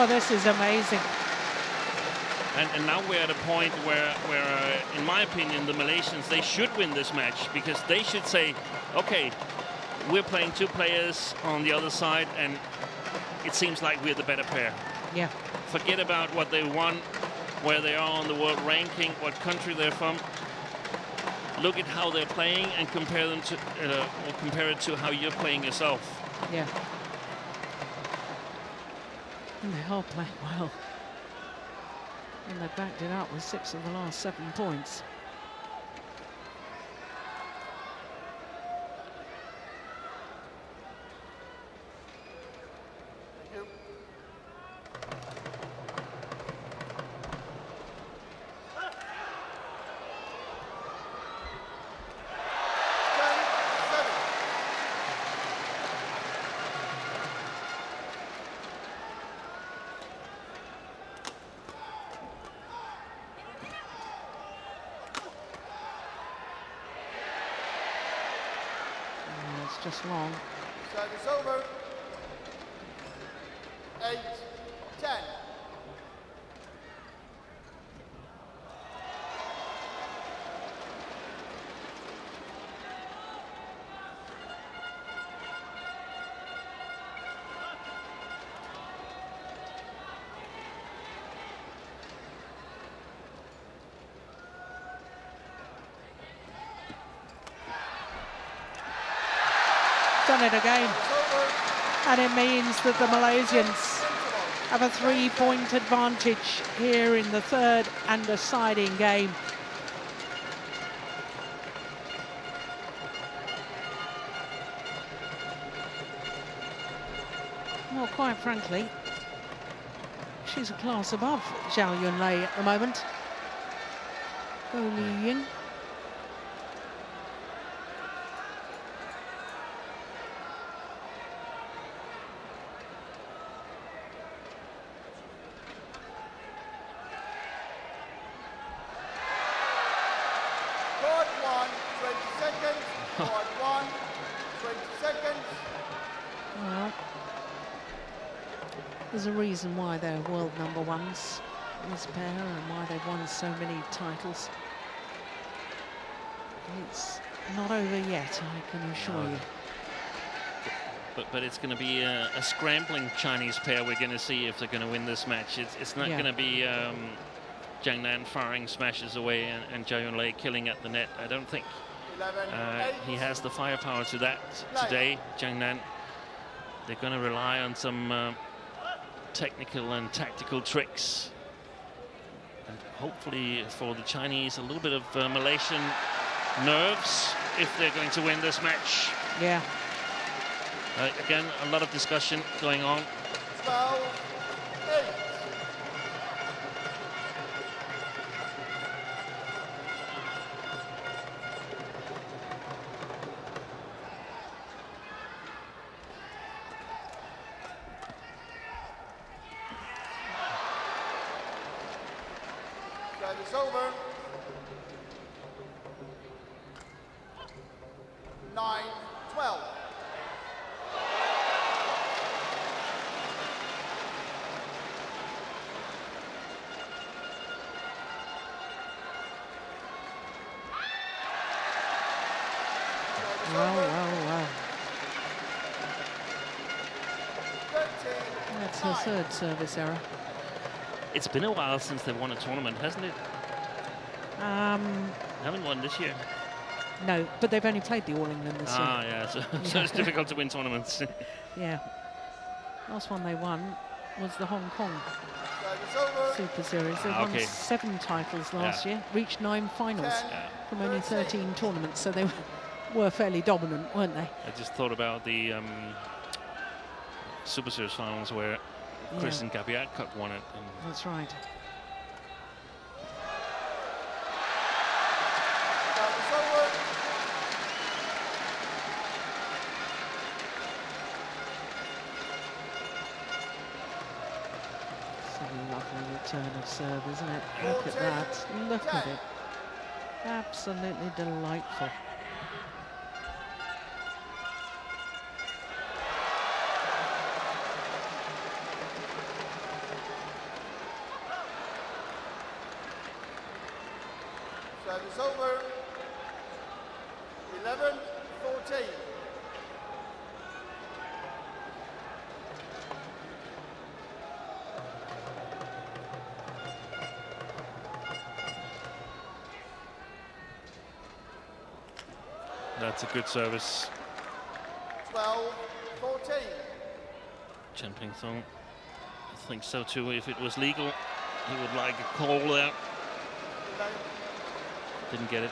Well, this is amazing. And now we're at a point where in my opinion, the Malaysians, they should win this match, because they should say, okay, we're playing two players on the other side, and it seems like we're the better pair. Yeah. Forget about what they won, where they are on the world ranking, what country they're from. Look at how they're playing and compare them to, or compare it to how you're playing yourself. Yeah. And they are playing well. And they backed it up with 6 of the last 7 points. Thank you. It's just long. Service over. 8-10. Done it again. And it means that the Malaysians have a 3-point advantage here in the third and deciding game. Well, quite frankly, she's a class above Zhao Yunlei at the moment. Polii Ying. Court 1, 20 seconds. Court 1, 20 seconds. Well, there's a reason why they're world number ones, this pair, and why they've won so many titles. It's not over yet, I can assure you. But it's going to be a scrambling Chinese pair we're going to see if they're going to win this match. It's not going to be Zhang firing smashes away and Zhao Yunlei killing at the net. I don't think 11, he has the firepower to that today, Zhang. They're going to rely on some technical and tactical tricks. And hopefully for the Chinese, a little bit of Malaysian nerves if they're going to win this match. Yeah. Again, a lot of discussion going on. 12, 8. Service over. 9, 12. Well. 13, That's her third service error. It's been a while since they've won a tournament, hasn't it? Haven't won this year. No, but they've only played the All England this year. Yeah, so it's difficult to win tournaments. Yeah. Last one they won was the Hong Kong service over. Super Series. They won 7 titles last year, reached 9 finals 10, from only 13 tournaments, so they were fairly dominant, weren't they? I just thought about the Super Series finals where Chris and Gabiatkok won it. And That's right. Service over. It's a lovely return of serve, isn't it? Look at that. Look at it. Absolutely delightful. Service over. 11-14. That's a good service. 12-14. Chen Ping-song, I think so too. If it was legal, he would like a call there. Didn't get it.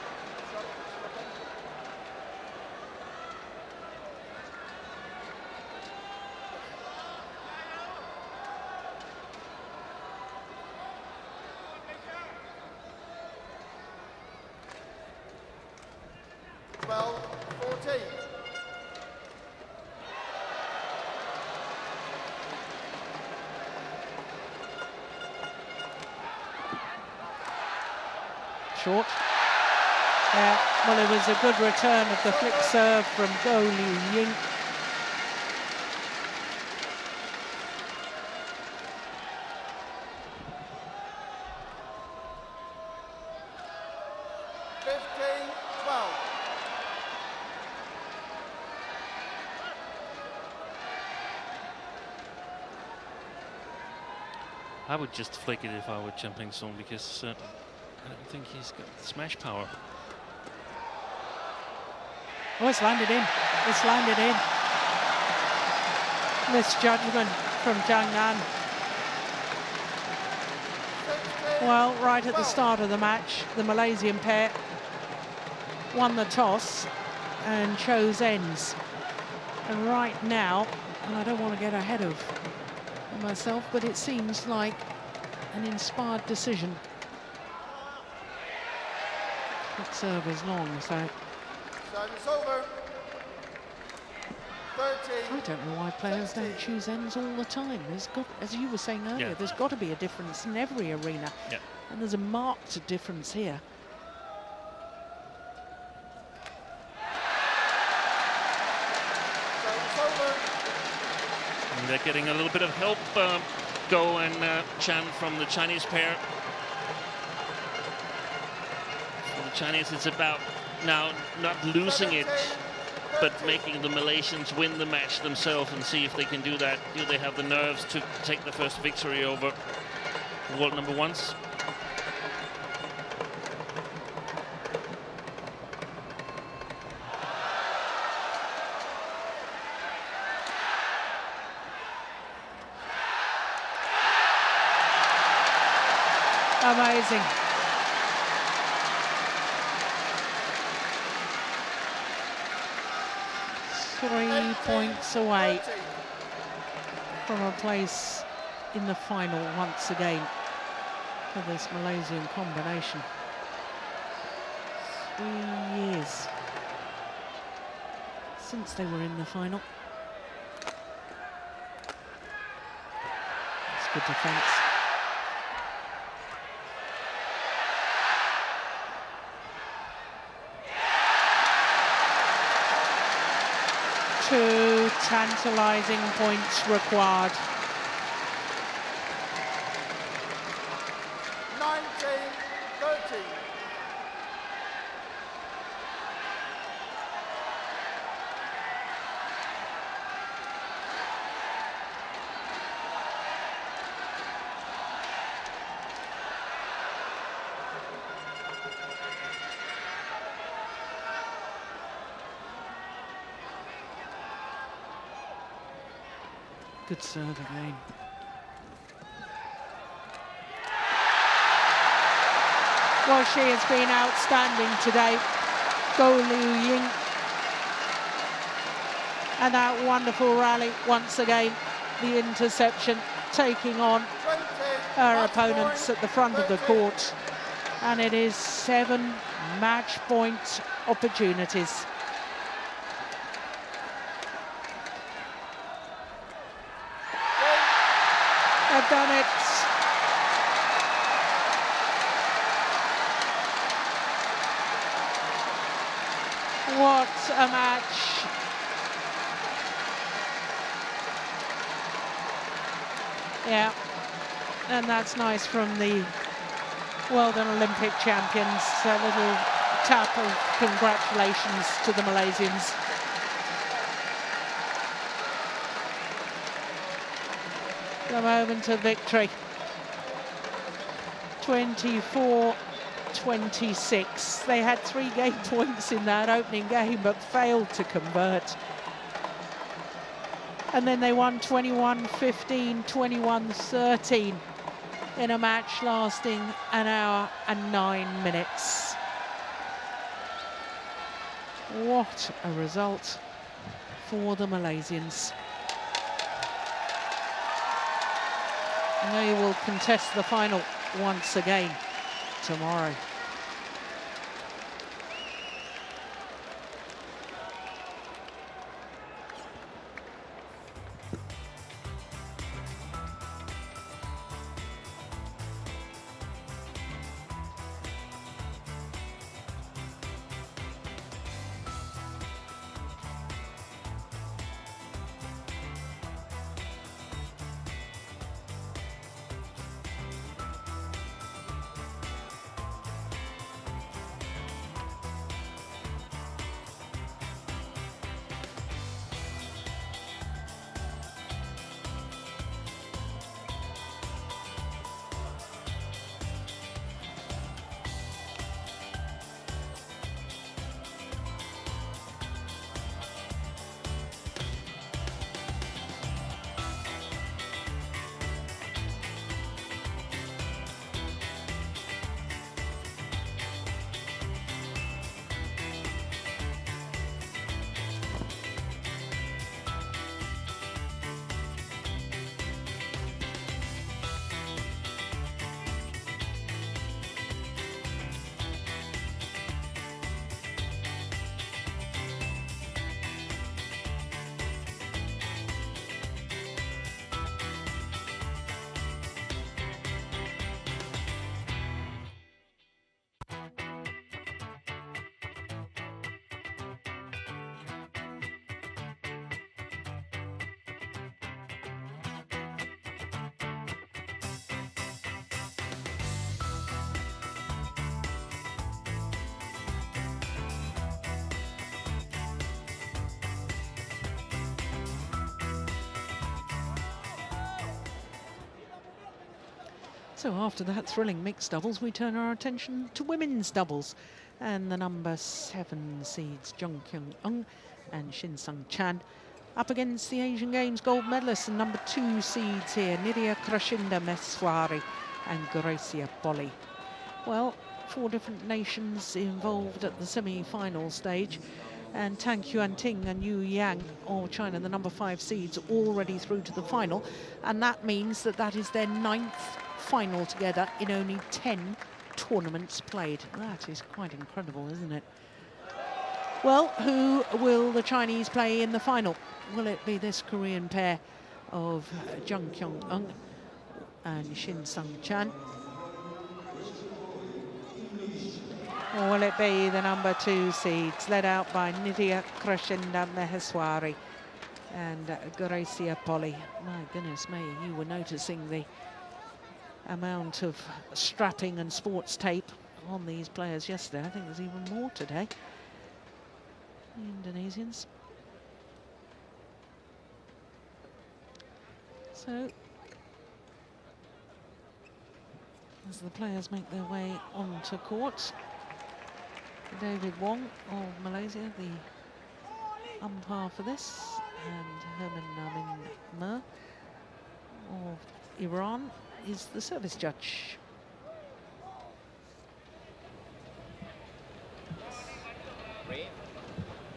Short. Yeah, well, it was a good return of the flick serve from Go Liu Ying. I would just flick it if I were Chen Ping-song, because I don't think he's got the smash power. Oh, it's landed in. It's landed in. Misjudgment from Zhang. Well, right at the start of the match, the Malaysian pair won the toss and chose ends. And right now, and I don't want to get ahead of myself, but it seems like an inspired decision. That serve is long, so Service over. 13. I don't know why players don't choose ends all the time. There's got, as you were saying earlier, Yeah. there's got to be a difference in every arena. Yeah. And there's a marked difference here. Service over. And they're getting a little bit of help, Go and Chan, from the Chinese pair. For the Chinese, it's about now not losing it, but making the Malaysians win the match themselves, and see if they can do that. Do they have the nerves to take the first victory over world number ones? Amazing. Three points away from a place in the final once again for this Malaysian combination. 3 years since they were in the final. It's good defence. Two tantalising points required. 19-13. Good serve again. Well, she has been outstanding today. Go Liu Ying. And that wonderful rally once again. The interception taking on 20. her Match opponents point, at the front of the 13. court. And it is 7 match point opportunities. They've done it. What a match. Yeah, and that's nice from the Well done, Olympic champions. A little tap of congratulations to the Malaysians. The moment of victory. 24-26. They had 3 game points in that opening game, but failed to convert. And then they won 21-15, 21-13 in a match lasting an hour and 9 minutes. What a result for the Malaysians. And they will contest the final once again tomorrow. So after that thrilling mixed doubles, we turn our attention to women's doubles. And the number 7 seeds, Kyung and Shin Seung up against the Asian Games gold medalists and number 2 seeds here, Nitya, Krishinda, Maheswari and Greysia, Polii. Well, 4 different nations involved at the semi-final stage. And Tang Yuan-ting and Yang of China, the number 5 seeds, already through to the final. And that means that that is their 9th final together in only 10 tournaments played. That is quite incredible, isn't it? Well, who will the Chinese play in the final? Will it be this Korean pair of Kyung and Shin Seung? Or will it be the number 2 seeds, led out by Nitya, Krishinda, Maheswari and Greysia, Polii? My goodness me, you were noticing the amount of strapping and sports tape on these players yesterday. I think there's even more today. The Indonesians. So, as the players make their way onto court, David Wang of Malaysia, the umpire for this, and Herman Namin Mer of Iran is the service judge. Red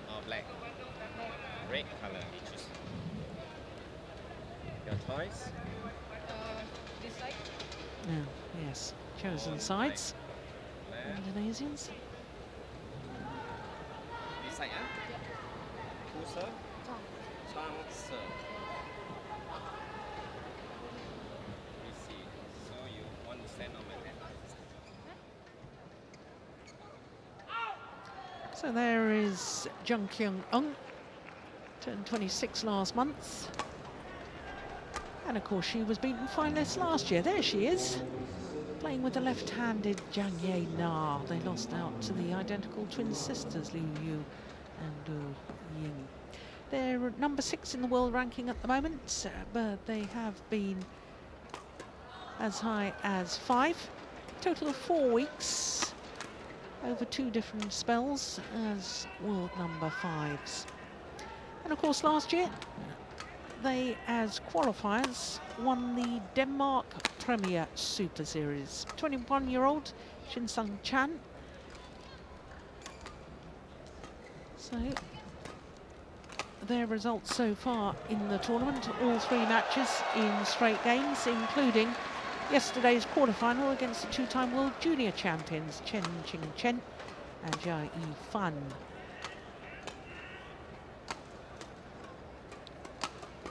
or black? Red color, you choose. Your choice? This side? Yeah, yes, chosen sides. Indonesians. This side, huh? Who serve? Zhang serve. Let me see. So you want to stand on my head? So there is Kyung, turned 26 last month. And of course she was beaten finalist last year. There she is, playing with the left-handed Zhang Na. They lost out to the identical twin sisters Liu Yu and Ying. They're at number 6 in the world ranking at the moment, but they have been as high as 5. Total of 4 weeks over 2 different spells as world number 5s. And of course last year they, as qualifiers, won the Denmark Premier Super Series. 21-year-old Shin Chan. So their results so far in the tournament, all 3 matches in straight games, including yesterday's quarterfinal against the 2-time world junior champions Chen Qing and Jia Yifan.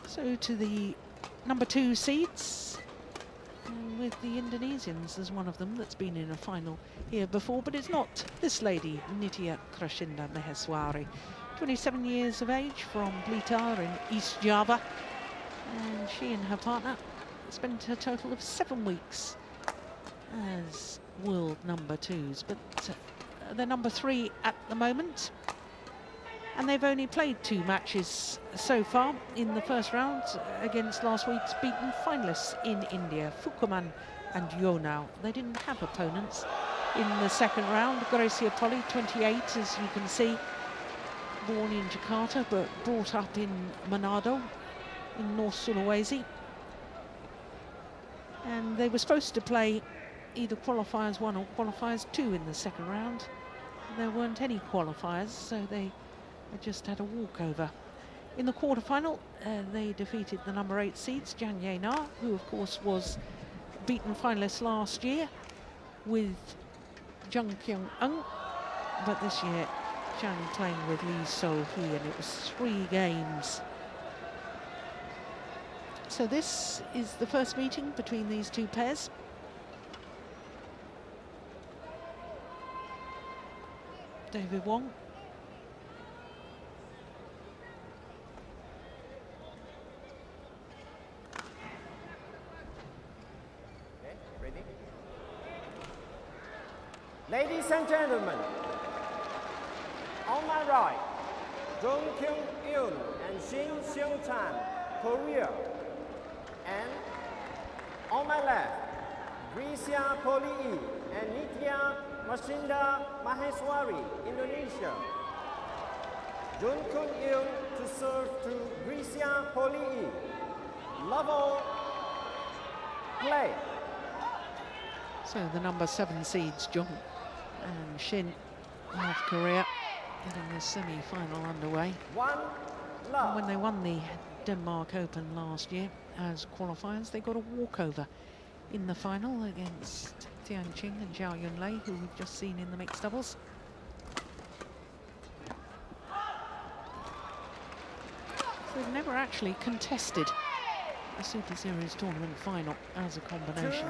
So to the number 2 seeds, and with the Indonesians as one of them that's been in a final here before, but it's not this lady, Nitya Krishinda Maheswari, 27 years of age from Blitar in East Java, and she and her partner spent a total of 7 weeks as world number 2s, but they're number 3 at the moment. And they've only played 2 matches so far in the first round against last week's beaten finalists in India, Fukuman and Yonao. They didn't have opponents in the second round. Greysia Polii, 28, as you can see, born in Jakarta but brought up in Manado in North Sulawesi. And they were supposed to play either qualifiers 1 or qualifiers 2 in the second round. There weren't any qualifiers, so they just had a walkover. In the quarterfinal, they defeated the number 8 seeds, Zhang Na, who of course was beaten finalist last year with Jung Kyung, but this year Zhang playing with Lee So-hee, and it was 3 games. So this is the first meeting between these 2 pairs. David Wang. Ladies and gentlemen, on my right, Jung Kyung and Shin Seung, Korea. And on my left, Greysia Polii and Nitya Maheswari, Indonesia. Jung Kyung to serve to Greysia Polii. Level play. So the number 7 seeds, Jung and Shin of Korea, getting the semi-final underway. And when they won the Denmark Open last year as qualifiers, they got a walkover in the final against Tianqing and Zhao Yunlei, who we've just seen in the mixed doubles. So they've never actually contested a Super Series tournament final as a combination.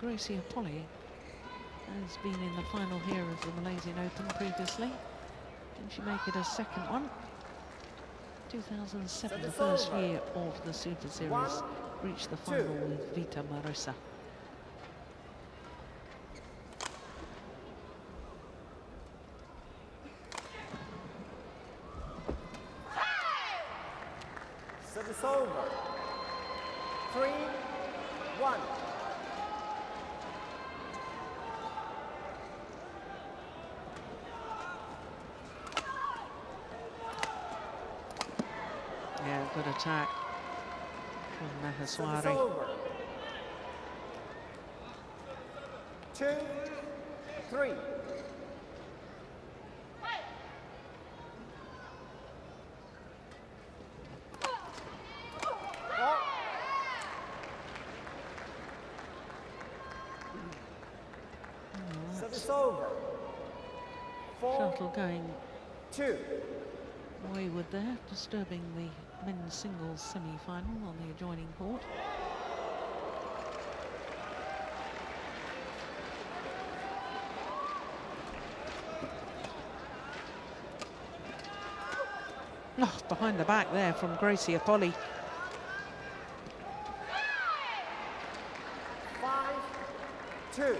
Greysia Polii has been in the final here of the Malaysian Open previously. Didn't she make it a second one? 2007, the first year of the Super Series, reached the final with Vita Marissa. Service over. 3-1. Yeah, good attack from Maheswari. 2-3. Service over. Shuttle going 2. wayward there, disturbing the men's singles semi-final on the adjoining court. Oh, behind the back there from Greysia Polii. 2.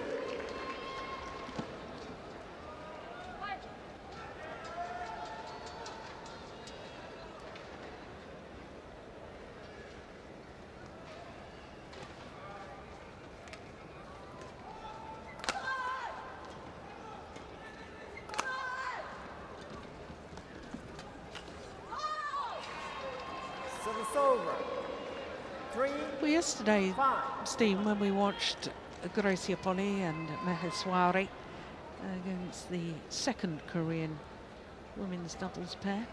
Service over. 3. Well, yesterday, 5. Steve, when we watched Greysia Polii and Maheswari against the second Korean women's doubles pair,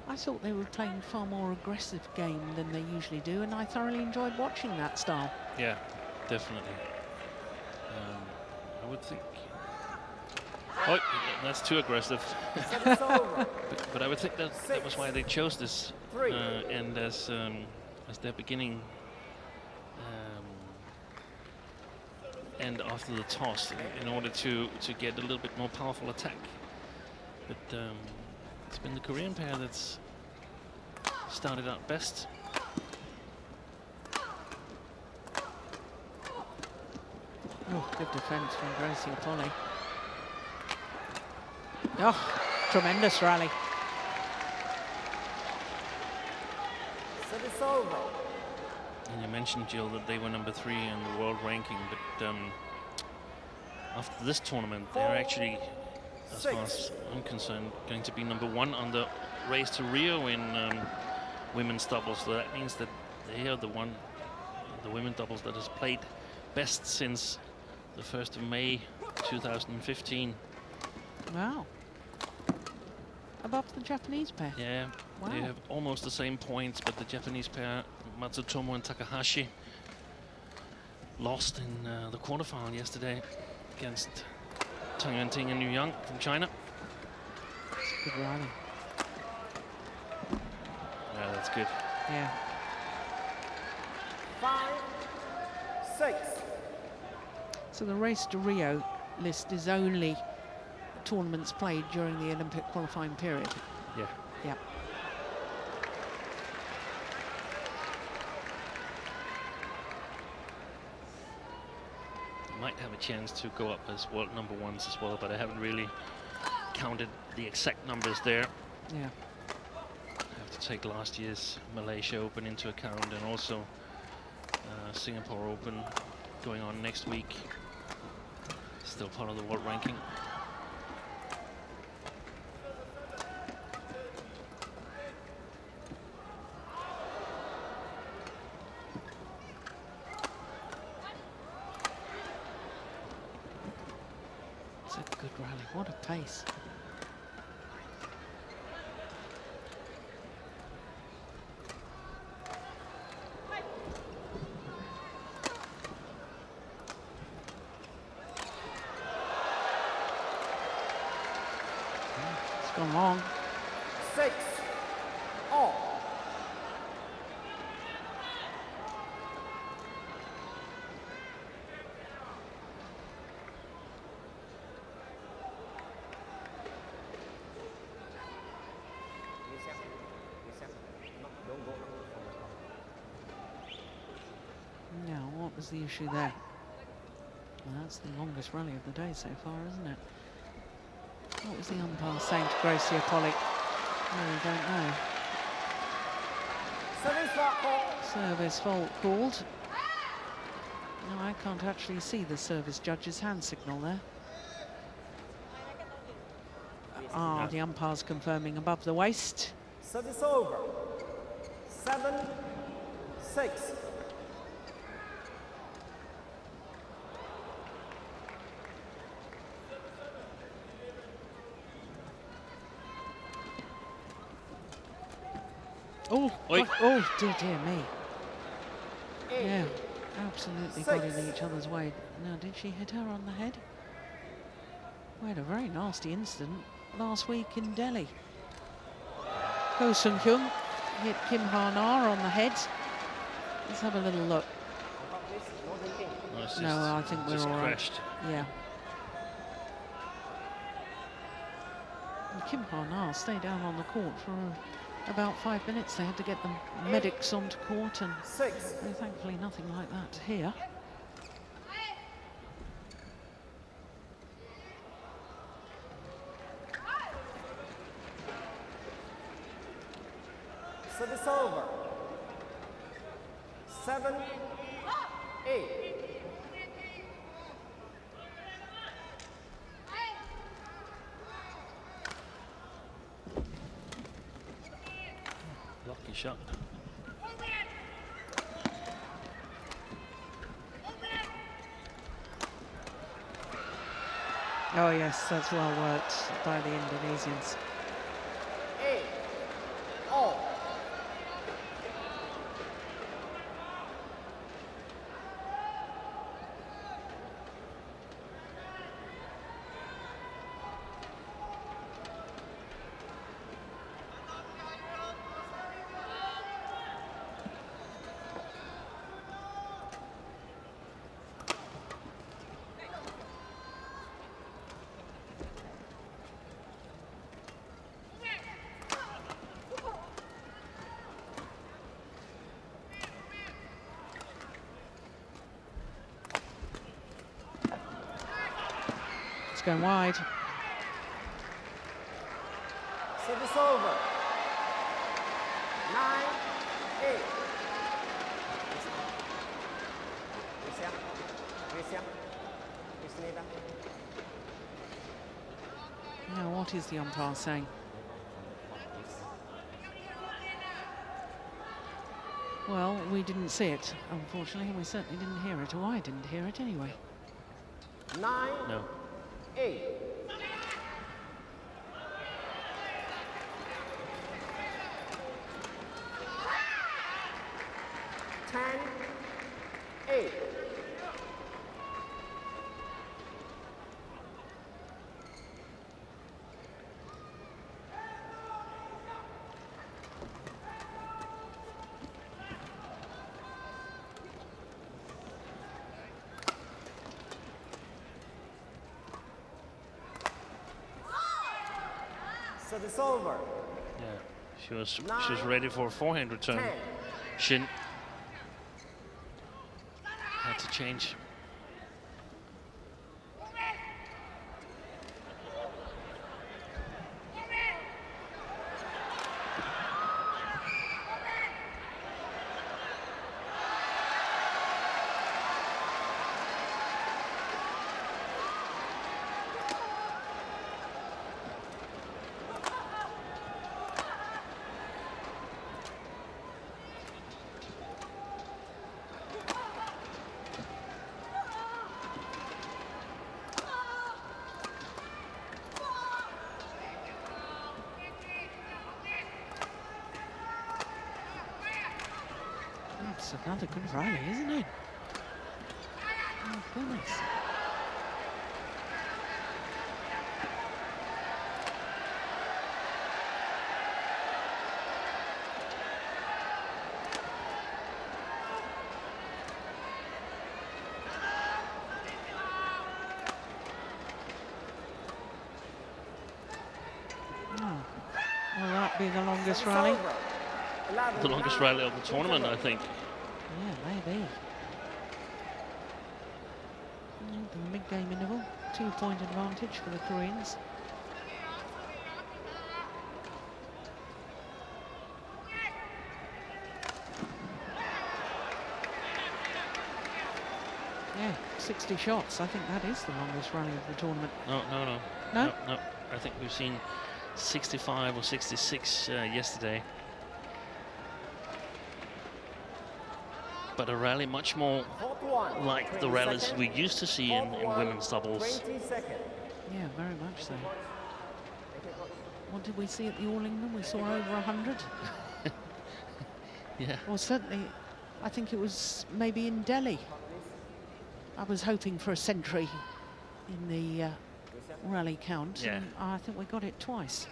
I thought they were playing far more aggressive game than they usually do, and I thoroughly enjoyed watching that style. Yeah, definitely. I would think. Oh, that's too aggressive. Service over. But I would think that was why they chose this end as their beginning end after the toss in order to get a little bit more powerful attack. But it's been the Korean pair that's started out best. Oh, good defence from Greysia Polii. Oh, tremendous rally. Service over. And you mentioned, Jill, that they were number 3 in the world ranking, but after this tournament, they're actually, as far as I'm concerned, going to be number 1 on the race to Rio in women's doubles. So that means that they are the women doubles that has played best since the 1st of May 2015. Wow. Above the Japanese pair. Yeah, Wow. they have almost the same points, but the Japanese pair, Matsutomo and Takahashi, lost in the quarterfinal yesterday against Tang Yuanting and Yang from China. It's a good rally. Yeah, that's good. Yeah. 5. 6. So the race to Rio list is only tournaments played during the Olympic qualifying period. Yeah. Yep. Might have a chance to go up as world number 1s as well, but I haven't really counted the exact numbers there. Yeah. I have to take last year's Malaysia Open into account, and also Singapore Open going on next week. Still part of the world ranking. It's a good rally. What a pace. It's gone long. 6. All. Now, what was the issue there? Well, that's the longest rally of the day so far, isn't it? What was the umpire saying to Greysia Polii? Really don't know. Service fault called. No, I can't actually see the service judge's hand signal there. Ah, the umpire's confirming above the waist. Service over. 7. 6. Oh, Oi. oh dear me. Yeah, absolutely got in each other's way. Now, did she hit her on the head? We had a very nasty incident last week in Delhi. Ko Seung-kyung hit Kim Ha-na on the head. Let's have a little look. it's No, just- I think we're just all right. crashed. Yeah. And Kim Ha-na stayed down on the court for about 5 minutes. They had to get the medics onto court, and 6. thankfully nothing like that here. Service over. 7, 8. Lucky shot. Oh yes, that's well worked by the Indonesians. 8, all. It's going wide. Service over. 9, 8. Greysia. Greysia. Krishinda. Now, what is the umpire saying? Well, we didn't see it, unfortunately, and we certainly didn't hear it, or I didn't hear it anyway. 9, No. 8. Ten, 8. Service over. Yeah, she was ready for a forehand return. 10. Shin had to change. That's another good rally, isn't it? Oh, goodness. Oh. Will that be the longest rally? The longest rally of the tournament, I think. Yeah, maybe. The mid-game interval, 2-point advantage for the Koreans. Yeah, 60 shots. I think that is the longest rally of the tournament. No. No? No. I think we've seen 65 or 66 yesterday. But a rally much more like the rallies we used to see in women's doubles. 20 seconds. Yeah, very much so. What did we see at the All England? We saw over 100. Yeah. Well, certainly, I think it was maybe in Delhi. I was hoping for a century in the rally count, Yeah. and I think we got it twice.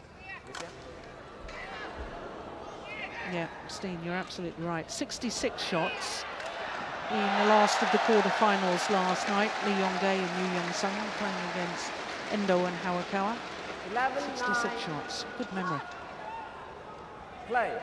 Yeah, Steen, you're absolutely right. 66 shots in the last of the quarterfinals last night. Lee Yong-dae and Yu Young-sung playing against Endo and Hawakawa. 66 shots. Good memory. Play.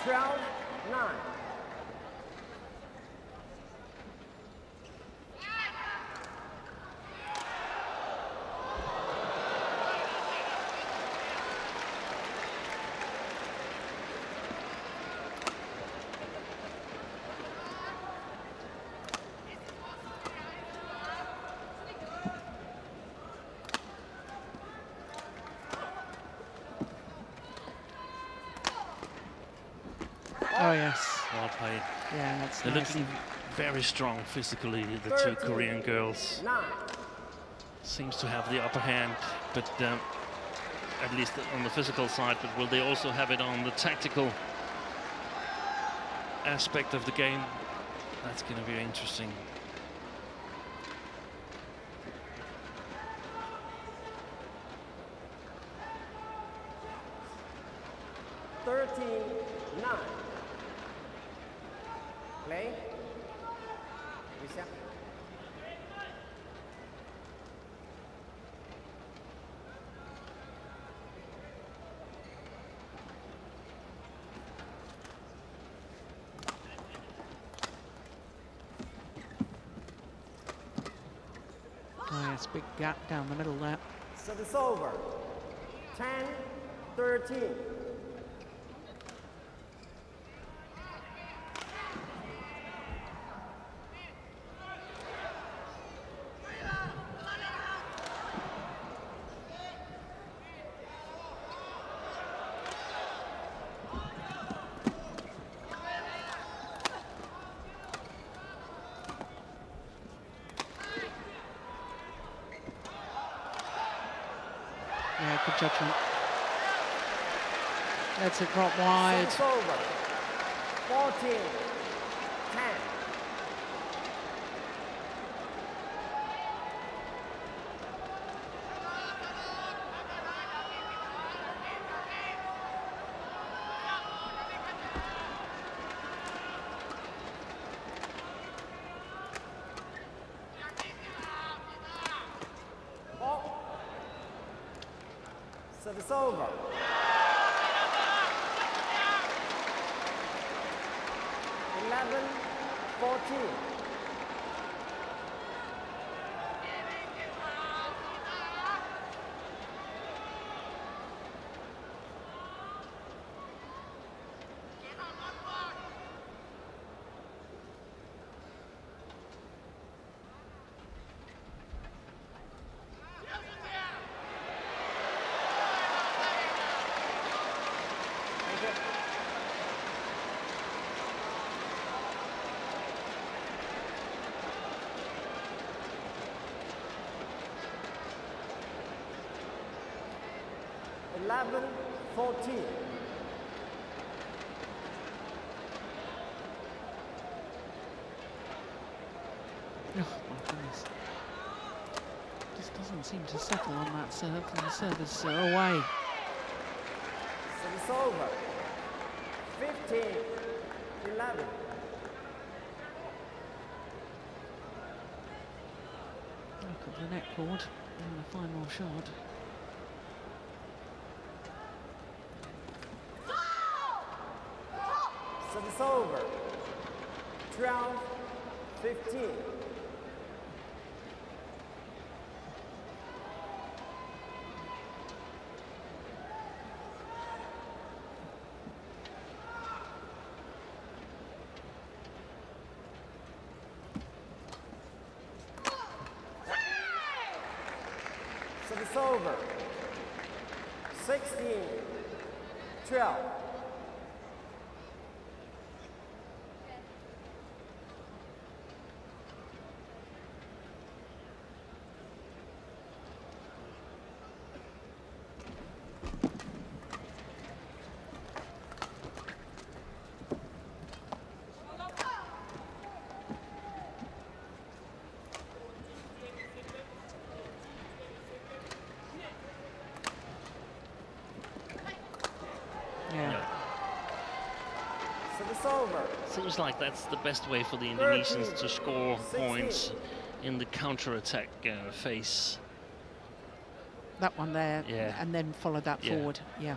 12-9. Oh, yes. Well played. Yeah, that's They're nice. looking very strong physically, the two Korean girls. 9. Seems to have the upper hand, but at least on the physical side, but will they also have it on the tactical aspect of the game? That's going to be interesting. Play. Greysia. Oh, yes, big gap down the middle there. Service over. 10-13. Yeah, good judgment. That's a drop wide. Service over. 14-10. Service over. 11-14. Eleven, 14. Oh, my goodness. Just doesn't seem to settle on that serve, and the serve is away. Service over. 15-11. Look at the net cord in the final shot. Service over. 12-15. Service over. 16-12. Yeah. Service over. Seems like that's the best way for the Indonesians to score points in the counter-attack phase. That one there, Yeah. and then follow that Yeah. forward. Yeah.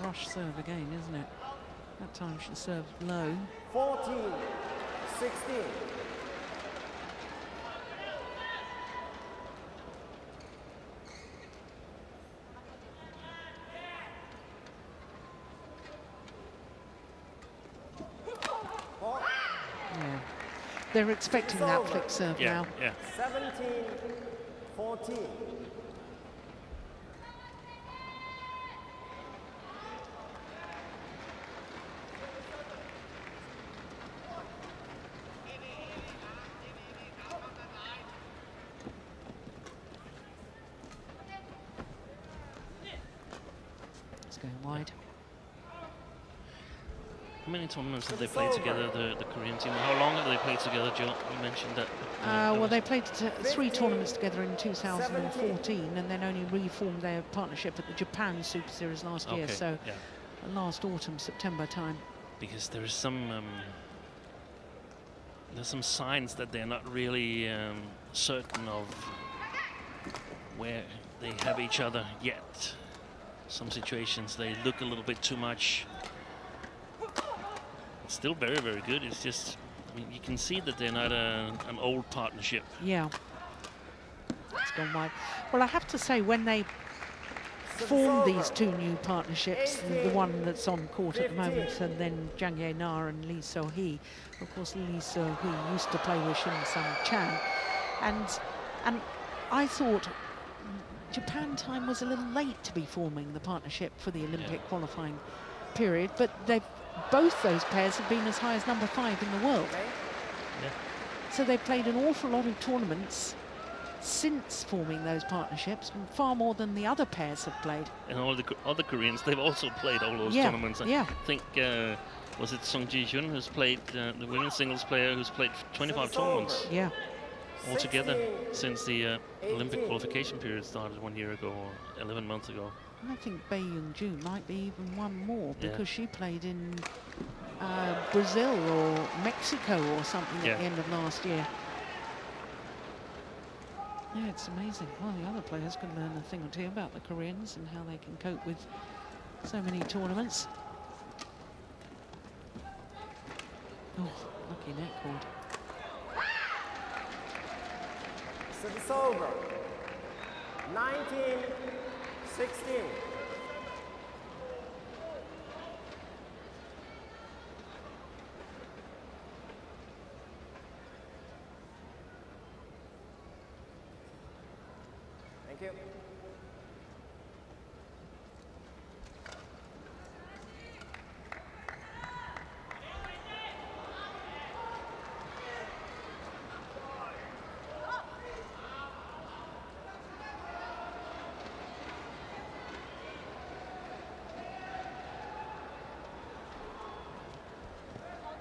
rush serve again, isn't it? That time she served low. 14-16. Yeah. They're expecting that flick serve Yeah, now. yeah. 17-14. It's going wide. How many tournaments have they played together, the Korean team? How long have they played together, Jill? You mentioned that. Well, they played 3 tournaments together in 2014 and then only reformed their partnership at the Japan Super Series last year, so yeah. last autumn, September time. Because there's some signs that they're not really certain of where they have each other yet. Some situations they look a little bit too much. It's still very, very good. It's just, I mean, you can see that they're not an old partnership. Yeah. It's gone wide. Well, I have to say, when they formed these 2 new partnerships, the one that's on court at the moment, and then Zhang Ye-na and Lee So-hee. Of course, Lee So-hee used to play with Shin Sang-chan. And I thought Japan time was a little late to be forming the partnership for the Olympic qualifying period, but both those pairs have been as high as number 5 in the world. Yeah. So they've played an awful lot of tournaments since forming those partnerships, far more than the other pairs have played. And all the other Koreans, they've also played all those tournaments. Yeah. I think, was it Sung Ji-hyun who's played, the women's singles player who's played 25 tournaments? Yeah. Altogether since the Olympic qualification period started 1 year ago or 11 months ago. I think Bae Young-joo might be even one more because she played in Brazil or Mexico or something at the end of last year. Yeah, it's amazing. Well, the other players can learn a thing or two about the Koreans and how they can cope with so many tournaments. Oh, lucky net cord. Service over. 19-16. Thank you.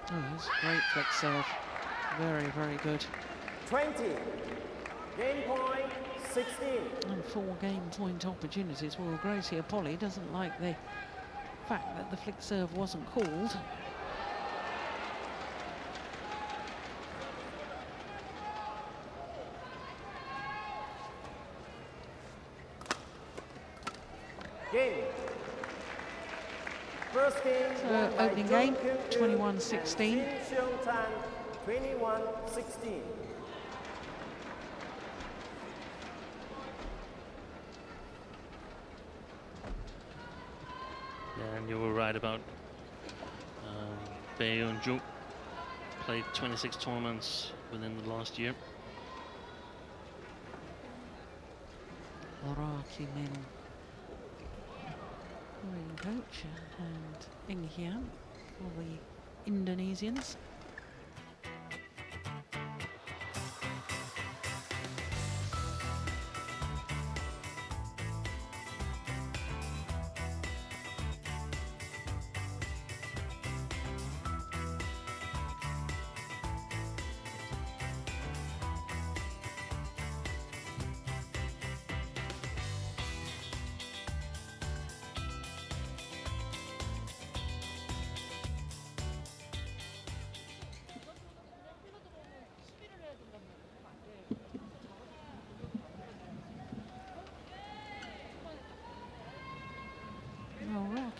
Oh, that's a great flick serve. Very, very good. 20. Game point, 16. And 4 game point opportunities. Well, Greysia Polii doesn't like the fact that the flick serve wasn't called. Game. First game. So, opening game, 21-16. 21-16. Yeah, and you were right about Bae Young-joo. Played 26 tournaments within the last year. Oraki Min, Korean coach, and Yihan for the Indonesians.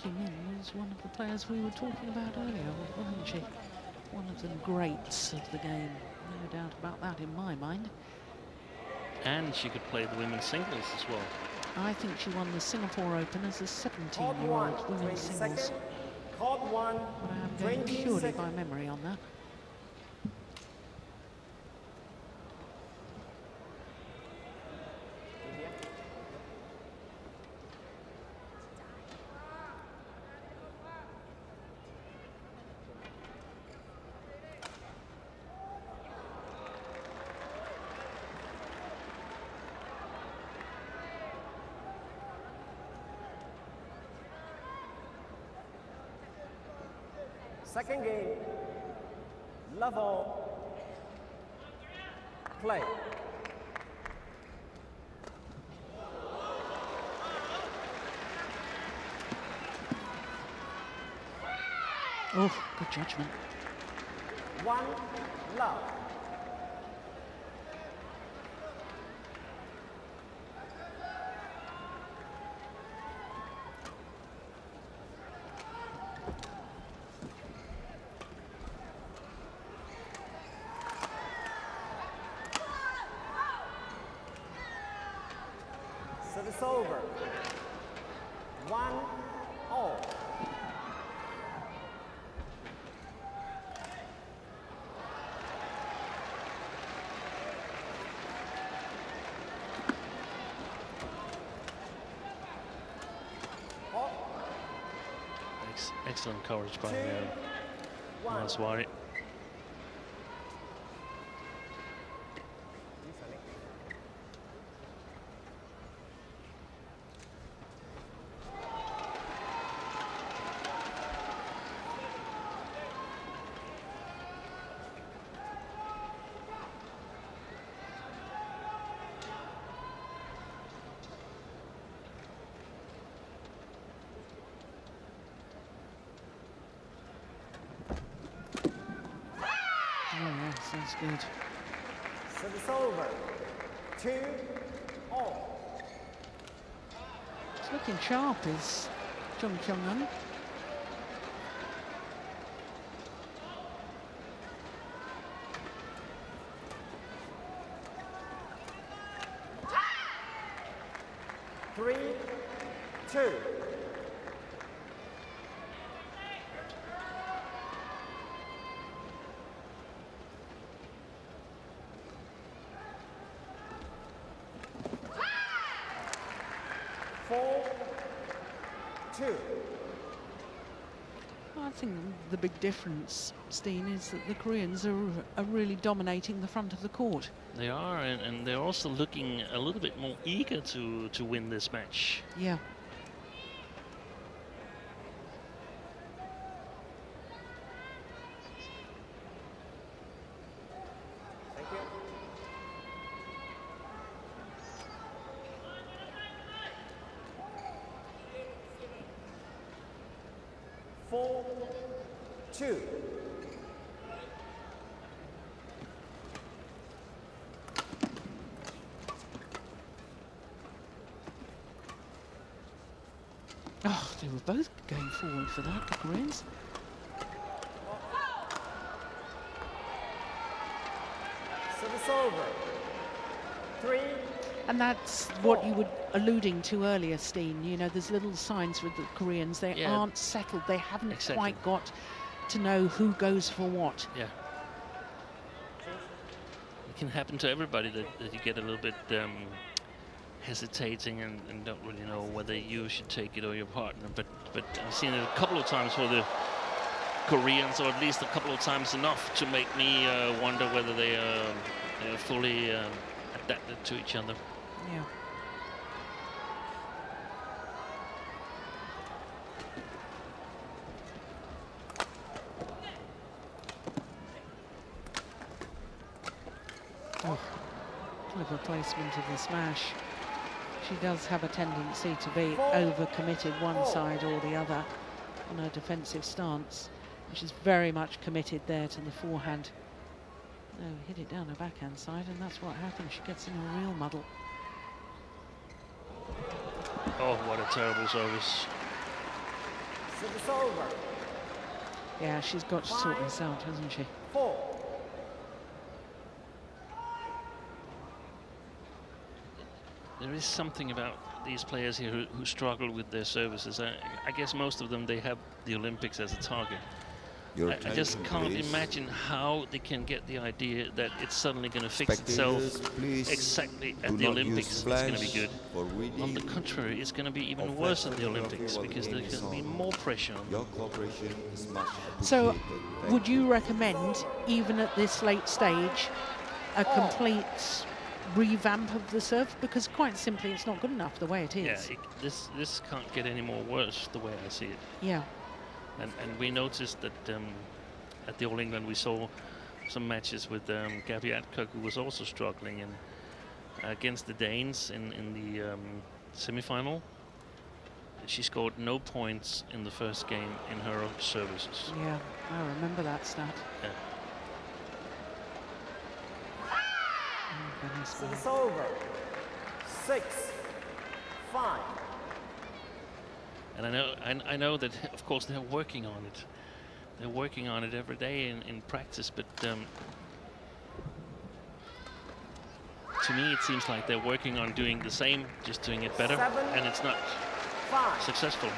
Ying was one of the players we were talking about earlier, wasn't she? One of the greats of the game, no doubt about that in my mind. And she could play the women's singles as well. I think she won the Singapore Open as a 17-year-old women's singles. Court 1, But I am going 20 purely seconds. by memory on that. Second game, level, play. Oh, good judgment. 1 love. Service over. 1-all. Excellent coverage by Maheswari. Oh, yes, that's good. Service over. 2-all. It's looking sharp, is Kyung. 3-2. I think the big difference, Steen, is that the Koreans are really dominating the front of the court. They are, and they're also looking a little bit more eager to win this match. Yeah. Thank you. Four, 2. Oh, they were both going forward for that, the Koreans. Service over. 3. And that's what you were alluding to earlier, Steen. You know, there's little signs with the Koreans. They Yeah. aren't settled. They haven't Exactly. quite got to know who goes for what. Yeah. It can happen to everybody that you get a little bit hesitating and don't really know whether you should take it or your partner. But I've seen it a couple of times for the Koreans, or at least a couple of times enough to make me wonder whether they are fully adapted to each other. Yeah. Oh, clever placement of the smash. She does have a tendency to be overcommitted one side or the other on her defensive stance. And she's very much committed there to the forehand. No, hit it down her backhand side, and that's what happens. She gets in a real muddle. Oh, what a terrible service. Service over. Yeah, she's got to sort this out, hasn't she? 4. There is something about these players here who struggle with their services. I guess most of them, they have the Olympics as a target. Your I just attention, can't please. imagine how they can get the idea that it's suddenly going to fix itself Spectators, please exactly do at the not Olympics. use It's going to flash be good. for reading On the contrary, it's going to be even of worse at the photography Olympics while the because game there's is going to be on. more pressure on Your them. cooperation is much So, appreciated. Thank would you recommend, even at this late stage, a complete revamp of the serve? Because quite simply, it's not good enough the way it is. Yeah, this can't get any more worse the way I see it. Yeah. And we noticed that at the All England we saw some matches with Gabby Adcock, who was also struggling, and against the Danes in the semi-final, she scored no points in the first game in her services. Yeah, I remember that stat. Yeah. Oh, goodness me. Service over. 6. 5. And I know that, of course, they're working on it. They're working on it every day in practice, but to me it seems like they're working on doing the same, just doing it better, 7, and it's not 5. successful.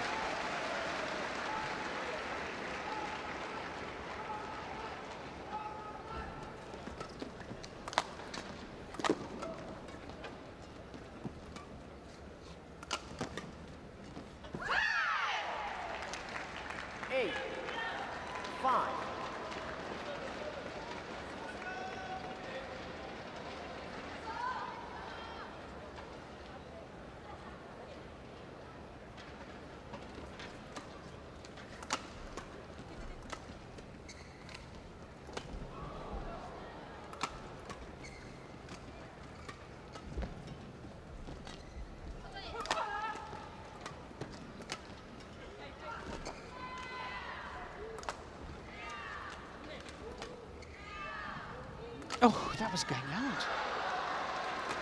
Oh, that was going out.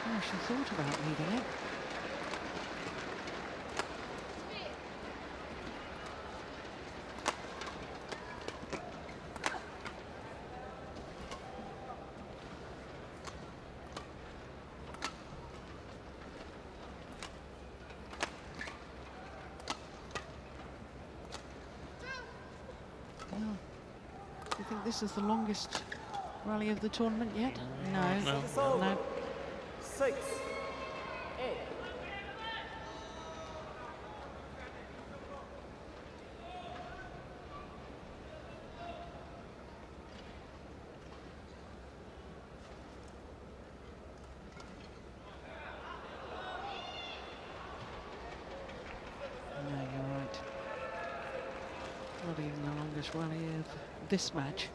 Oh, she thought about leaving it. Well, do you think this is the longest rally of the tournament yet? No. No. No. 6. 8. No, you're right. Not even the longest rally of this match.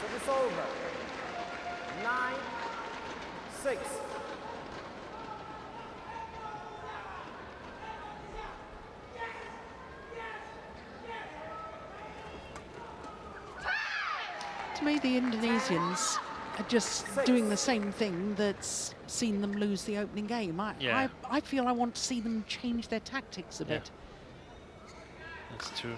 Service over. 9. 6. To me, the Indonesians are just doing the same thing that's seen them lose the opening game. I feel I want to see them change their tactics a bit. That's true.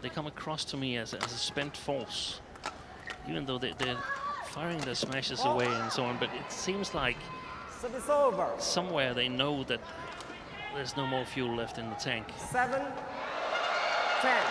They come across to me as a spent force, even though they're firing their smashes away and so on, but it seems like Service over. somewhere they know that there's no more fuel left in the tank. 7. 10.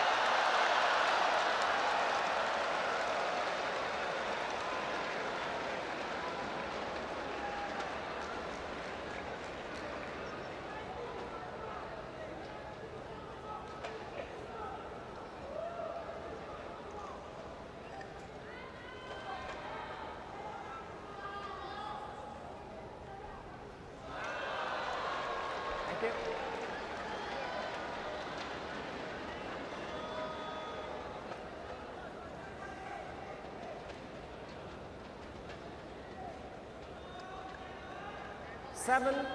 7-10.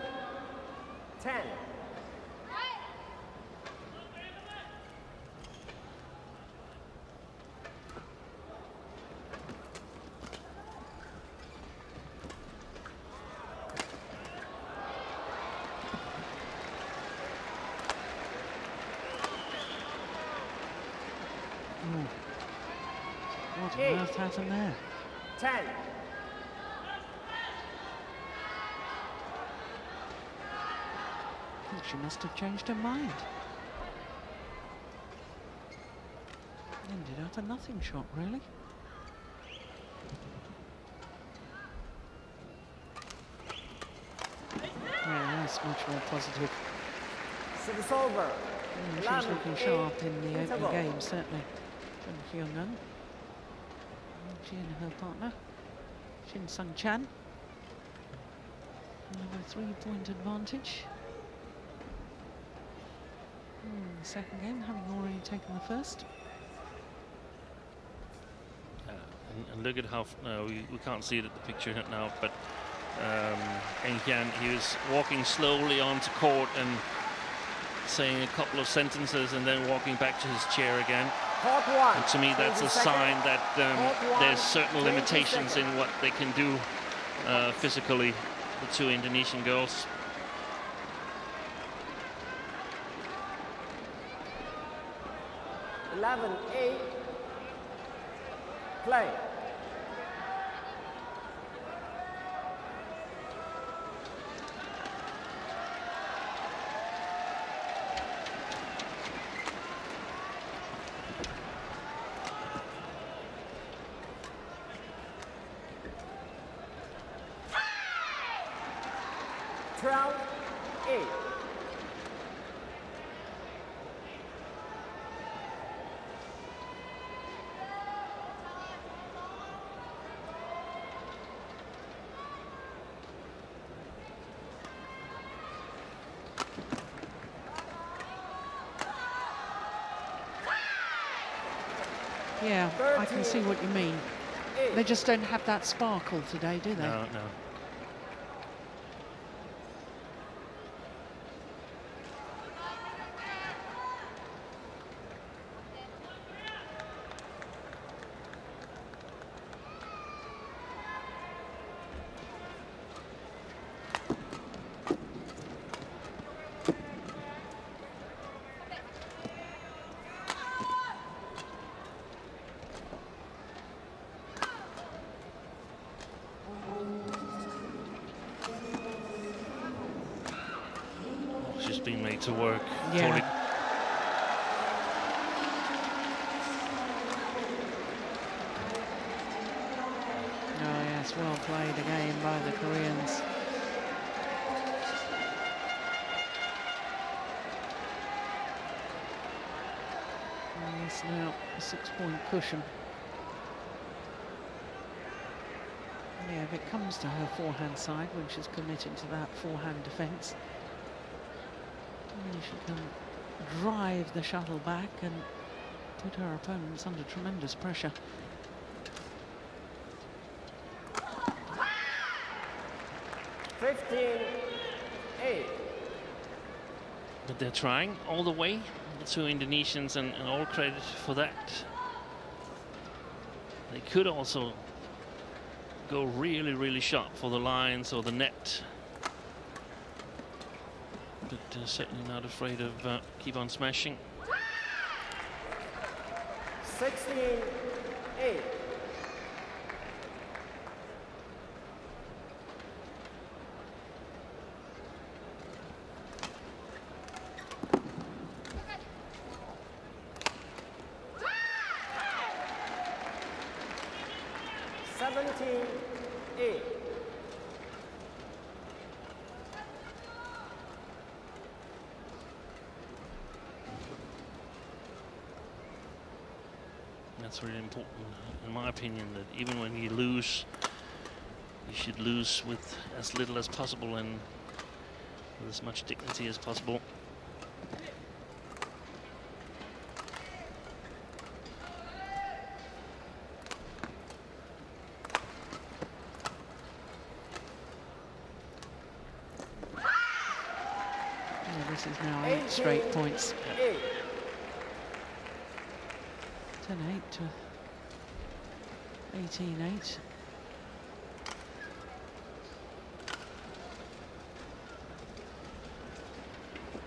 What on earth happened there? 10. I think she must have changed her mind. Ended up a nothing shot, really. Yeah, that's much more positive. Service over. She was looking sharp in the opening game, certainly. From Kyung. She and her partner, Shin Seung-chan. Another 3-point advantage. Second game, having already taken the first. And look at how we can't see it at the picture now, but Yihan, he was walking slowly onto court and saying a couple of sentences and then walking back to his chair again. And to me, that's a sign that there's certain limitations in what they can do physically, the two Indonesian girls. Eleven, 8. Play. Yeah, I can see what you mean. They just don't have that sparkle today, do they? No, no. She's been made to work. Yeah. Polii. Oh yes, well played again by the Koreans. And it's now a 6-point cushion. Yeah, if it comes to her forehand side when she's committed to that forehand defence, she can drive the shuttle back and put her opponents under tremendous pressure. But they're trying all the way, the two Indonesians, and all credit for that. They could also go really, really sharp for the lines or the net. But certainly not afraid of keep on smashing. 16-8. That's really important, in my opinion, that even when you lose, you should lose with as little as possible and with as much dignity as possible. This is now 8 straight points. 10-8 to 18-8.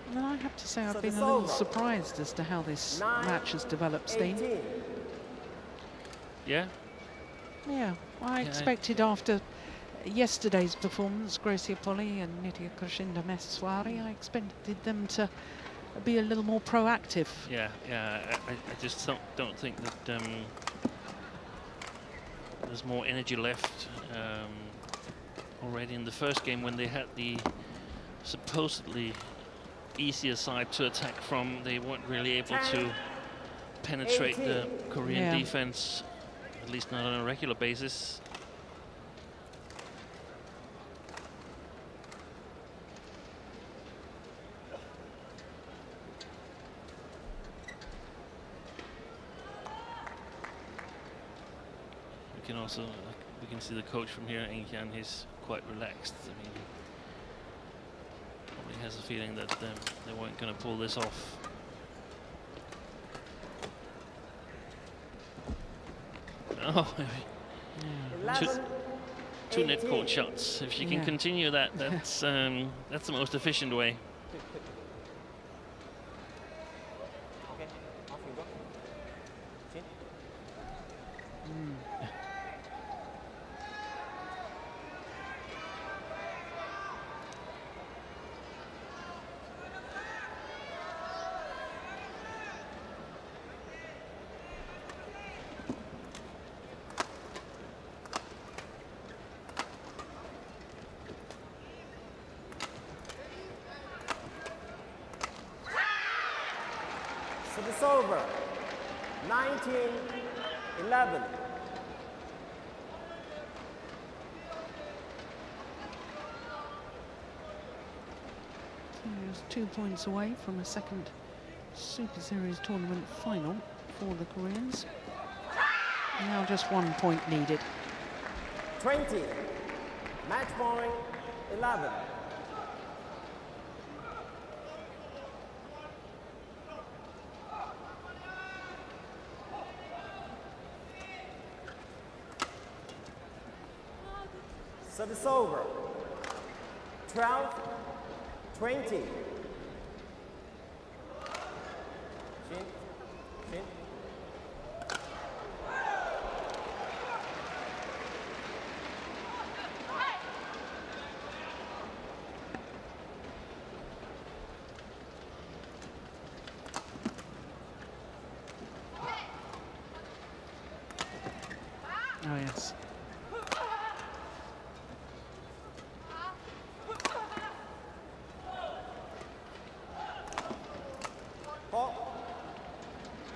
And then I have to say I've been a little surprised as to how this match has developed, Steen. Yeah. Yeah, I expected after yesterday's performance, Greysia Polii and Nitya Krishinda Maheswari, I expected them to be a little more proactive. Yeah, I just don't think that there's more energy left already in the first game when they had the supposedly easier side to attack from. They weren't really able to penetrate the Korean defense, at least not on a regular basis. We can see the coach from here, Yihan, he's quite relaxed. I mean, probably has a feeling that they weren't going to pull this off. Oh, two net court shots. If she can continue that, that's the most efficient way. Okay, off you go. Shin. Service over. 19-11. He's 2 points away from a second Super Series tournament final for the Koreans. Now just 1 point needed. 20. Match point 11. Service over. 12-20. Shin. Shin. Oh, yes.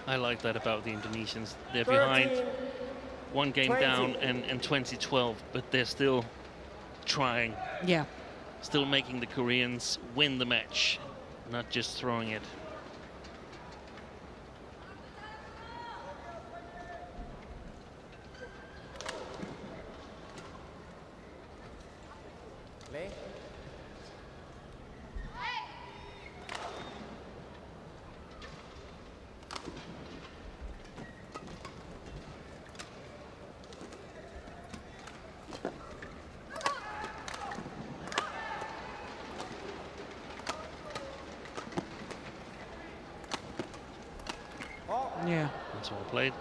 I like that about the Indonesians. They're behind, 1 game 20. down and 20-12, but they're still trying. Yeah. Still making the Koreans win the match, not just throwing it. Play. Yeah. That's well played.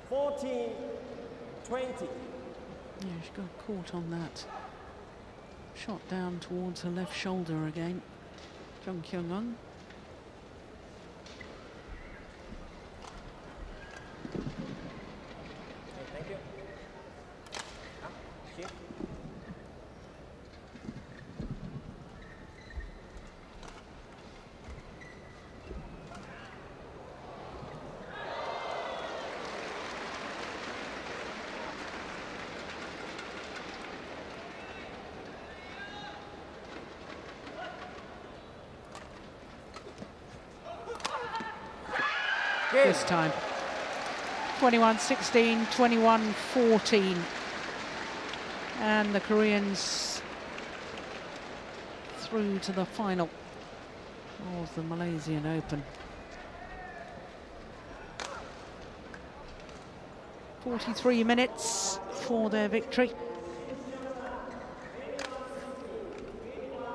$14-20. Yeah, she got caught on that. Shot down towards her left shoulder again. Kyung. Thank you. Shin. This time. 21-16, 21-14. And the Koreans through to the final of the Malaysian Open. 43 minutes for their victory.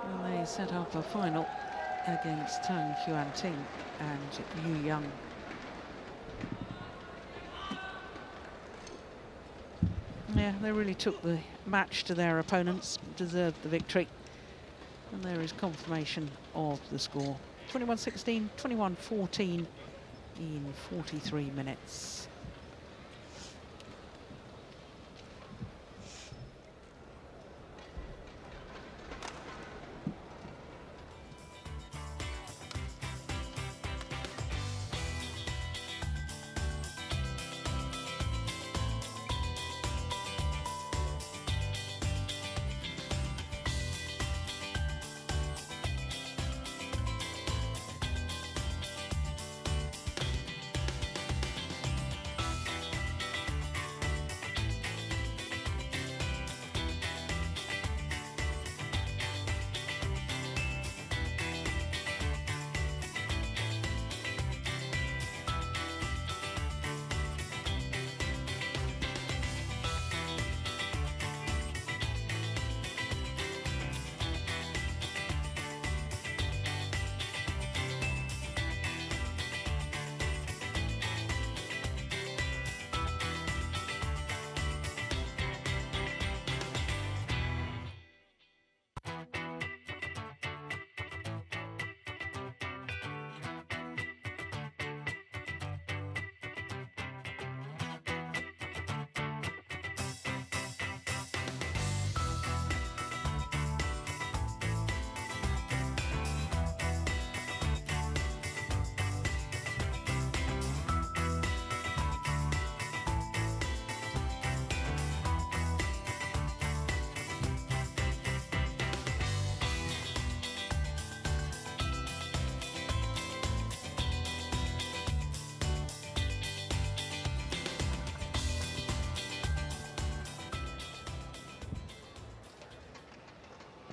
And they set up a final against Tang Xuanting and Young. Yeah, they really took the match to their opponents, deserved the victory. And there is confirmation of the score. 21-16, 21-14 in 43 minutes.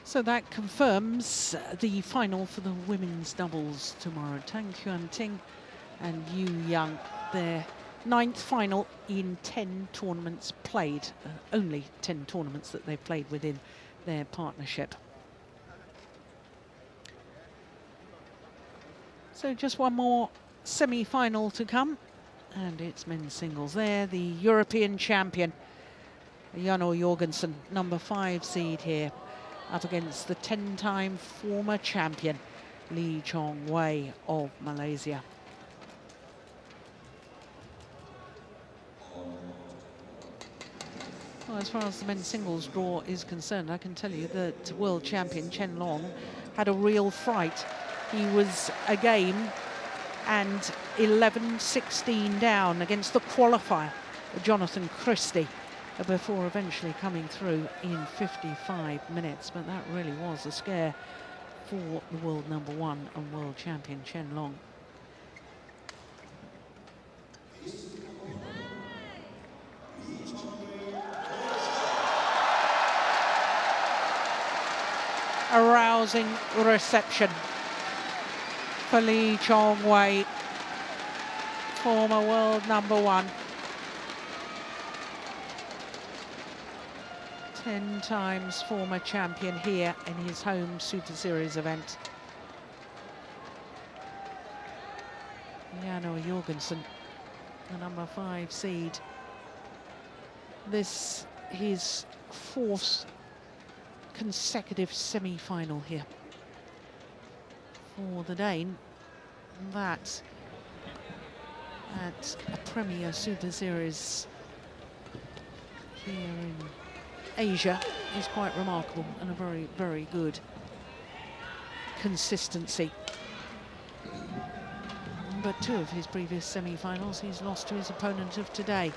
So that confirms the final for the women's doubles tomorrow. Tang Xuanting and Young, their 9th final in 10 tournaments played. Only 10 tournaments that they've played within their partnership. So just one more semi-final to come. And it's men's singles there. The European champion, O Jorgensen, number 5 seed here, up against the 10-time former champion, Chong Wei of Malaysia. Well, as far as the men's singles draw is concerned, I can tell you that world champion Chen Long had a real fright. He was a game and 11-16 down against the qualifier, Jonathan Christie, before eventually coming through in 55 minutes. But that really was a scare for the world #1 and world champion Chen Long. A rousing reception for Chong Wei, former world #1. 10 times former champion here in his home Super Series event. O Jorgensen, the number 5 seed. This his 4th consecutive semi-final here for the Dane. That at a Premier Super Series here in Asia is quite remarkable, and a very, very good consistency. But 2 of his previous semi-finals he's lost to his opponent of today.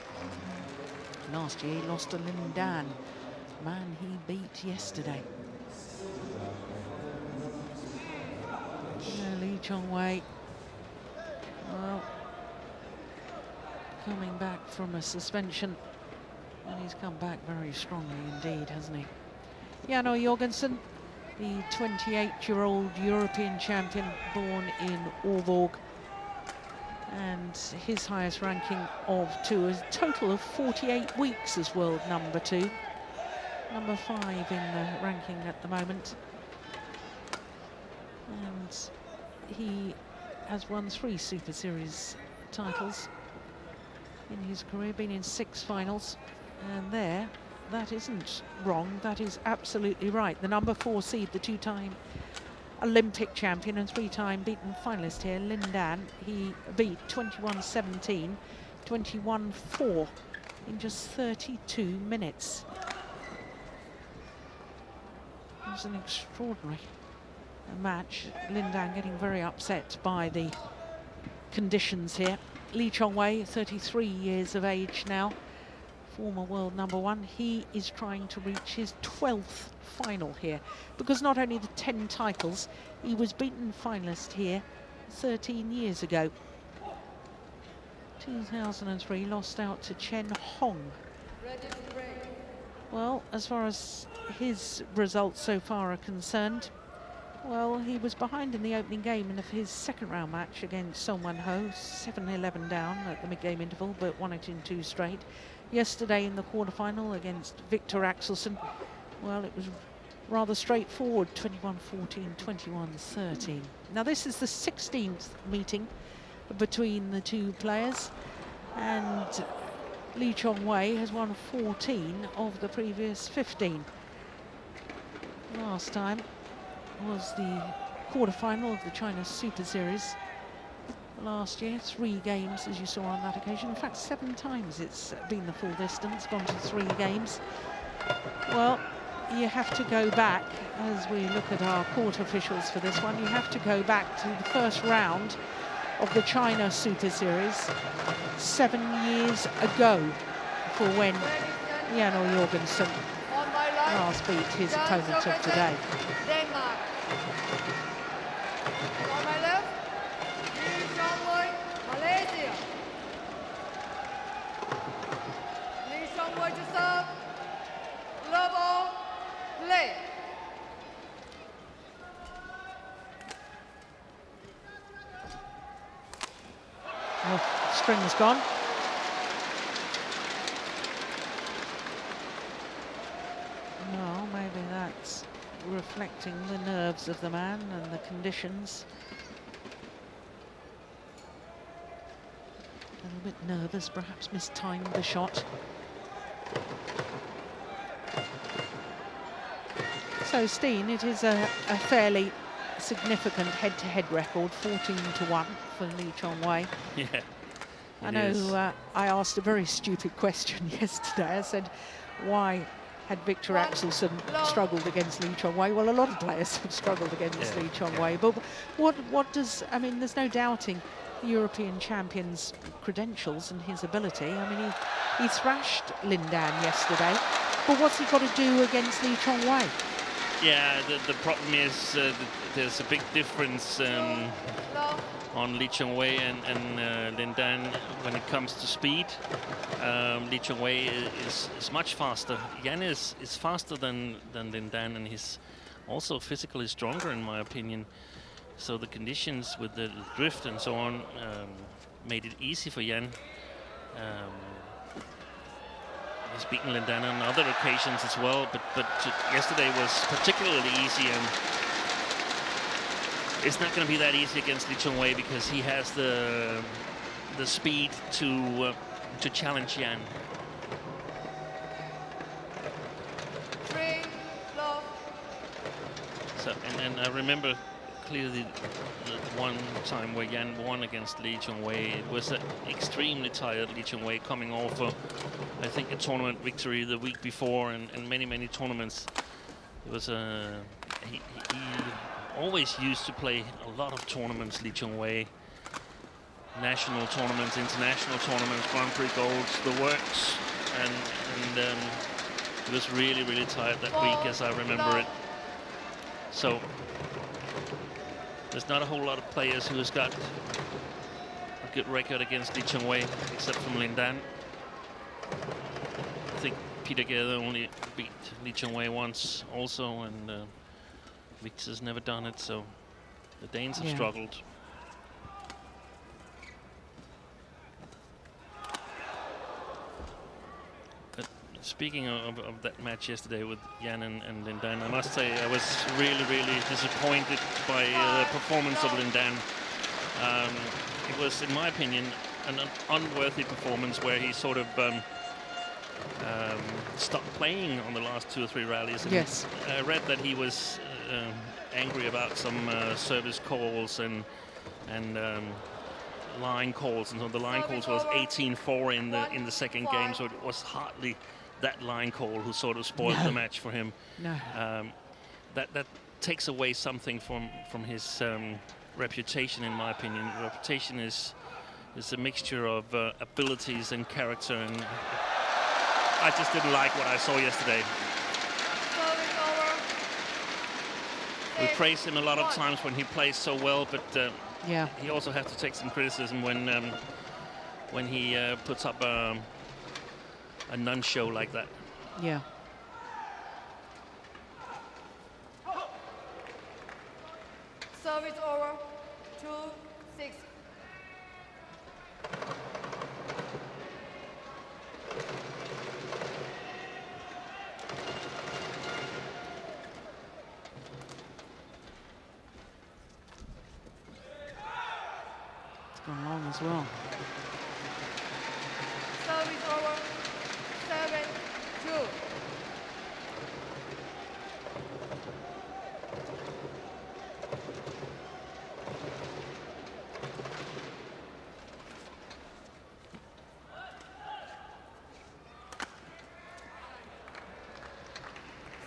Last year he lost to Lin Dan, man he beat yesterday. Chong Wei, well, coming back from a suspension And he's come back very strongly indeed, hasn't he? Jan O Jorgensen, the 28-year-old European champion, born in Aalborg, and his highest ranking of 2, a total of 48 weeks as world number 2, number 5 in the ranking at the moment, and he has won 3 Super Series titles in his career, been in 6 finals, and that isn't wrong, that is absolutely right. The number 4 seed, the 2-time Olympic champion and 3-time beaten finalist here, Lin Dan, he beat 21-17, 21-4 in just 32 minutes. It was an extraordinary match. Lin Dan getting very upset by the conditions here. Chong Wei, 33 years of age now, former world number 1. He is trying to reach his 12th final here, because not only the 10 titles, he was beaten finalist here 13 years ago. 2003, lost out to Chen Hong. Well, as far as his results so far are concerned, well, he was behind in the opening game in his second round match against Seung Ho, 7-11 down at the mid-game interval, but won it in 2 straight. Yesterday in the quarterfinal against Victor Axelsen, well, it was rather straightforward, 21-14, 21-13. Now this is the 16th meeting between the 2 players, and Chong Wei has won 14 of the previous 15. Last time was the quarterfinal of the China Super Series last year. 3 games, as you saw on that occasion. In fact, 7 times it's been the full distance, gone to 3 games. Well, you have to go back, as we look at our court officials for this one, you have to go back to the first round of the China Super Series 7 years ago for when Jan O Jorgensen last beat his opponent of today. Denmark. On my left, Chong Wei, Malaysia. Chong Wei to serve. Love all, play. Oh, string's gone. No, maybe that's reflecting the nerves of the man and the conditions. A little bit nervous, perhaps mistimed the shot. So Steen, it is a fairly significant head-to-head record, 14-1 for Chong Wei. Yeah. I know I asked a very stupid question yesterday. I said, why had Victor Axelsen struggled against Chong Wei? Well, a lot of players have struggled against Chong Wei, but what does, I mean, there's no doubting the European champion's credentials and his ability. I mean, he thrashed Lin Dan yesterday, but what's he got to do against Chong Wei? Yeah, the problem is there's a big difference on Chong Wei and Lin Dan when it comes to speed. Chong Wei is much faster. Jan is faster than Lin Dan, and he's also physically stronger in my opinion. So the conditions with the drift and so on made it easy for Jan. He's beaten Lin Dan on other occasions as well, but yesterday was particularly easy, and it's not going to be that easy against Chong Wei because he has the speed to challenge Jan. So and I remember clearly the one time where Jan won against Chong Wei. It was an extremely tired Chong Wei coming off I think a tournament victory the week before, and many tournaments. It was he always used to play a lot of tournaments, Chong Wei. National tournaments, international tournaments, Grand Prix Golds, the works, and he was really tired that week, as I remember it. So there's not a whole lot of players who has got a good record against Chong Wei, except from Lin Dan. I think Peter Gerther only beat Chong Wei once also, and Victor's never done it, so the Danes have struggled. But speaking of that match yesterday with Yan and Lindan, I must say I was really, really disappointed by the performance of Lindan. It was, in my opinion, an unworthy performance where he sort of stopped playing on the last 2 or 3 rallies. And yes. I read that he was angry about some service calls and line calls, and so the line calls was 18-4 in the second game, so it was hardly that line call who sort of spoiled the match for him. No. That takes away something from his reputation, in my opinion. Reputation is a mixture of abilities and character, and I just didn't like what I saw yesterday. We praise him a lot of times when he plays so well, but he also has to take some criticism when he puts up a non-show like that. Yeah. Service over, 2-6. It's gone long as well. Service over, 7-2.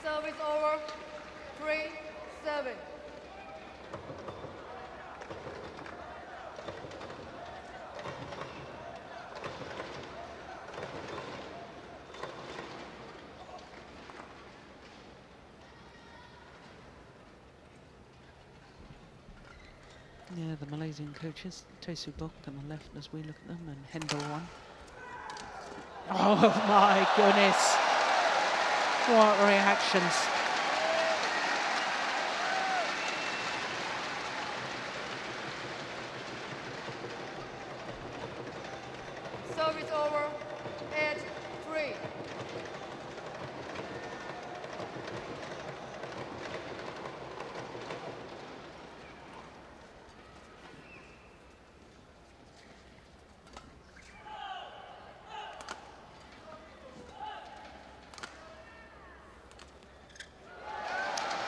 Service over, 3-7. Yeah, the Malaysian coaches, Tesu Bok on the left as we look at them, and Hendel one. Oh my goodness. What reactions. Service over, 8-3.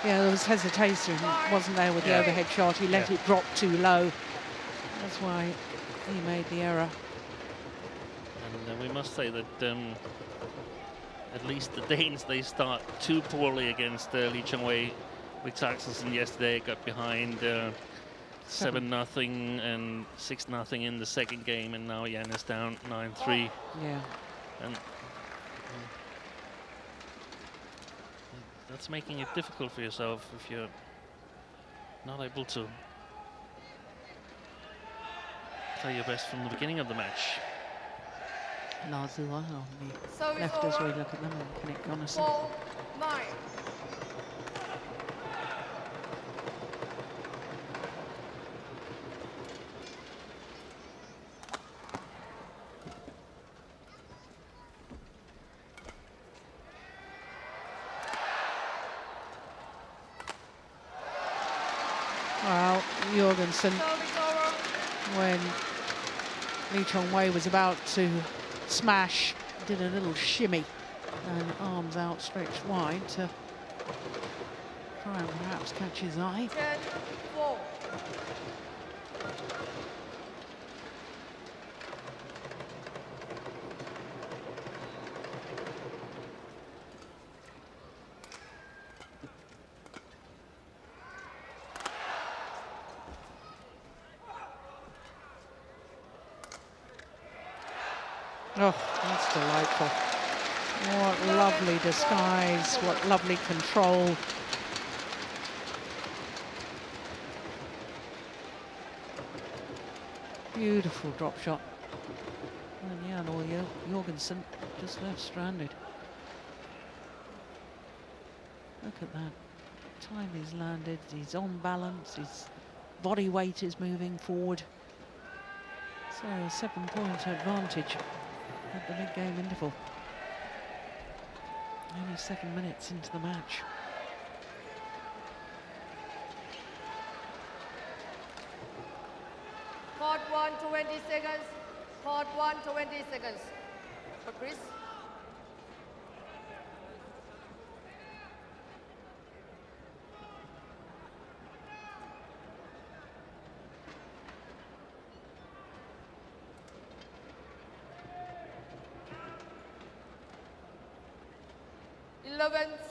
Yeah, there was hesitation, wasn't there, with the overhead shot. He let it drop too low. That's why he made the error. And we must say that at least the Danes, they start too poorly against Lee Chong Wei. Victor Axelsen yesterday got behind 7-0 and 6-0 in the second game, and now Yan is down 9-3. Yeah. And that's making it difficult for yourself if you're not able to play your best from the beginning of the match. Nazua on the left as we look at them, and Kenneth Gunnison. 4-9. Well, Jorgensen, when Lee Chong Wei was about to smash, did a little shimmy and arms outstretched wide to try and perhaps catch his eye. 10-4. Oh, that's delightful. What lovely disguise, what lovely control. Beautiful drop shot. And yeah, and all Jorgensen just left stranded. look at that. Time he's landed, he's on balance, his body weight is moving forward. So a 7-point advantage at the mid-game interval. Only 7 minutes into the match. Court 1, 20 seconds. Court 1, 20 seconds. For Chris.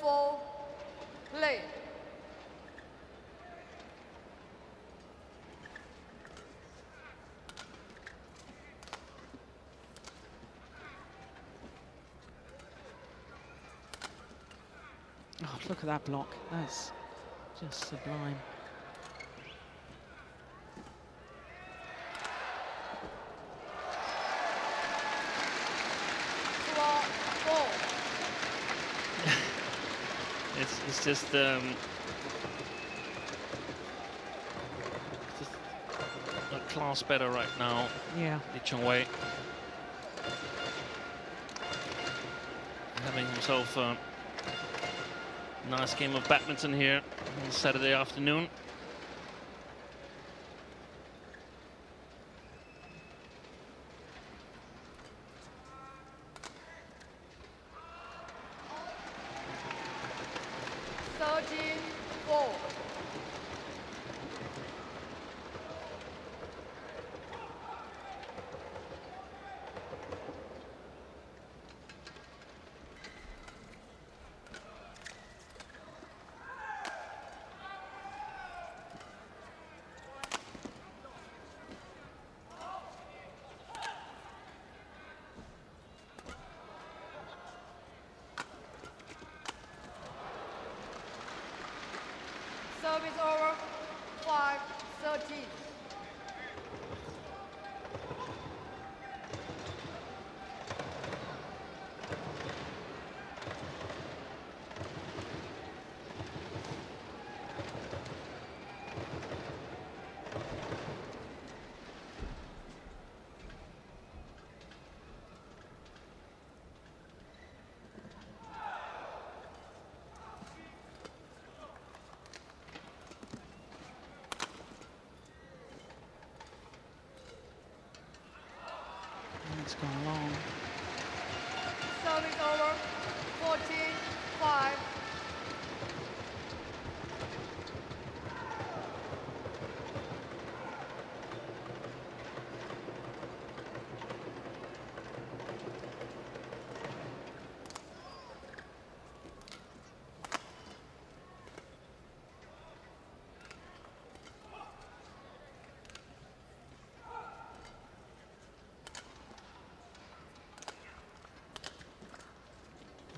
For play. Oh, look at that block. That's just sublime. It's just a class better right now. Yeah. The Chong Wei having himself a nice game of badminton here on Saturday afternoon. Service over. 5-13. It's gone long. Service over. 14-5.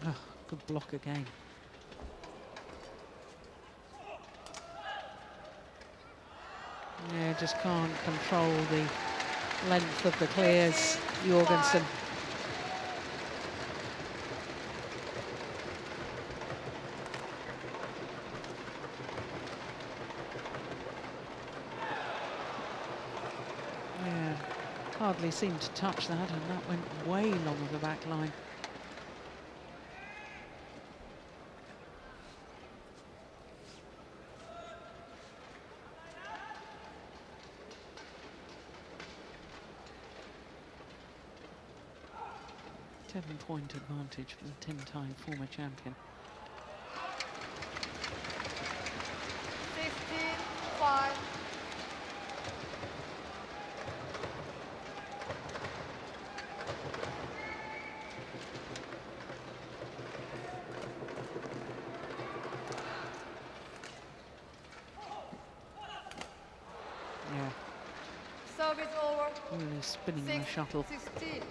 Oh, good block again. Yeah, just can't control the length of the clears, Jorgensen. Yeah, hardly seemed to touch that, and that went way along the back line. Seven-point advantage for the 10-time former champion. 15-5. Yeah. Service over. Really spinning the shuttle. 16.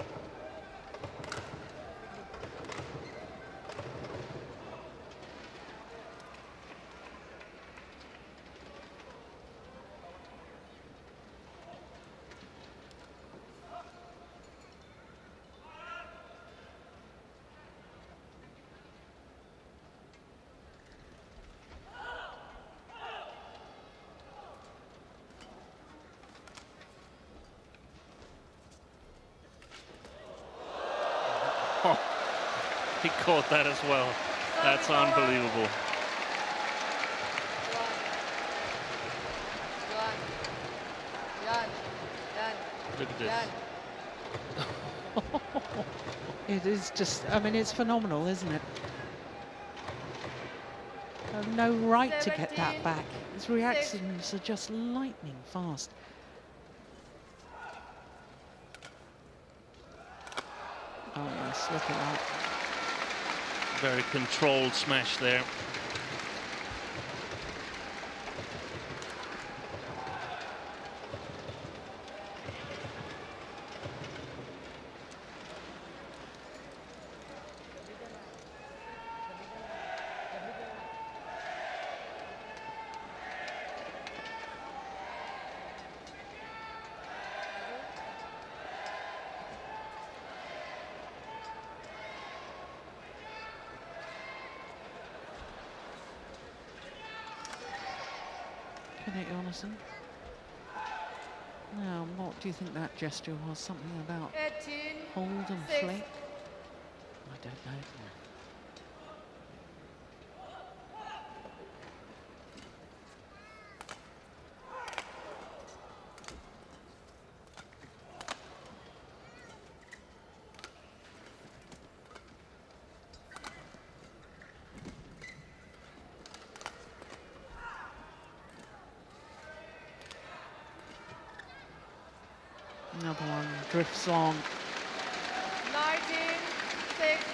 He caught that as well. That's unbelievable. Look at this. It is just, I mean, it's phenomenal, isn't it? Have no right to get that back. His reactions are just lightning fast. Oh yes, look at that. Very controlled smash there. Jonathan. Now, what do you think that gesture was? Something about 18, hold and 6. flick? I don't know. Another one drifts on. 19, 6.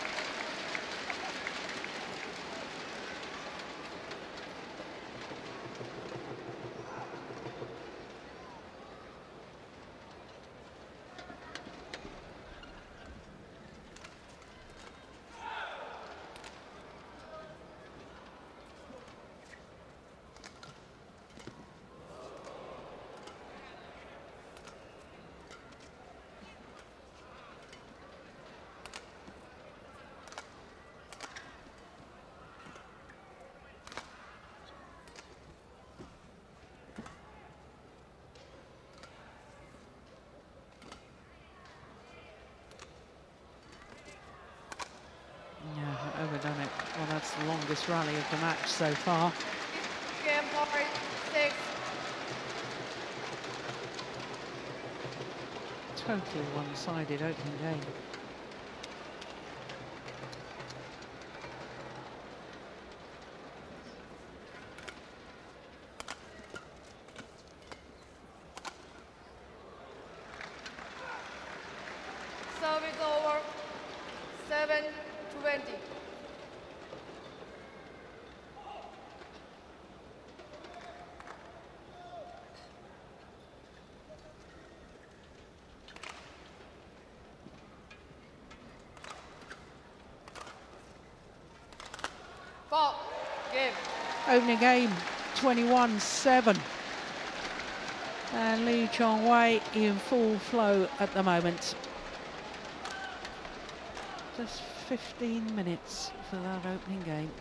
Yeah, overdone it. Well, that's the longest rally of the match so far. Game point 6. Totally one-sided opening game. Service over 7-20. Four. Game. Opening game, 21-7. And Lee Chong Wei in full flow at the moment. Just 15 minutes for that opening game.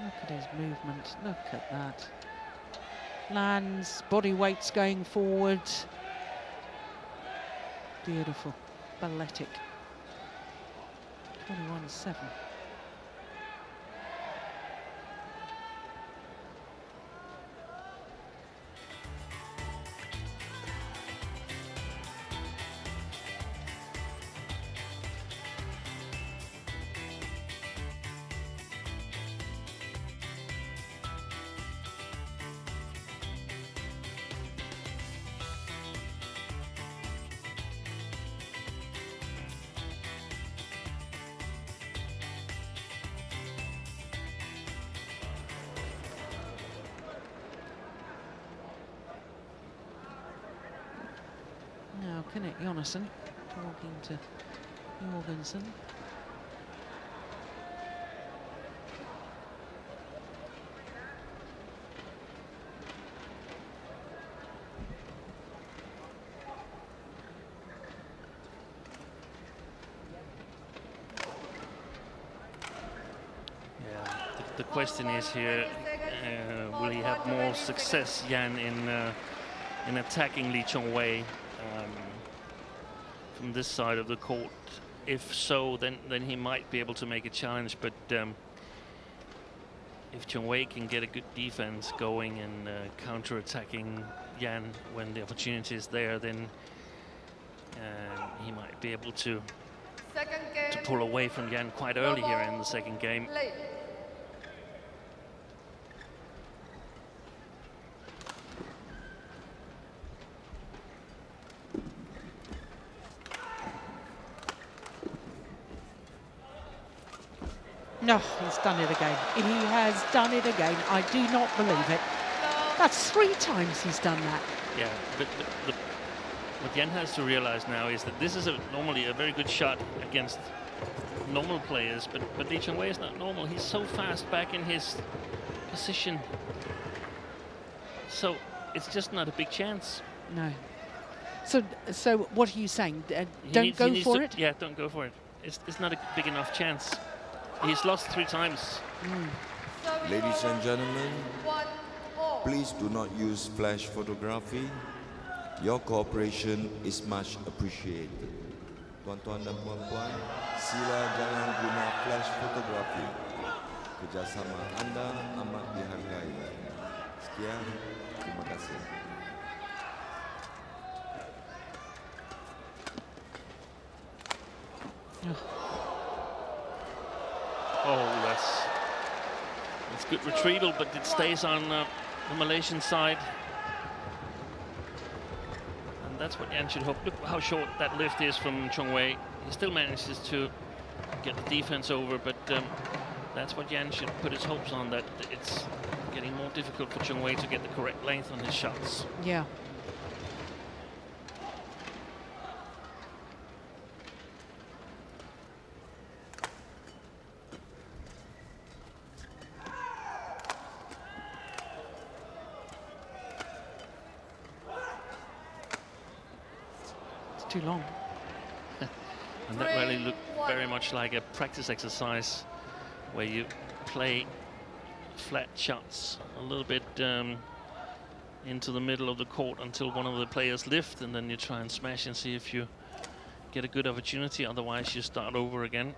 Look at his movement, look at that. Lands, body weight's going forward. Beautiful, balletic. 21-7. Now, Kenneth Jonasson talking to Jorgensen. Yeah, the question is here, will he have more success, Yan, in attacking Lee Chong Wei from this side of the court? If so, then he might be able to make a challenge. But if Chong Wei can get a good defense going and counter-attacking Yan when the opportunity is there, then he might be able to pull away from Yan quite early here in the second game. No, he's done it again. He has done it again. I do not believe it. That's 3 times he's done that. Yeah, but what Yan has to realize now is that this is normally a very good shot against normal players, but Lee Chong Wei is not normal. He's so fast back in his position. So it's just not a big chance. No. So what are you saying? Don't go for it? Yeah, don't go for it. It's not a big enough chance. He's lost 3 times. Ladies and gentlemen, please do not use flash photography. Your cooperation is much appreciated. Tuan-tuan dan puan-puan, sila jangan guna flash photography. Kerjasama anda amat dihargai. Sekian, terima kasih. Oh, that's good retrieval, but it stays on the Malaysian side. And that's what Yan should hope. Look how short that lift is from Chong Wei. He still manages to get the defense over, but that's what Yan should put his hopes on, that it's getting more difficult for Chong Wei to get the correct length on his shots. Yeah. Too long. And that really looked very much like a practice exercise where you play flat shots a little bit into the middle of the court until one of the players lift, and then you try and smash and see if you get a good opportunity. Otherwise you start over again.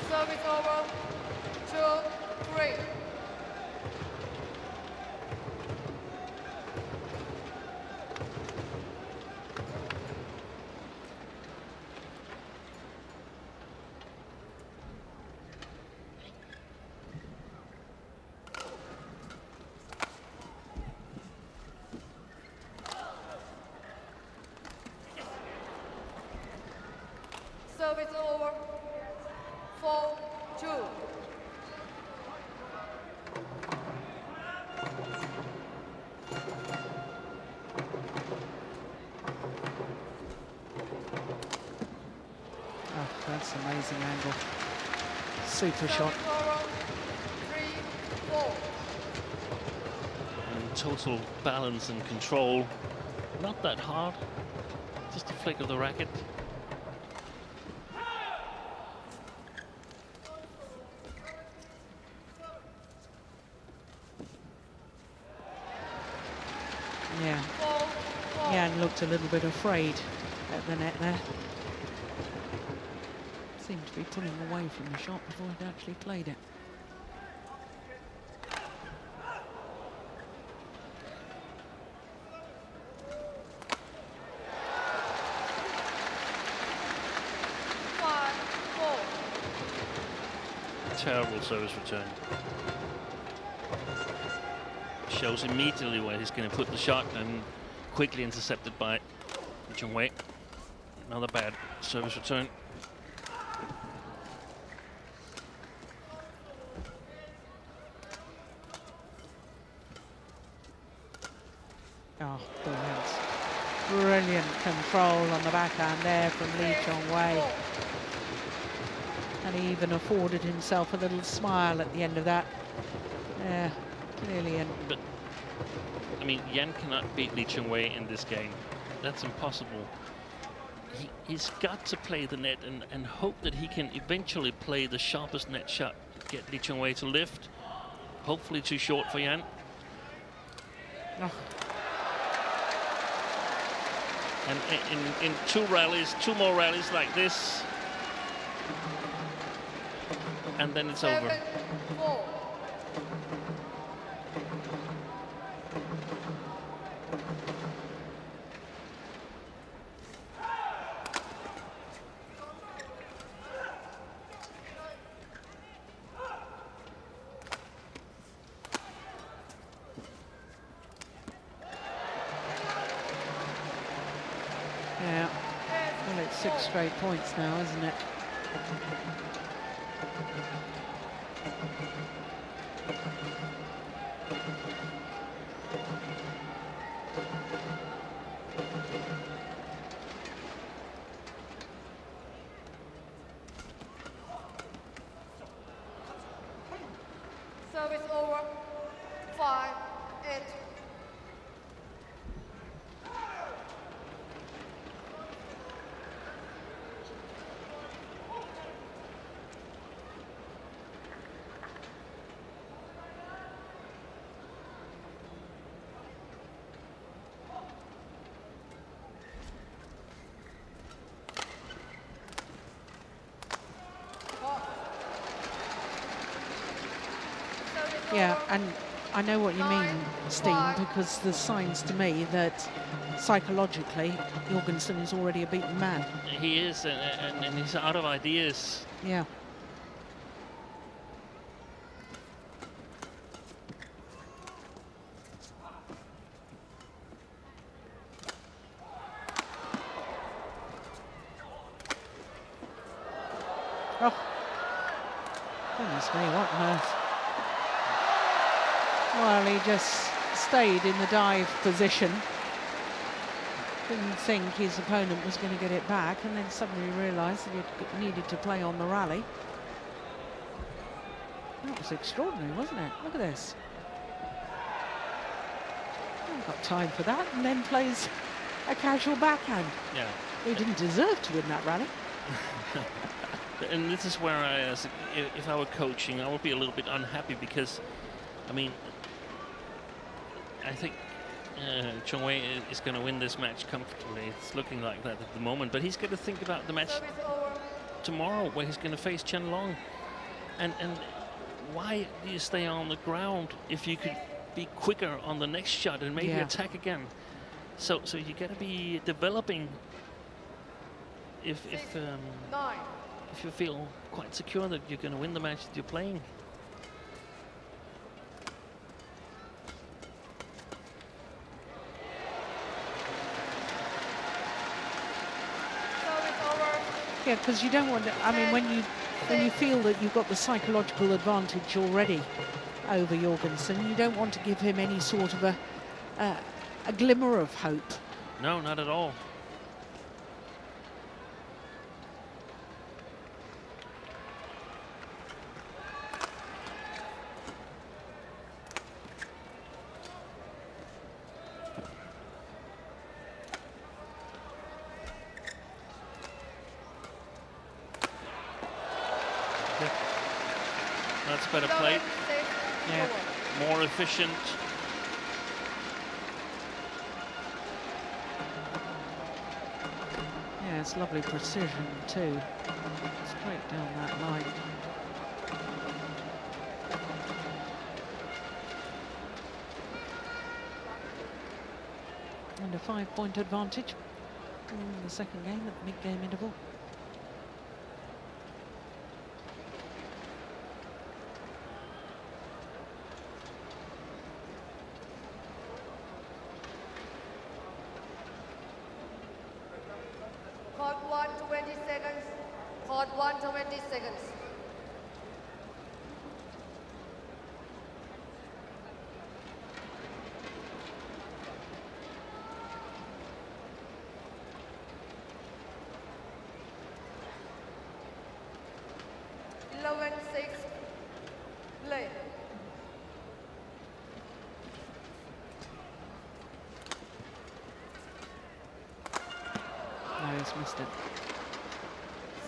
Service over. 2-3. Service over. 4-2. Oh, that's an amazing angle. Super shot. 3-4. And total balance and control. Not that hard. Just a flick of the racket. Yeah. Yan looked a little bit afraid at the net there. Seemed to be pulling away from the shot before he'd actually played it. Terrible service return. Shows immediately where he's going to put the shot, and quickly intercepted by Chong Wei. Another bad service return. Oh, brilliant. Brilliant control on the backhand there from Lee Chong Wei. And he even afforded himself a little smile at the end of that. Yeah, clearly. But, I mean, Yan cannot beat Lee Chong Wei in this game. That's impossible. he's got to play the net and hope that he can eventually play the sharpest net shot, get Chong Wei to lift. Hopefully too short for Yan. Oh. And in two more rallies like this, and then it's over. 7-4. Yeah. Well, it's 6 straight points now, isn't it? Service over. 5-8. Yeah, and I know what you mean, Steen, because there's signs to me that psychologically Jorgensen is already a beaten man. He is, and he's out of ideas. Yeah. Oh, goodness me, what on earth? Well, he just stayed in the dive position. Didn't think his opponent was going to get it back, and then suddenly realised that he needed to play on the rally. That was extraordinary, wasn't it? Look at this. I've got time for that, and then plays a casual backhand. Yeah. He didn't deserve to win that rally. And this is where if I were coaching, I would be a little bit unhappy because, I mean, I think Chong Wei is going to win this match comfortably. It's looking like that at the moment, but he's going to think about the match tomorrow where he's going to face Chen Long. And why do you stay on the ground if you could be quicker on the next shot and maybe attack again? So you got to be developing if you feel quite secure that you're going to win the match that you're playing. Yeah, because you don't want to, I mean, when you feel that you've got the psychological advantage already over Jorgensen, you don't want to give him any sort of a glimmer of hope. No, not at all. That's better played. Yeah. More efficient. Yeah, it's lovely precision too. Straight down that line. And a 5-point advantage in the second game at the mid-game interval. Court 1, 20 seconds. Court 1, 20 seconds. Play. No, Just missed it.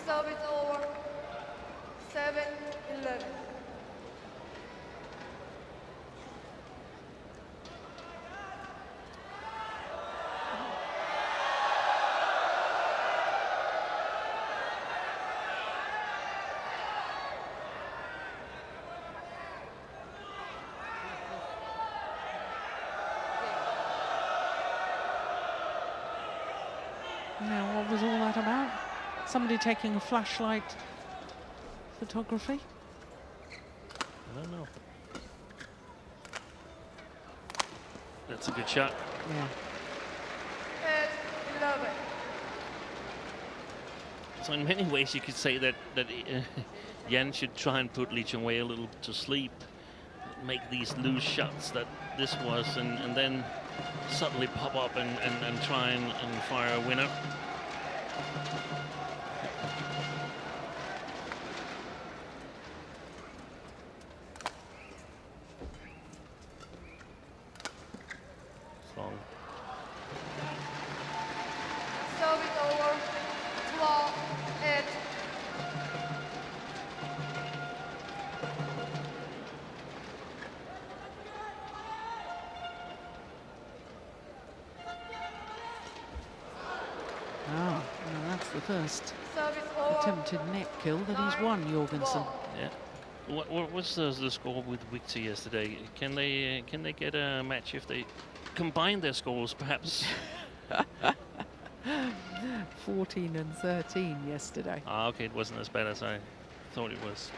Service over. 7-11. Now, what was all that about? Somebody taking a flashlight photography? I don't know. That's a good shot. Yeah. 8-11. So in many ways, you could say that Yan should try and put Chong Wei a little to sleep, make these loose shots that this was, and then suddenly pop up and try and fire a winner. Long. Service over. 12-8. Oh, well, that's the first Service over. attempted net kill that he's won, Jorgensen. Yeah. What was the score with Victor yesterday? Can they get a match if they combine their scores, perhaps? 14 and 13 yesterday. Ah, okay, it wasn't as bad as I thought it was.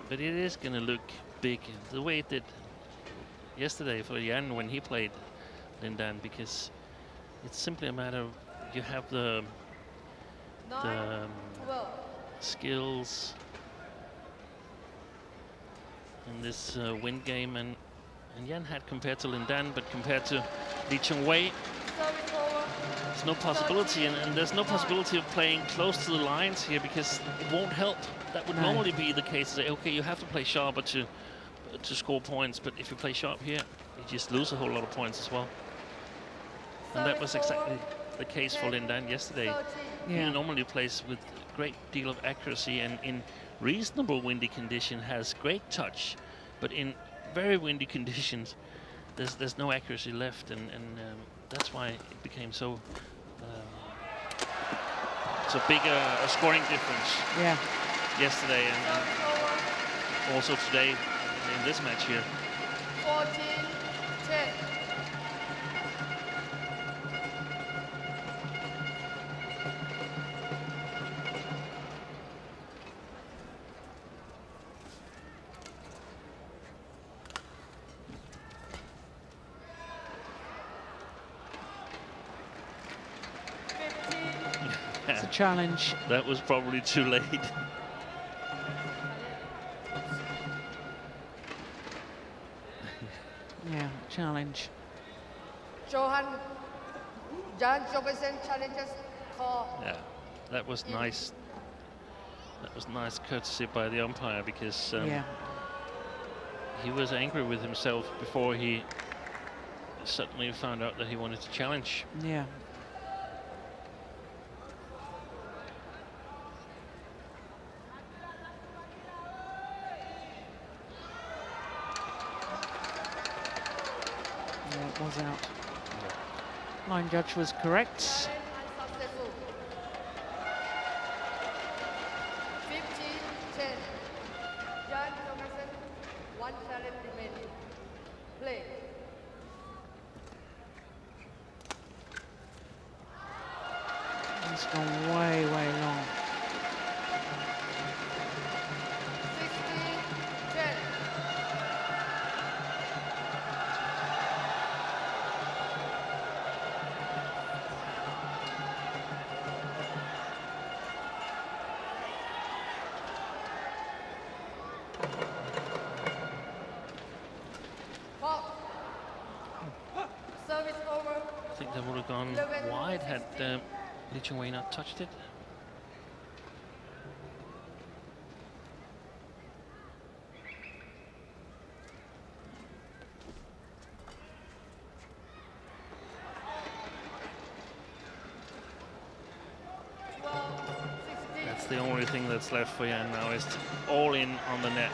But it is going to look big the way it did yesterday for Yan when he played Lindan, because it's simply a matter of you have the 9-12. skills in this wind game, and Yan had compared to Lindan, but compared to Chong Wei, Service over. there's no possibility, and there's no possibility of playing close to the lines here because it won't help. That would No. normally be the case. Say, okay, you have to play sharper to score points, but if you play sharp here, you just lose a whole lot of points as well. And that was exactly the case for Lindan yesterday. 13. Yeah. He normally plays with a great deal of accuracy, and in reasonable windy condition has great touch, but in very windy conditions there's no accuracy left, and that's why it became so big a scoring difference Yeah. yesterday, and Service over. also today in this match here. 14-10. It's a challenge. That was probably too late. Yeah, challenge. Johan Jan Jorgensen challenges call. Yeah, that was nice. That was nice courtesy by the umpire, because Yeah. he was angry with himself before he suddenly found out that he wanted to challenge. Yeah. Yeah, it was out. Line judge was correct. Challenge unsuccessful. 15-10. Jan Jorgensen, one challenge remaining. Play. It's gone way, way long. 16-10. Pop. Service over. I think that would have gone 11, wide had 16. Chong Wei not touched it. the only thing that's left for Yihan now, is all in on the net.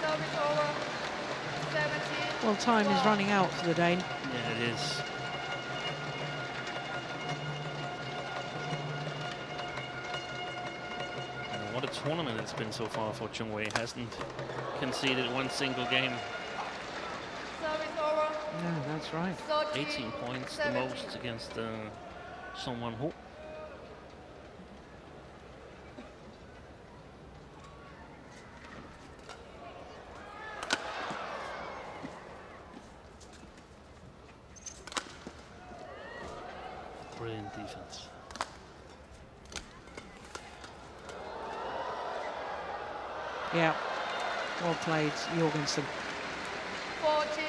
Service over. 17. Well, time is running out for the Dane. Yeah, it is. And what a tournament it's been so far for Chong Wei. Hasn't conceded one single game. Service over. No, that's right. 13, 18 points, the 17. most against someone who. Brilliant defense. Yeah, well played, Jorgensen. 14,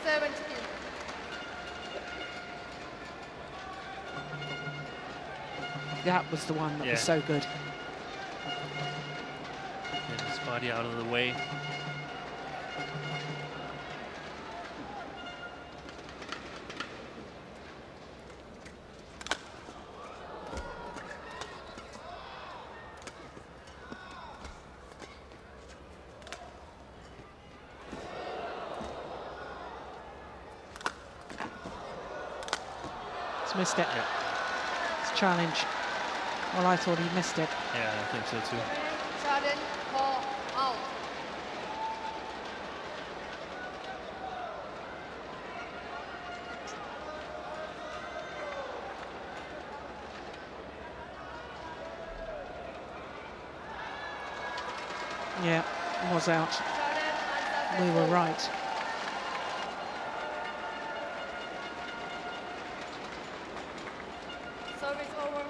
17. That was the one that Yeah. was so good. Get his body out of the way. He's missed it. Yeah. It's a challenge. Well, I thought he missed it. Yeah, I think so too. Challenge call out. Yeah, it was out. Challenge We were unsuccessful. right. Service over.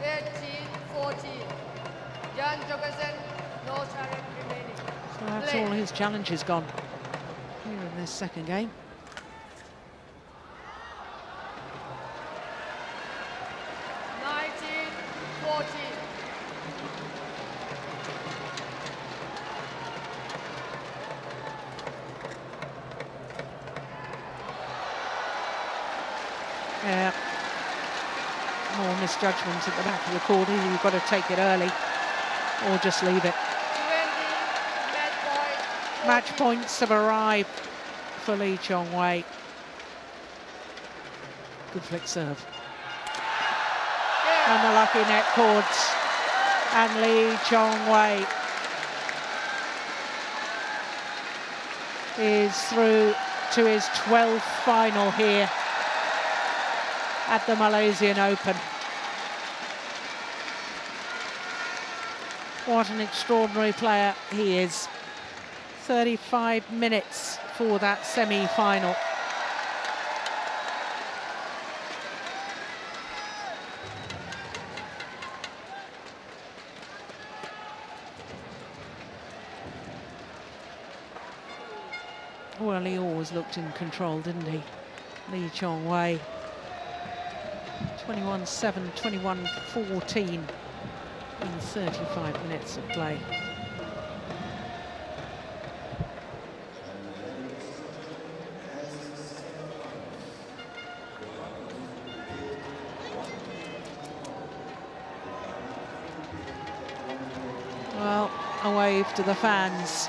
Eighteen, 14. Jan Jorgensen, no challenge remaining. So that's Play. all his challenges gone here in this second game. Nineteen, 14. Yeah. More misjudgment at the back of the court. Either you've got to take it early or just leave it. 20, match point. Match 14. points have arrived for Lee Chong Wei. Good flick serve. And the lucky net cords. And Lee Chong Wei is through to his 12th final here at the Malaysian Open. What an extraordinary player he is. 35 minutes for that semi-final. Well, he always looked in control, didn't he? Lee Chong Wei. 21-7, 21-14 in 35 minutes of play. Well, a wave to the fans.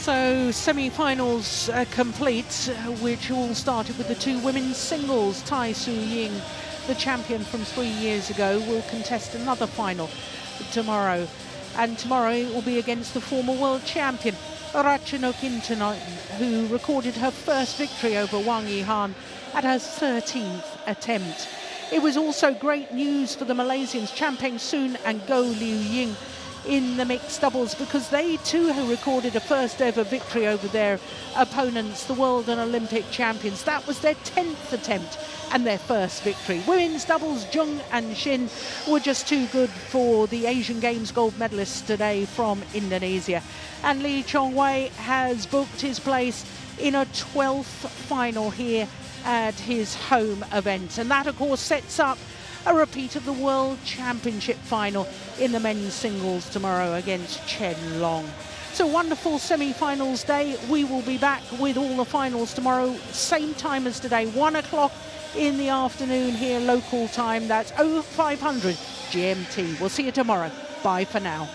So semi-finals complete, which all started with the two women's singles. Tai Su Ying, the champion from 3 years ago, will contest another final tomorrow. And tomorrow it will be against the former world champion, Ratchanok Intanon, who recorded her first victory over Wang Yihan at her 13th attempt. It was also great news for the Malaysians, Peng and Go Liu Ying, in the mixed doubles, because they too have recorded a first ever victory over their opponents, the world and Olympic champions. That was their 10th attempt and their first victory. Women's doubles, Jung and Shin were just too good for the Asian Games gold medalists today from Indonesia. And Chong Wei has booked his place in a 12th final here at his home event. And that, of course, sets up a repeat of the World Championship final in the men's singles tomorrow against Chen Long. So wonderful semi-finals day. We will be back with all the finals tomorrow, same time as today, 1 o'clock in the afternoon here, local time. That's 0500 GMT. We'll see you tomorrow. Bye for now.